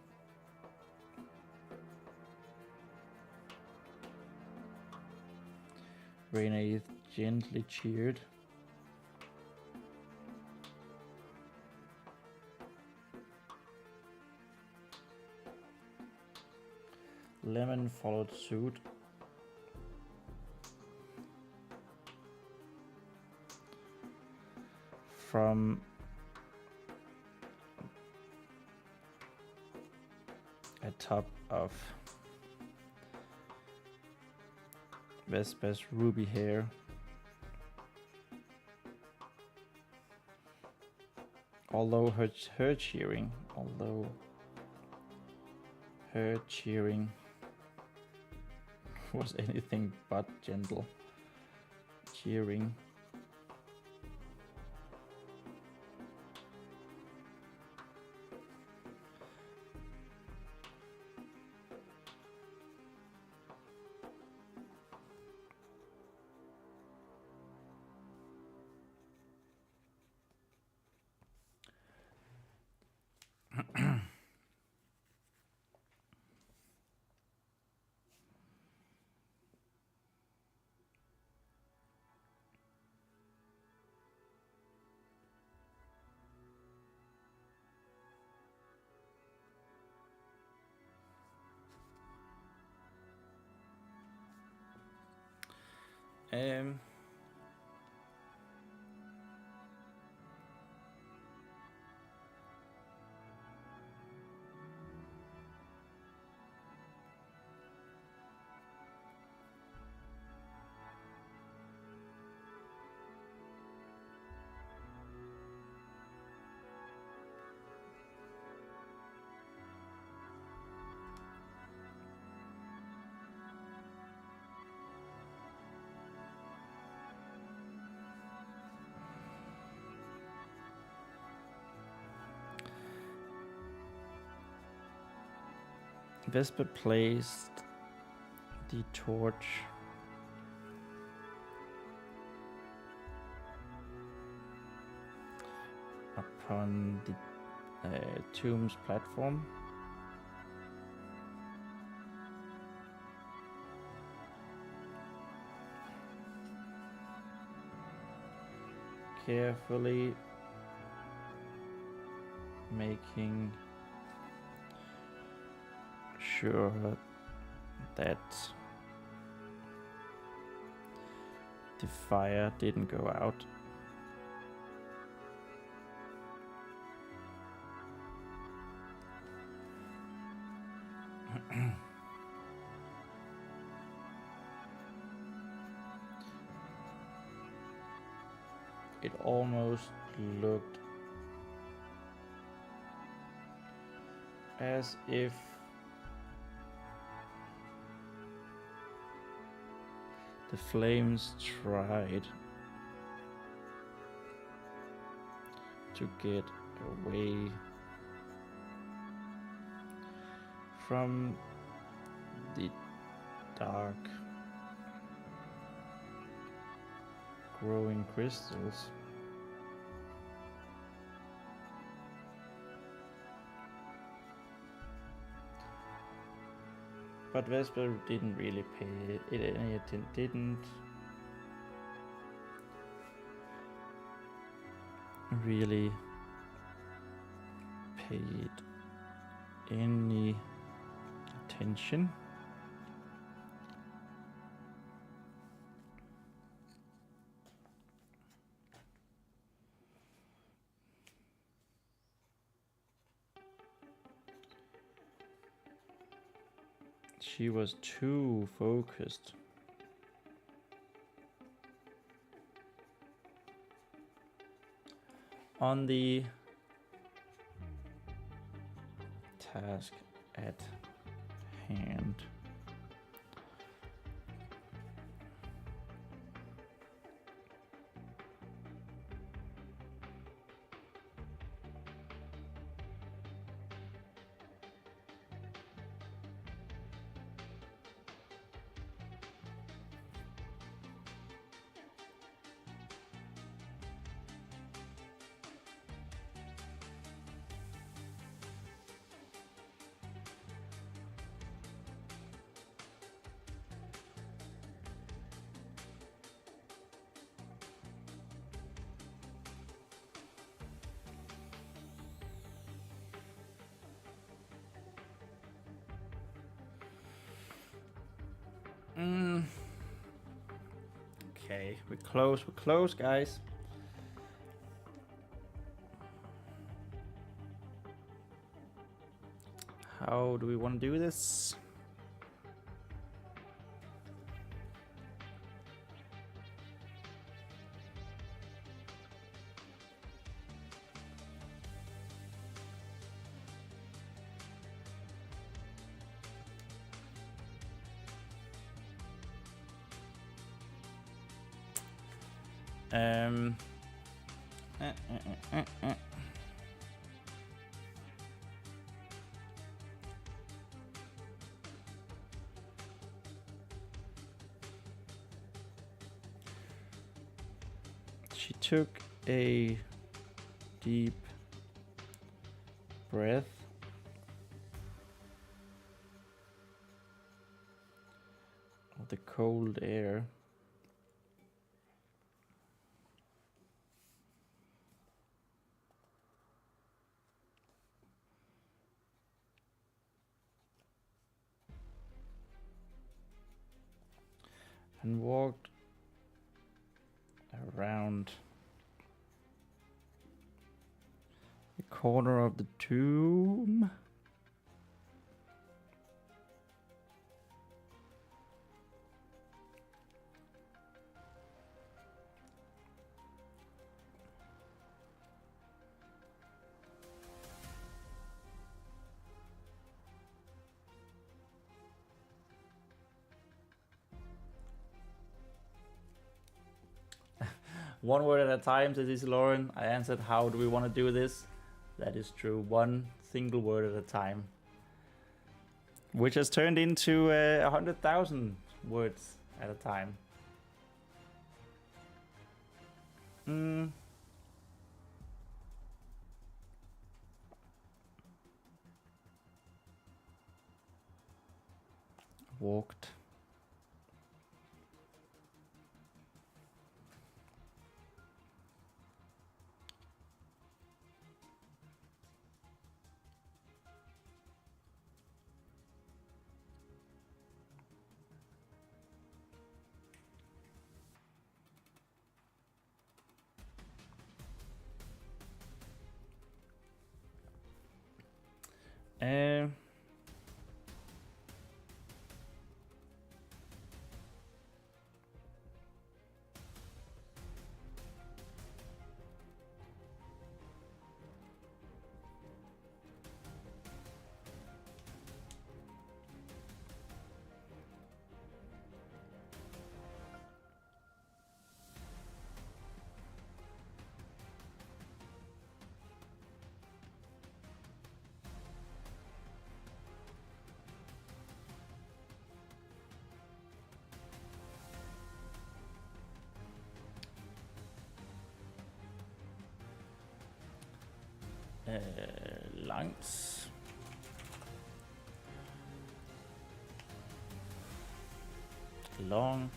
Ronean gently cheered. Lemon followed suit. From atop of Vespa's ruby hair. Although her cheering was anything but gentle. Cheering. Um, Vespa placed the torch upon the tomb's platform. Carefully making sure that the fire didn't go out. it almost looked as if the flames tried to get away from the dark growing crystals. But Vespa didn't really pay it any attention, didn't really pay it any attention. She was too focused on the task at hand. Okay, we're close, guys. How do we want to do this? Um. She took a deep breath of the cold air. And walked around the corner of the tomb. One word at a time, says Lauren. I answered, how do we want to do this? That is true. One single word at a time. Which has turned into 100,000 words at a time. Walked. Langs. Long.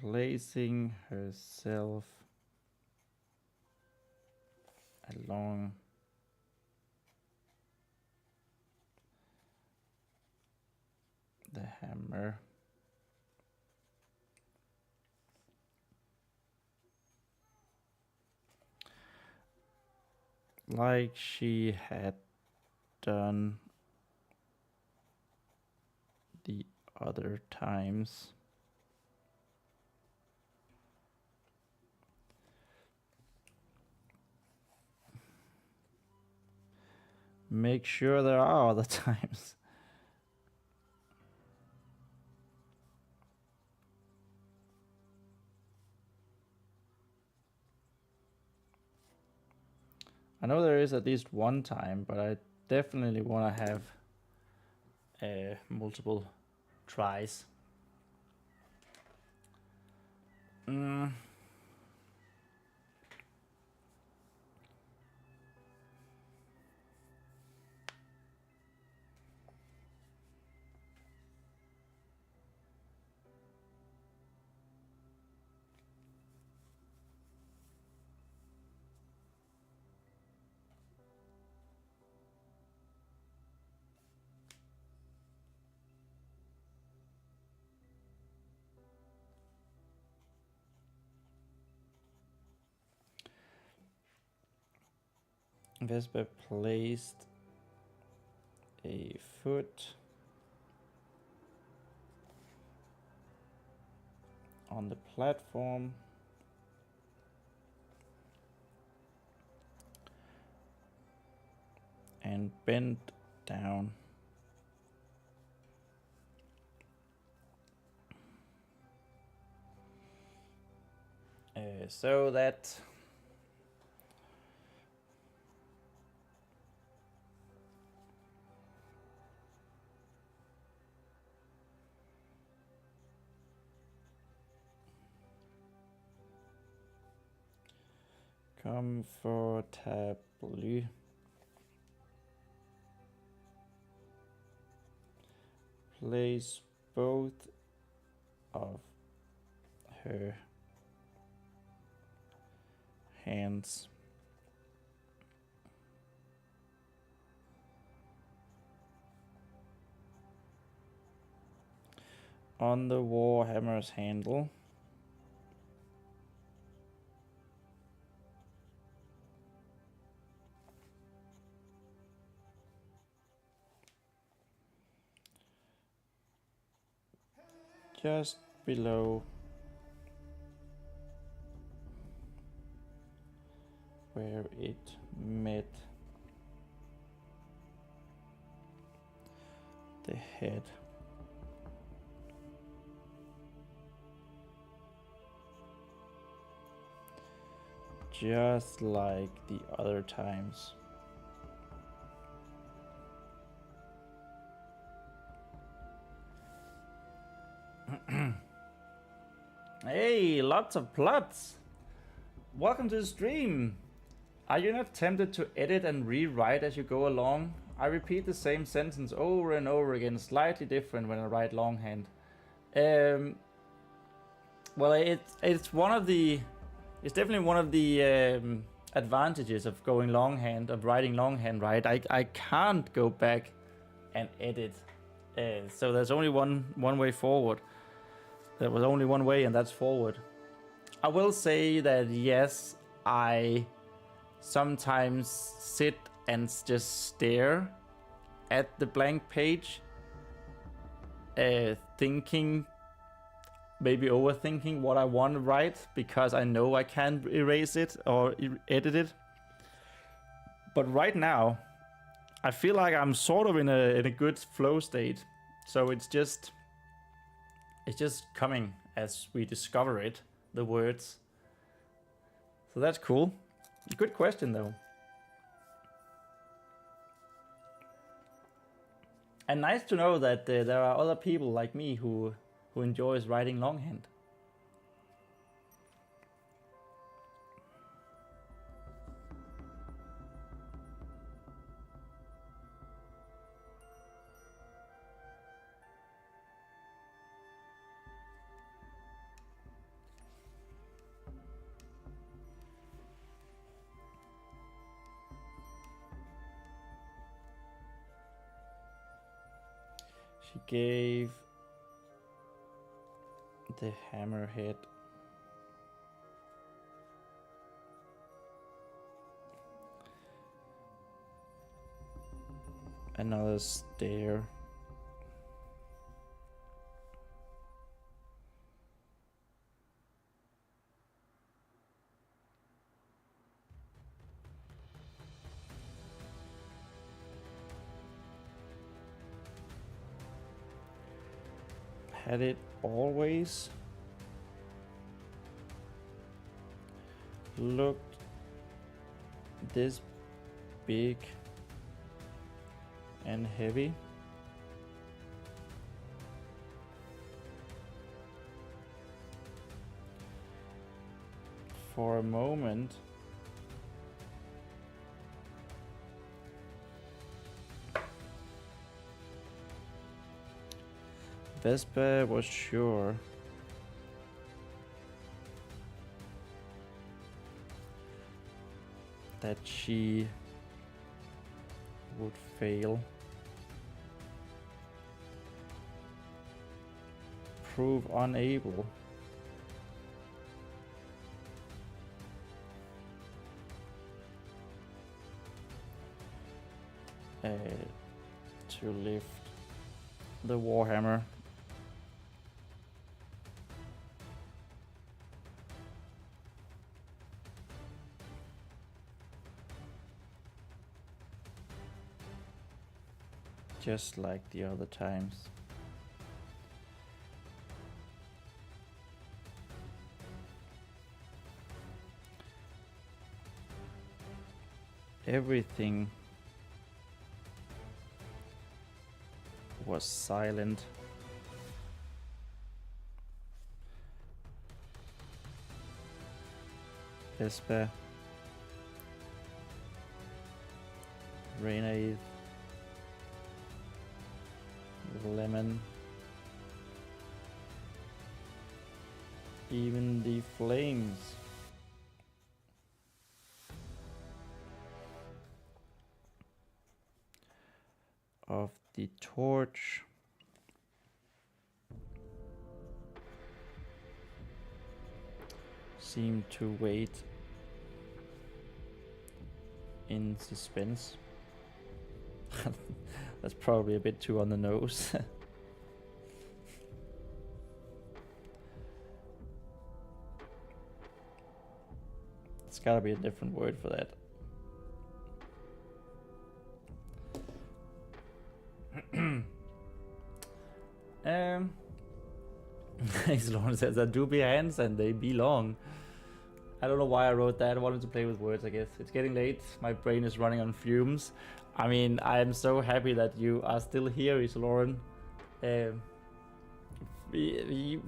Placing herself along the hammer. Like she had done the other times. Make sure there are other times. I know there is at least one time, but I definitely want to have multiple tries. Vespa placed a foot on the platform and bent down. So that comfortably place both of her hands on the warhammer's handle. Just below where it met the head. Just like the other times. Hey, lots of plots. Welcome to the stream. Are you not tempted to edit and rewrite as you go along? I repeat the same sentence over and over again, slightly different when I write longhand. Well, it's one of the, it's definitely one of the advantages of going longhand, of writing longhand, right? I can't go back and edit, so there's only one way forward. There was only one way, and that's forward. I will say that yes, I sometimes sit and just stare at the blank page, thinking, maybe overthinking what I want to write, because I know I can't erase it or edit it. But right now, I feel like I'm sort of in a good flow state. So it's just coming as we discover it, the words. So that's cool. Good question though. And nice to know that there are other people like me who who enjoys writing longhand. She gave the hammerhead another stair. Had it always looked this big and heavy? For a moment, Vespa was sure that she would fail, prove unable to lift the warhammer. Just like the other times. Everything was silent. Vespa, Ronean, Lemon, even the flames of the torch seemed to wait in suspense. That's probably a bit too on the nose. It's gotta be a different word for that. Lauren says that do be hands and they belong. I don't know why I wrote that. I wanted to play with words, I guess. It's getting late. My brain is running on fumes. I mean, I am so happy that you are still here, Lauren.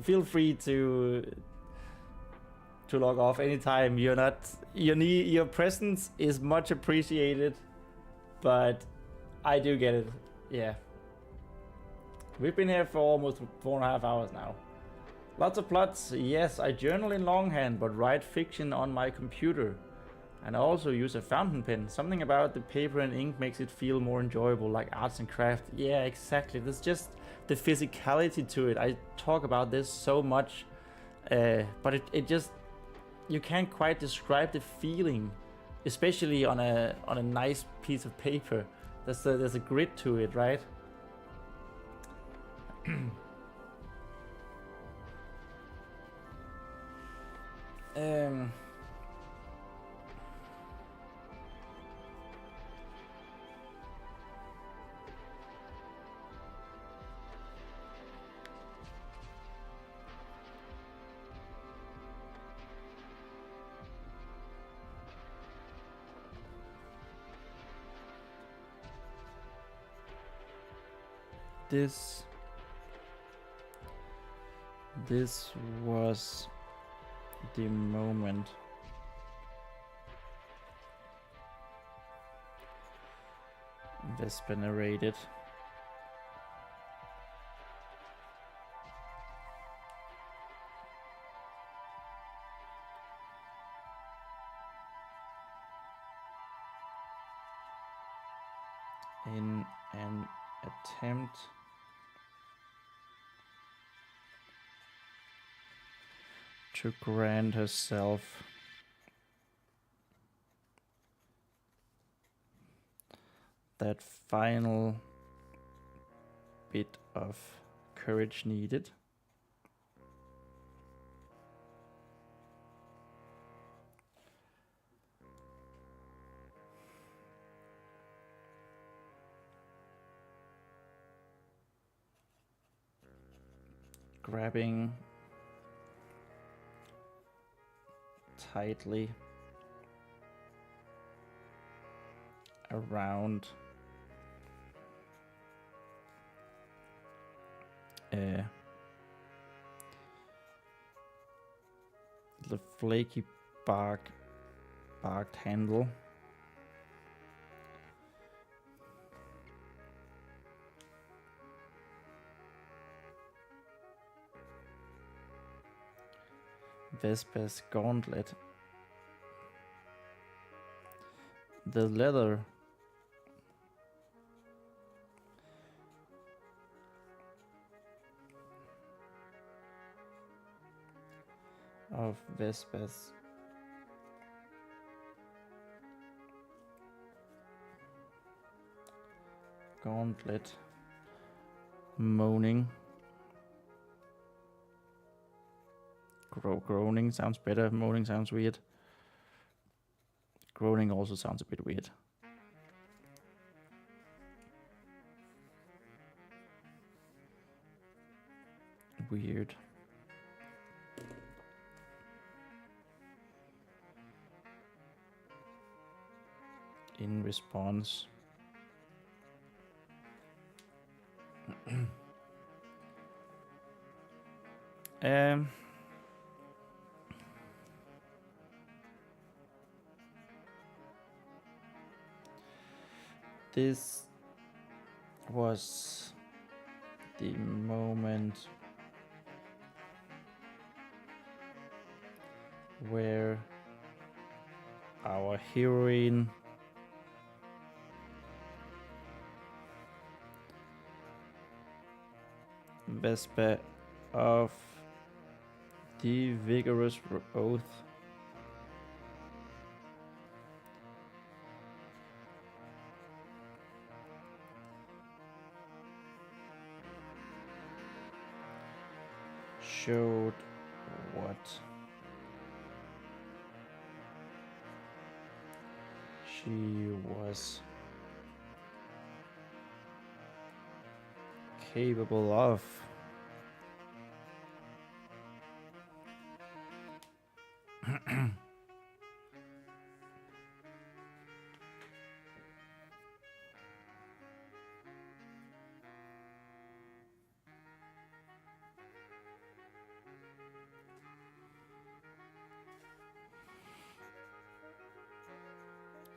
Feel free to log off anytime. Your presence is much appreciated, but I do get it. Yeah. We've been here for almost 4.5 hours now. Lots of plots. Yes, I journal in longhand, but write fiction on my computer. And I also use a fountain pen. Something about the paper and ink makes it feel more enjoyable, like arts and craft. Yeah, exactly. There's just the physicality to it. I talk about this so much, but it just, you can't quite describe the feeling, especially on a nice piece of paper. There's a grit to it, right? This This was the moment Vespa narrated. In an attempt to grant herself that final bit of courage needed, grabbing tightly around the flaky barked handle. Vespa's gauntlet. The leather of Vespa's gauntlet moaning. Groaning sounds better. Moaning sounds weird. Groaning also sounds a bit weird. Weird. In response, this was the moment where our heroine Vespa of the Vigorous Oath showed what she was capable of.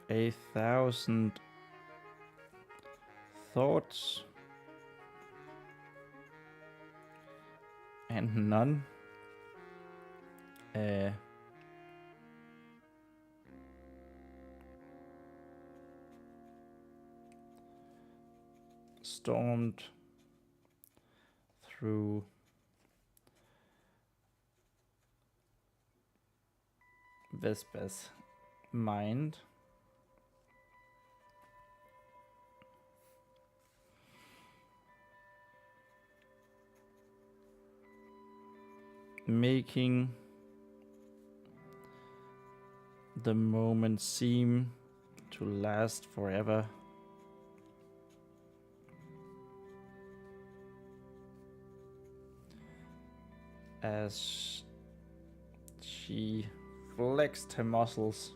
A thousand thoughts and none stormed through Vespa's mind. Making the moment seem to last forever. As she flexed her muscles.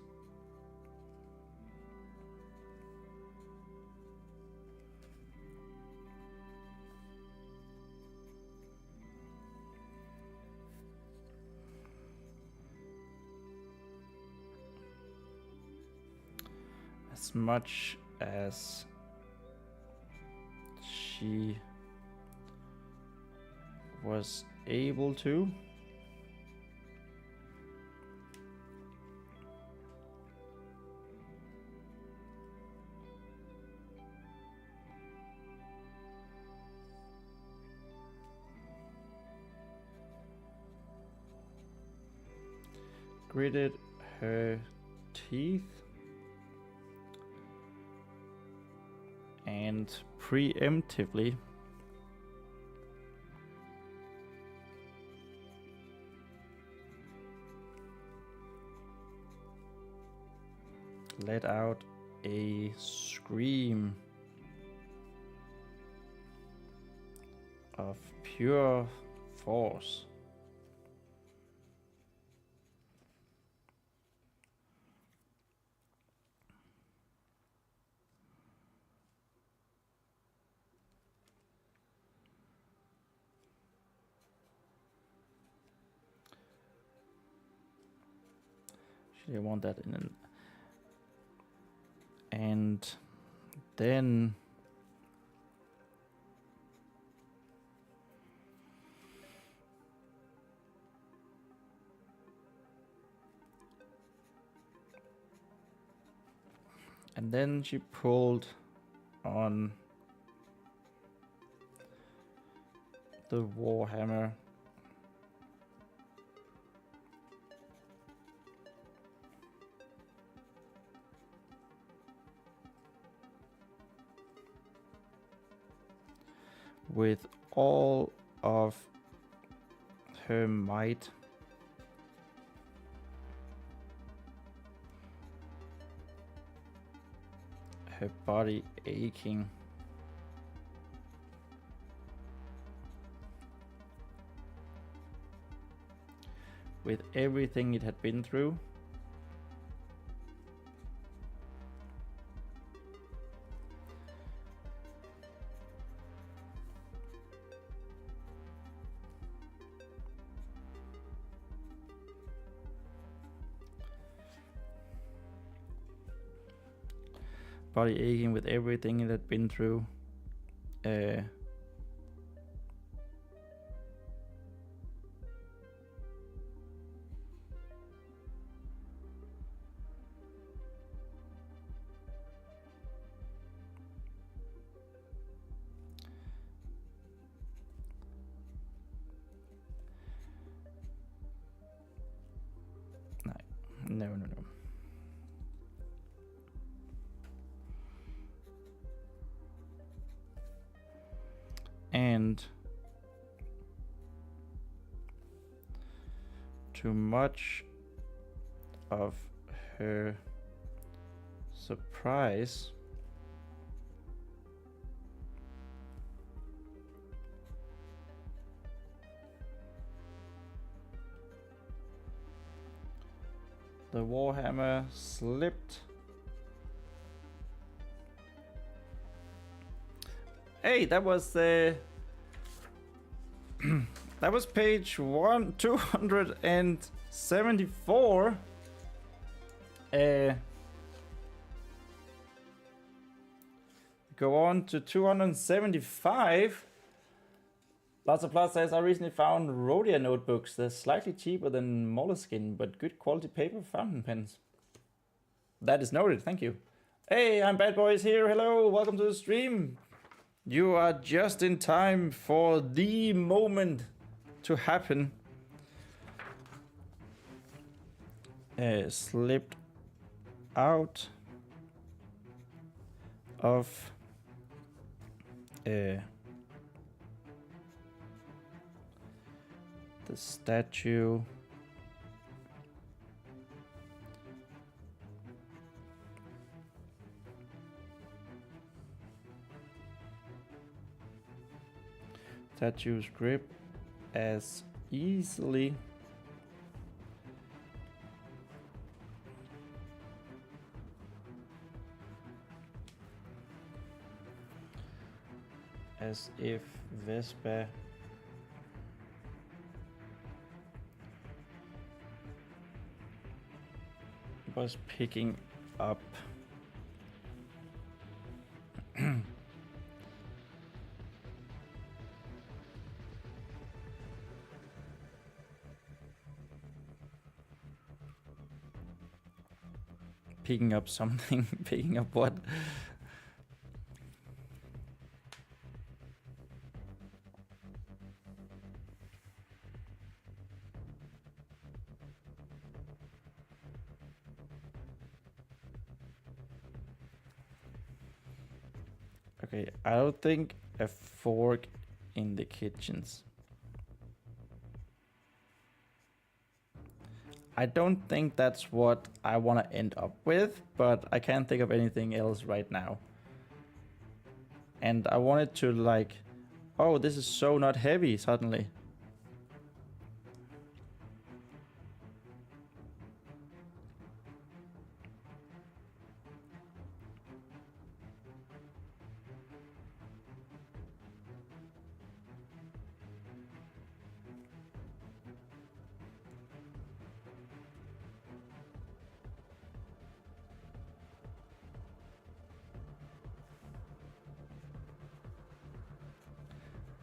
as much as she was able to. Gritted her teeth and preemptively let out a scream of pure force. Actually, I want that in an... And then she pulled on the warhammer with all of her might. Her body aching. With everything it had been through. Body aching with everything it had been through. No. And to much of her surprise, the warhammer slipped. Hey, that was that was page 274. Go on to 275. Lots of Plus says, I recently found Ronean notebooks. They're slightly cheaper than Moleskine, but good quality paper fountain pens. That is noted, thank you. Hey, I'm Bad Boys here. Hello, welcome to the stream. You are just in time for the moment to happen. Slipped out of the statue. Statue's grip as easily as if Vespa was picking up Picking up something. Picking up what? Okay, I don't think a fork in the kitchens. I don't think that's what I want to end up with, but I can't think of anything else right now. And I wanted to like, oh, this is so not heavy suddenly.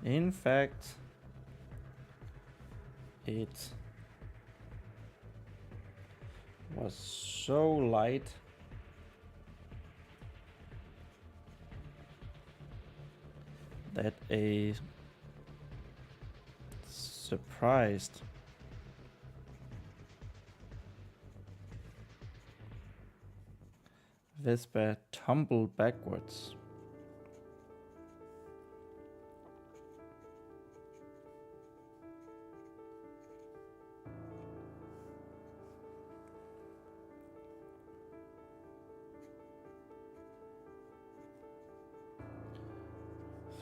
In fact, it was so light that a surprised Vespa tumbled backwards.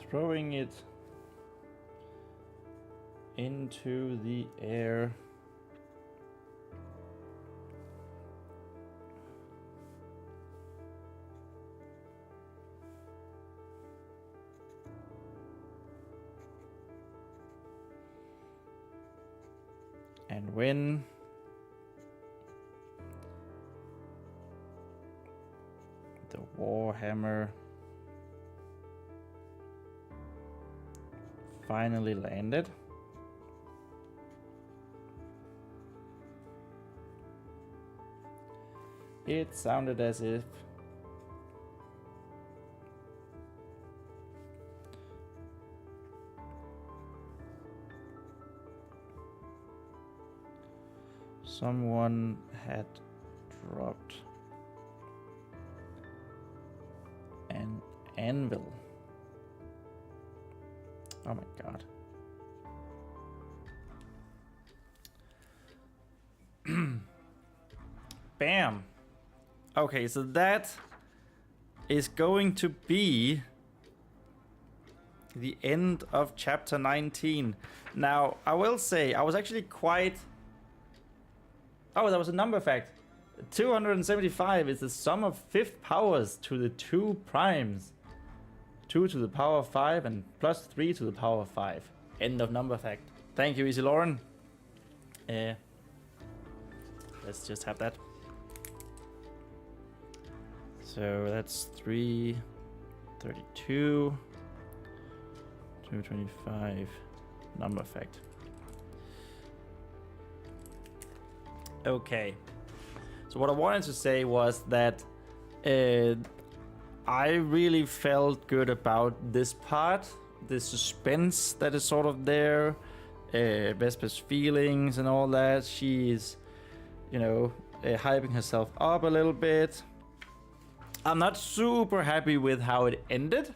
Throwing it into the air. And when the warhammer finally landed, it sounded as if someone had dropped an anvil. Oh my god. Bam. Okay, so that is going to be the end of chapter 19. Now, I will say, I was actually quite... Oh, that was a number fact. 275 is the sum of fifth powers to the 2 primes. 2 to the power 5 and plus 3 to the power 5. End of number fact. Thank you, Easy Lauren. Let's just have that. So that's 332, 225, number fact. Okay. So what I wanted to say was that I really felt good about this part, the suspense that is sort of there, Vespa's feelings and all that. She's, you know, hyping herself up a little bit. I'm not super happy with how it ended,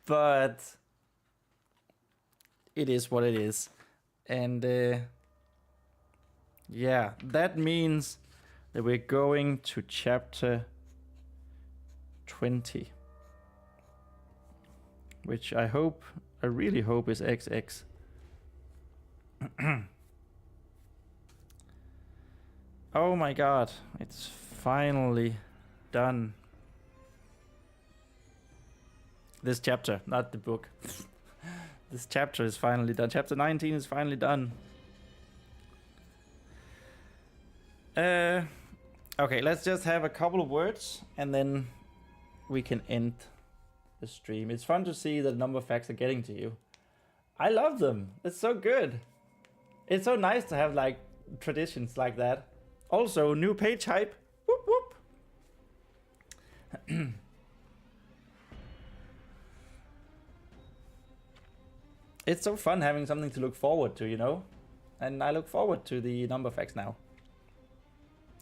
but it is what it is. And yeah, that means that we're going to chapter 20, which I really hope is XX. Oh my god, it's finally done. This chapter, not the book. This chapter is finally done. Chapter 19 is finally done. Okay, let's just have a couple of words and then we can end the stream. It's fun to see that the number facts are getting to you. I love them. It's so good. It's so nice to have like traditions like that. Also, new page hype. Whoop whoop. It's so fun having something to look forward to, you know? And I look forward to the number facts now.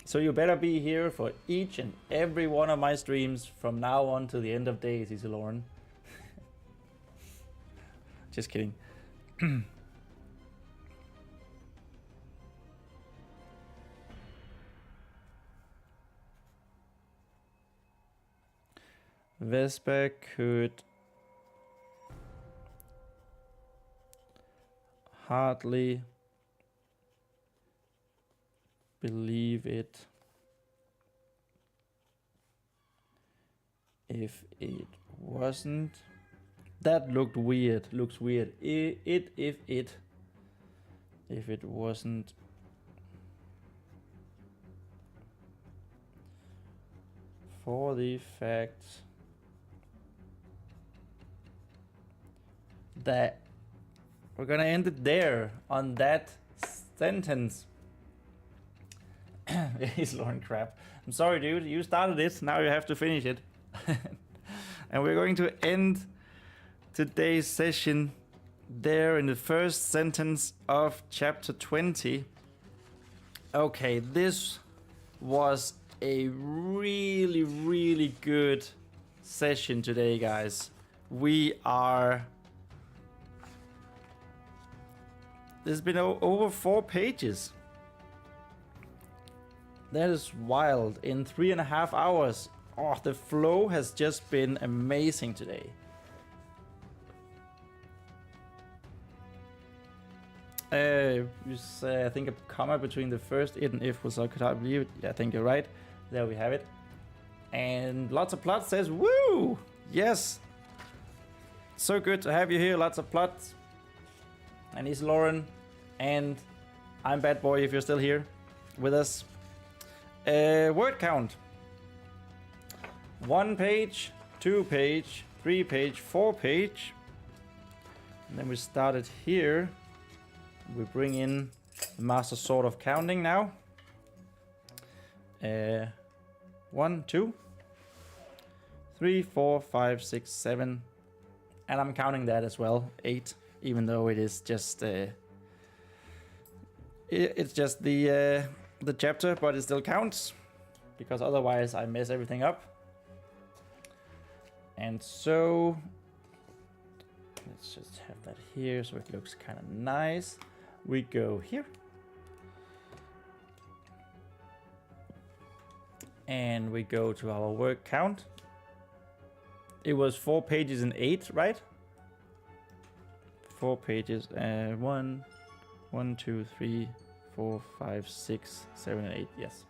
So you better be here for each and every one of my streams from now on to the end of days, Easy Lauren. Just kidding. Vespa could hardly believe it if it wasn't. That looked weird. Looks weird. If it wasn't for the fact that we're gonna end it there on that sentence. He's Lauren crap. I'm sorry, dude. You started it. Now you have to finish it. And we're going to end today's session there in the first sentence of chapter 20. Okay, this was a really, really good session today, guys. There's been over 4 pages. That is wild. In 3.5 hours. Oh, the flow has just been amazing today. You say, I think a comma between the first it and if was I could hardly believe it. Yeah, I think you're right. There we have it. And lots of plot says, woo! Yes. So good to have you here. Lots of plots. And he's Lauren. And I'm Bad Boy if you're still here with us. Word count. 1 page, 2 page, 3 page, 4 page. And then we started here. We bring in the Master Sword of Counting now. 1, 2, 3, 4, 5, 6, 7. And I'm counting that as well. 8, even though it is just it's just the chapter, but it still counts because otherwise I mess everything up. And so let's just have that here so it looks kind of nice. We go here. And we go to our word count. It was 4 pages and 8, right? 4 pages. 1, 2, 3, 4, 5, 6, 7, and 8. Yes.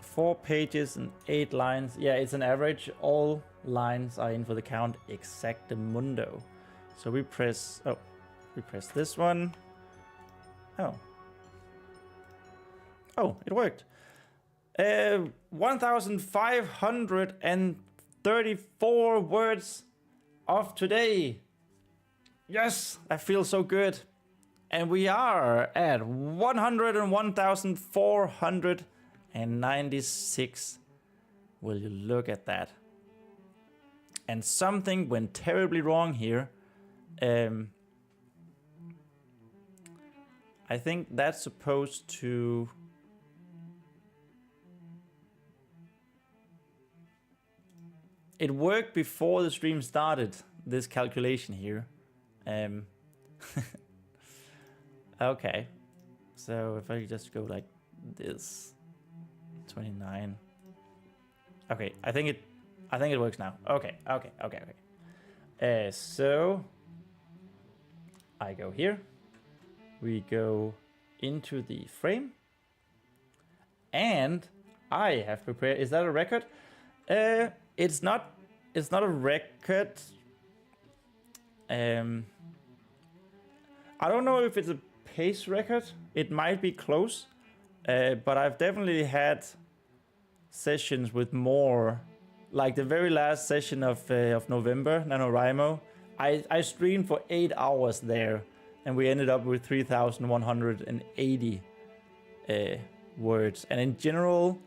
4 pages and 8 lines. Yeah, it's an average. All lines are in for the count exactamundo. So we press. Oh, we press this one. Oh. Oh, it worked. 1,534 words of today. Yes, I feel so good. And we are at 101,496. Will you look at that? And something went terribly wrong here. I think that's supposed to... It worked before the stream started, this calculation here. Okay. So if I just go like this, 29. Okay, I think it works now. Okay. So I go here. We go into the frame. And I have prepared. Is that a record? It's not a record. I don't know if it's a pace record. It might be close. But I've definitely had sessions with more. Like the very last session of November, NaNoWriMo, I streamed for 8 hours there, and we ended up with 3,180 words. And in general,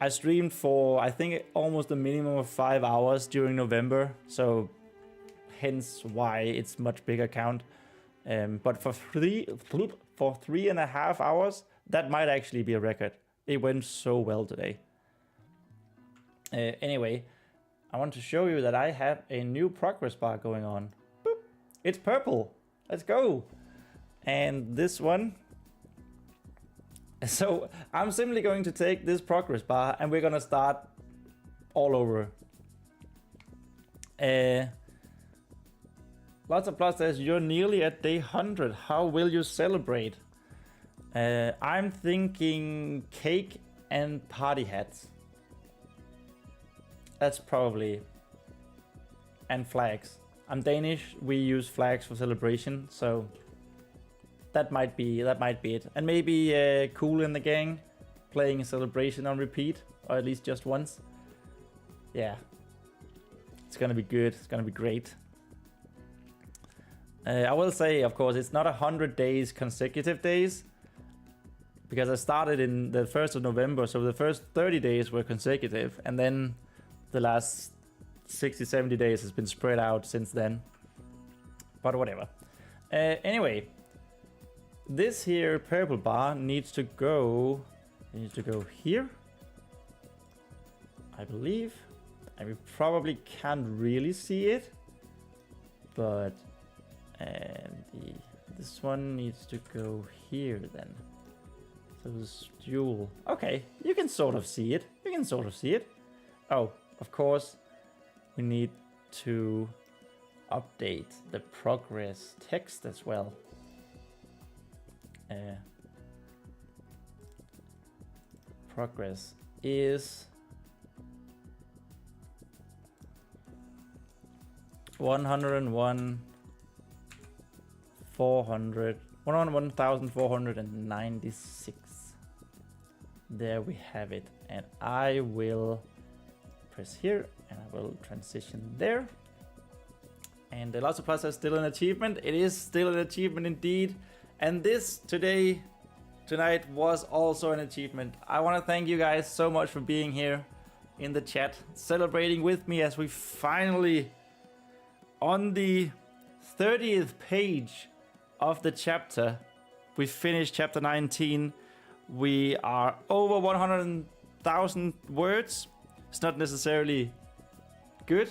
I streamed for, I think, almost a minimum of 5 hours during November, so hence why it's much bigger count. But for 3.5 hours, that might actually be a record. It went so well today. Anyway, I want to show you that I have a new progress bar going on. Boop. It's purple. Let's go. And this one. So I'm simply going to take this progress bar and we're gonna start all over. Lots of plus says you're nearly at day 100. How will you celebrate? I'm thinking cake and party hats. That's probably, and flags. I'm Danish. We use flags for celebration, so that might be it. And maybe Cool in the Gang playing a celebration on repeat, or at least just once. Yeah, it's gonna be good. It's gonna be great. I will say, of course, it's not 100 days consecutive days, because I started in the 1st of November, so the first 30 days were consecutive, and then the last 60, 70 days has been spread out since then. But whatever. Anyway, this here purple bar needs to go here, I believe. And we probably can't really see it, but this one needs to go here then. So this dual. Okay, you can sort of see it. You can sort of see it. Oh, of course, we need to update the progress text as well. Progress is 101,496. There we have it, and I will press here and I will transition there. And the Lots of Plus is still an achievement. It is still an achievement indeed. And this tonight was also an achievement. I want to thank you guys so much for being here in the chat, celebrating with me as we finally, on the 30th page of the chapter, we finished chapter 19. We are over 100,000 words. It's not necessarily good,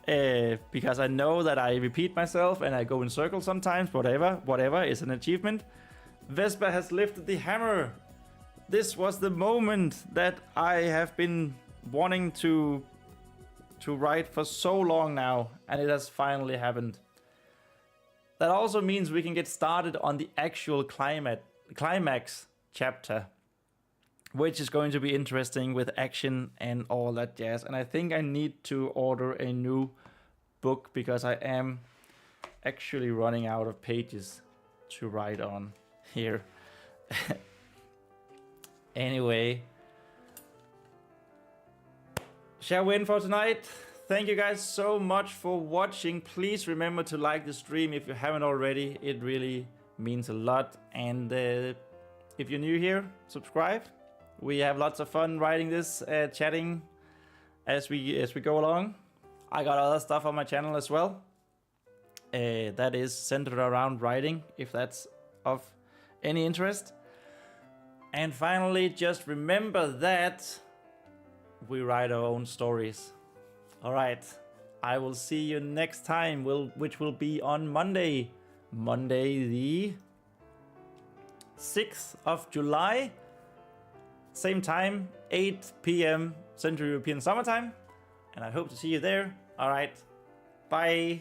because I know that I repeat myself and I go in circles sometimes. Whatever is an achievement. Vespa has lifted the hammer. This was the moment that I have been wanting to write for so long now, and it has finally happened. That also means we can get started on the actual climax chapter, which is going to be interesting with action and all that jazz. And I think I need to order a new book because I am actually running out of pages to write on here. Anyway, shall we end for tonight? Thank you guys so much for watching. Please remember to like the stream if you haven't already. It really means a lot. And if you're new here, subscribe. We have lots of fun writing this, chatting as we go along. I got other stuff on my channel as well. That is centered around writing, if that's of any interest. And finally, just remember that we write our own stories. All right, I will see you next time, which will be on Monday the 6th of July. Same time, 8 p.m. Central European Summertime. And I hope to see you there. All right, bye.